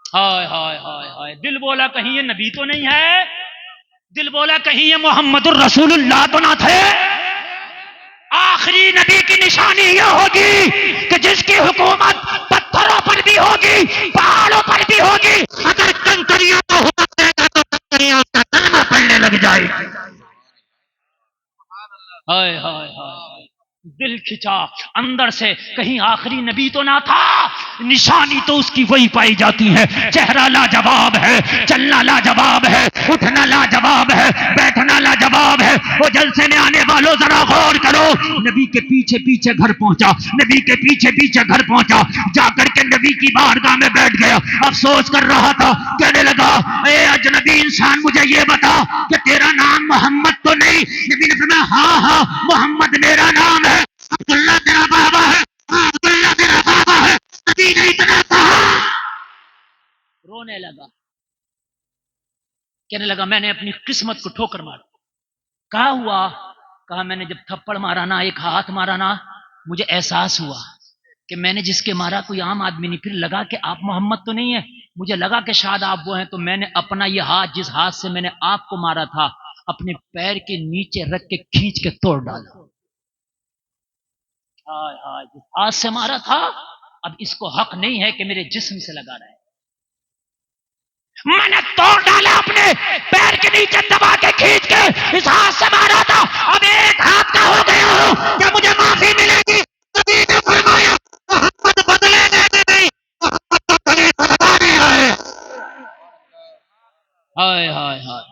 ہائے ہائے ہائے ہائے، دل بولا کہیں یہ نبی تو نہیں ہے، دل بولا کہیں یہ محمد الرسول اللہ تو نہ تھے۔ آخری نبی کی نشانی یہ ہوگی کہ جس کی حکومت پتھروں پر بھی ہوگی، پہاڑوں پر بھی ہوگی، اگر کنکریوں کو حکم دے گا تو کنکریاں اس کا کلمہ پڑھنے لگ جائے گی۔ ہائے ہائے ہائے، دل کھچا اندر سے، کہیں آخری نبی تو نہ تھا۔ نشانی تو اس کی وہی پائی جاتی ہے، چہرہ لاجواب ہے، چلنا لاجواب ہے، اٹھنا لاجواب ہے، بیٹھنا لاجواب ہے۔ وہ جلسے میں آنے والوں ذرا غور کرو، نبی کے پیچھے پیچھے گھر پہنچا، نبی کے پیچھے پیچھے گھر پہنچا، جا کر کے نبی کی بارگاہ میں بیٹھ گیا، افسوس کر رہا تھا، کہنے لگا اے اجنبی انسان مجھے یہ بتا کہ تیرا نام محمد تو نہیں؟ نبی نے فرمایا ہاں ہاں محمد میرا نام ہے، عبداللہ تیرا بابا ہے، ہاں عبداللہ تیرا بابا ہے۔ نبی نے اتنا کہا، رونے لگا، کہنے لگا میں نے اپنی قسمت کو ٹھوکر مار۔ کہا ہوا؟ کہا میں نے جب تھپڑ مارا نا، ایک ہاتھ مارا نا، مجھے احساس ہوا کہ میں نے جس کے مارا کوئی عام آدمی نہیں، پھر لگا کہ آپ محمد تو نہیں ہے، مجھے لگا کہ شاید آپ وہ ہیں، تو میں نے اپنا یہ ہاتھ جس ہاتھ سے میں نے آپ کو مارا تھا اپنے پیر کے نیچے رکھ کے کھینچ کے توڑ ڈالا۔ جس ہاتھ سے مارا تھا اب اس کو حق نہیں ہے کہ میرے جسم سے لگا رہے، میں نے توڑ ڈالا، اپنے پیر کے نیچے دبا کے کھینچ کے اس ہاتھ سے مارا تھا، اب ایک ہاتھ کا ہو گیا ہوں، کیا مجھے معافی ملے گی؟ نبی نے فرمایا محمد بدلے لینے نہیں، محمد تو گلے سے لگانے آئے۔ ہائے ہائے ہائے،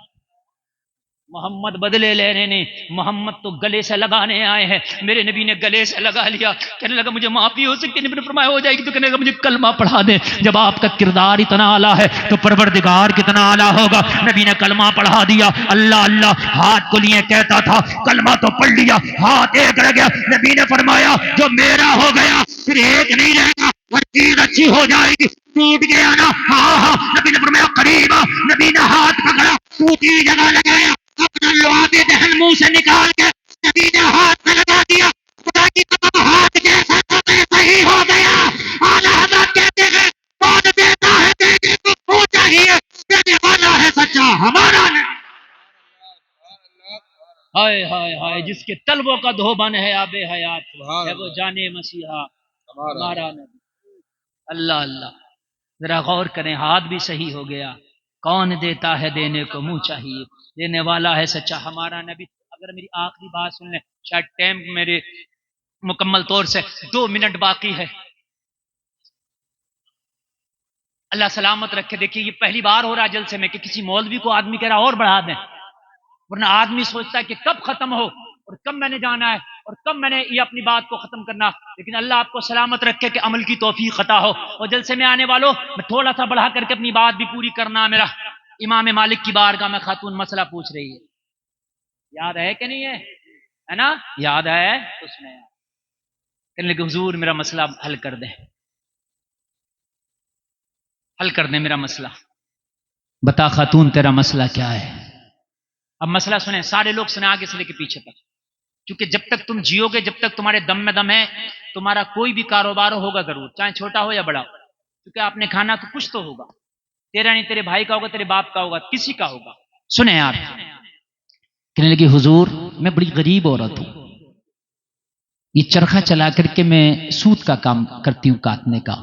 محمد بدلے لینے نہیں، محمد تو گلے سے لگانے آئے ہیں۔ میرے نبی نے گلے سے لگا لیا، کہنے لگا مجھے معافی ہو سکتی ہے؟ نبی نے فرمایا ہو جائے گی، تو کہنے لگا مجھے کلمہ پڑھا دے۔ جب آپ کا کردار اتنا اعلیٰ ہے تو پروردگار کتنا اعلیٰ ہوگا۔ نبی نے کلمہ پڑھا دیا، اللہ اللہ ہاتھ کو لیے کہتا تھا، کلمہ تو پڑھ لیا، ہاتھ ایک رہ گیا۔ نبی نے فرمایا جو میرا ہو گیا پھر ایک نہیں رہے گا، اور چیز اچھی ہو جائے گی۔ ٹوٹ گیا نا؟ ہاں ہاں۔ نبی نے فرمایا قریب آ، نبی نے ہاتھ پکڑا، ٹوٹی جگہ لگایا، اپنا لعاب دہن منہ سے نکال کے نبی نے ہاتھ پہ لگا دیا، خدا کی قسم ہاتھ جیسا تو ویسا ہی ہو گیا۔ اعلیٰ حضرت کہتے ہیں کون دیتا ہے دینے کو وہ چاہیے، دینے والا ہے سچا ہمارا نہیں۔ ہائے ہائے ہائے، جس کے طلبوں کا دھوبن ہے آب حیات ہے وہ جانے مسیحا ہمارا نبی۔ اللہ اللہ، ذرا غور کریں، ہاتھ بھی صحیح ہو گیا، کون دیتا ہے دینے کو منہ چاہیے، دینے والا ہے سچا ہمارا نبی۔ اگر میری آخری بات سن لیں، شاید ٹائم میرے مکمل طور سے 2 منٹ باقی ہے، اللہ سلامت رکھے۔ دیکھیے یہ پہلی بار ہو رہا جلسے میں کہ کسی مولوی کو آدمی کہہ رہا اور بڑھا دیں، ورنہ آدمی سوچتا ہے کہ کب ختم ہو اور کب میں نے جانا ہے اور کب میں نے یہ اپنی بات کو ختم کرنا، لیکن اللہ آپ کو سلامت رکھے کہ عمل کی توفیق عطا ہو۔ اور جلسے میں آنے والوں، میں تھوڑا سا بڑھا کر کے اپنی بات بھی پوری کرنا، میرا امام مالک کی بارگاہ میں خاتون مسئلہ پوچھ رہی ہے، یاد ہے کہ نہیں ہے نا؟ یاد ہے تو اس میں کہنے لگے حضور میرا مسئلہ حل کر دیں، حل کر دیں میرا مسئلہ۔ بتا خاتون تیرا مسئلہ کیا ہے؟ اب مسئلہ سنیں، سارے لوگ سنیں آگے سے لے کے پیچھے تک، کیونکہ جب تک تم جیو گے، جب تک تمہارے دم میں دم ہے، تمہارا کوئی بھی کاروبار ہوگا ضرور، چاہے چھوٹا ہو یا بڑا ہو، کیونکہ آپ نے کھانا تو کچھ تو ہوگا، تیرا نہیں تیرے بھائی کا ہوگا، تیرے باپ کا ہوگا، کسی کا ہوگا۔ سنیں آپ، کہنے لگی حضور میں بڑی غریب عورت ہوں، یہ چرخہ چلا کر کے میں سود کا کام کرتی ہوں کاٹنے کا،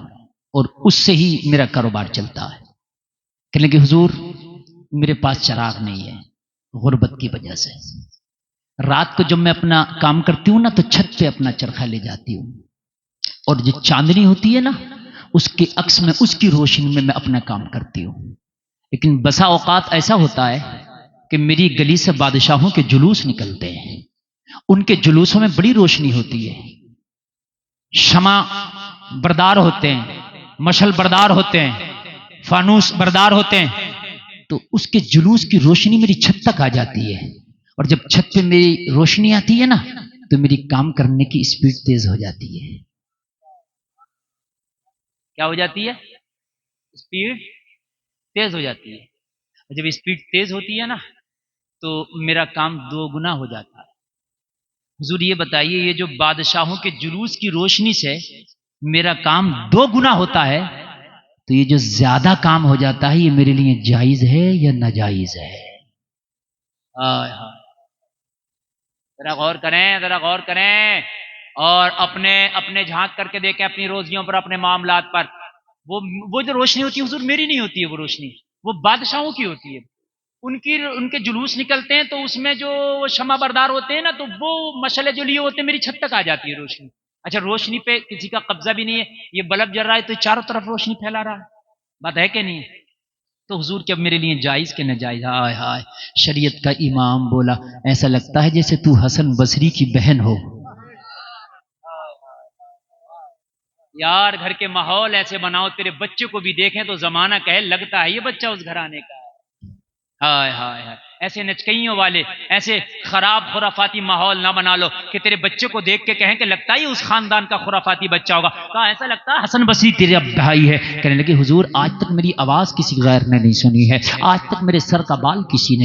اور اس سے ہی میرا کاروبار چلتا ہے۔ کہنے لگے حضور میرے پاس چراغ نہیں ہے غربت کی وجہ سے، رات کو جب میں اپنا کام کرتی ہوں نا تو چھت پہ اپنا چرخہ لے جاتی ہوں، اور جو چاندنی ہوتی ہے نا اس کے عکس میں، اس کی روشنی میں اپنا کام کرتی ہوں۔ لیکن بسا اوقات ایسا ہوتا ہے کہ میری گلی سے بادشاہوں کے جلوس نکلتے ہیں، ان کے جلوسوں میں بڑی روشنی ہوتی ہے، شمع بردار ہوتے ہیں، مشل بردار ہوتے ہیں، فانوس بردار ہوتے ہیں، تو اس کے جلوس کی روشنی میری چھت تک آ جاتی ہے، اور جب چھت پہ میری روشنی آتی ہے نا تو میری کام کرنے کی اسپیڈ تیز ہو جاتی ہے۔ کیا ہو جاتی ہے؟ اسپیڈ تیز ہو جاتی ہے۔ جب اسپیڈ تیز ہوتی ہے نا تو میرا کام 2 گنا ہو جاتا ہے۔ حضور یہ بتائیے یہ جو بادشاہوں کے جلوس کی روشنی سے میرا کام 2 گنا ہوتا ہے، تو یہ جو زیادہ کام ہو جاتا ہے یہ میرے لیے جائز ہے یا ناجائز ہے؟ ذرا غور کریں، ذرا غور کریں، اور اپنے جھانک کر کے دیکھیں اپنی روزیوں پر، اپنے معاملات پر۔ وہ جو روشنی ہوتی ہے حضور میری نہیں ہوتی ہے، وہ روشنی وہ بادشاہوں کی ہوتی ہے۔ ان کے جلوس نکلتے ہیں تو اس میں جو شمع بردار ہوتے ہیں نا، تو وہ مشعلیں جو لیے ہوتے ہیں میری چھت تک آ جاتی ہے روشنی۔ اچھا روشنی پہ کسی کا قبضہ بھی نہیں ہے، یہ بلب جل رہا ہے تو چاروں طرف روشنی پھیلا رہا ہے، بات ہے کہ نہیں؟ تو حضور کیا میرے لیے جائز کہ ناجائز؟ ہائے ہائے، شریعت کا امام بولا ایسا لگتا ہے جیسے تو حسن بصری کی بہن ہو۔ یار گھر کے ماحول ایسے بناؤ تیرے بچے کو بھی دیکھیں تو زمانہ کہے لگتا ہے یہ بچہ اس گھرانے کا ہے۔ ہائے ہائے ہائے، ایسے نچکئیوں والے ایسے خراب خرافاتی ماحول نہ بنا لو کہ تیرے بچے کو دیکھ کے کہیں کہ لگتا ہے یہ اس خاندان کا خرافاتی بچہ ہوگا۔ کہا ایسا لگتا ہے حسن بصری تیرے بھائی ہے۔ کہنے لگے حضور آج تک میری آواز کسی غیر نے نہیں سنی ہے، آج تک میرے سر کا بال کسی نے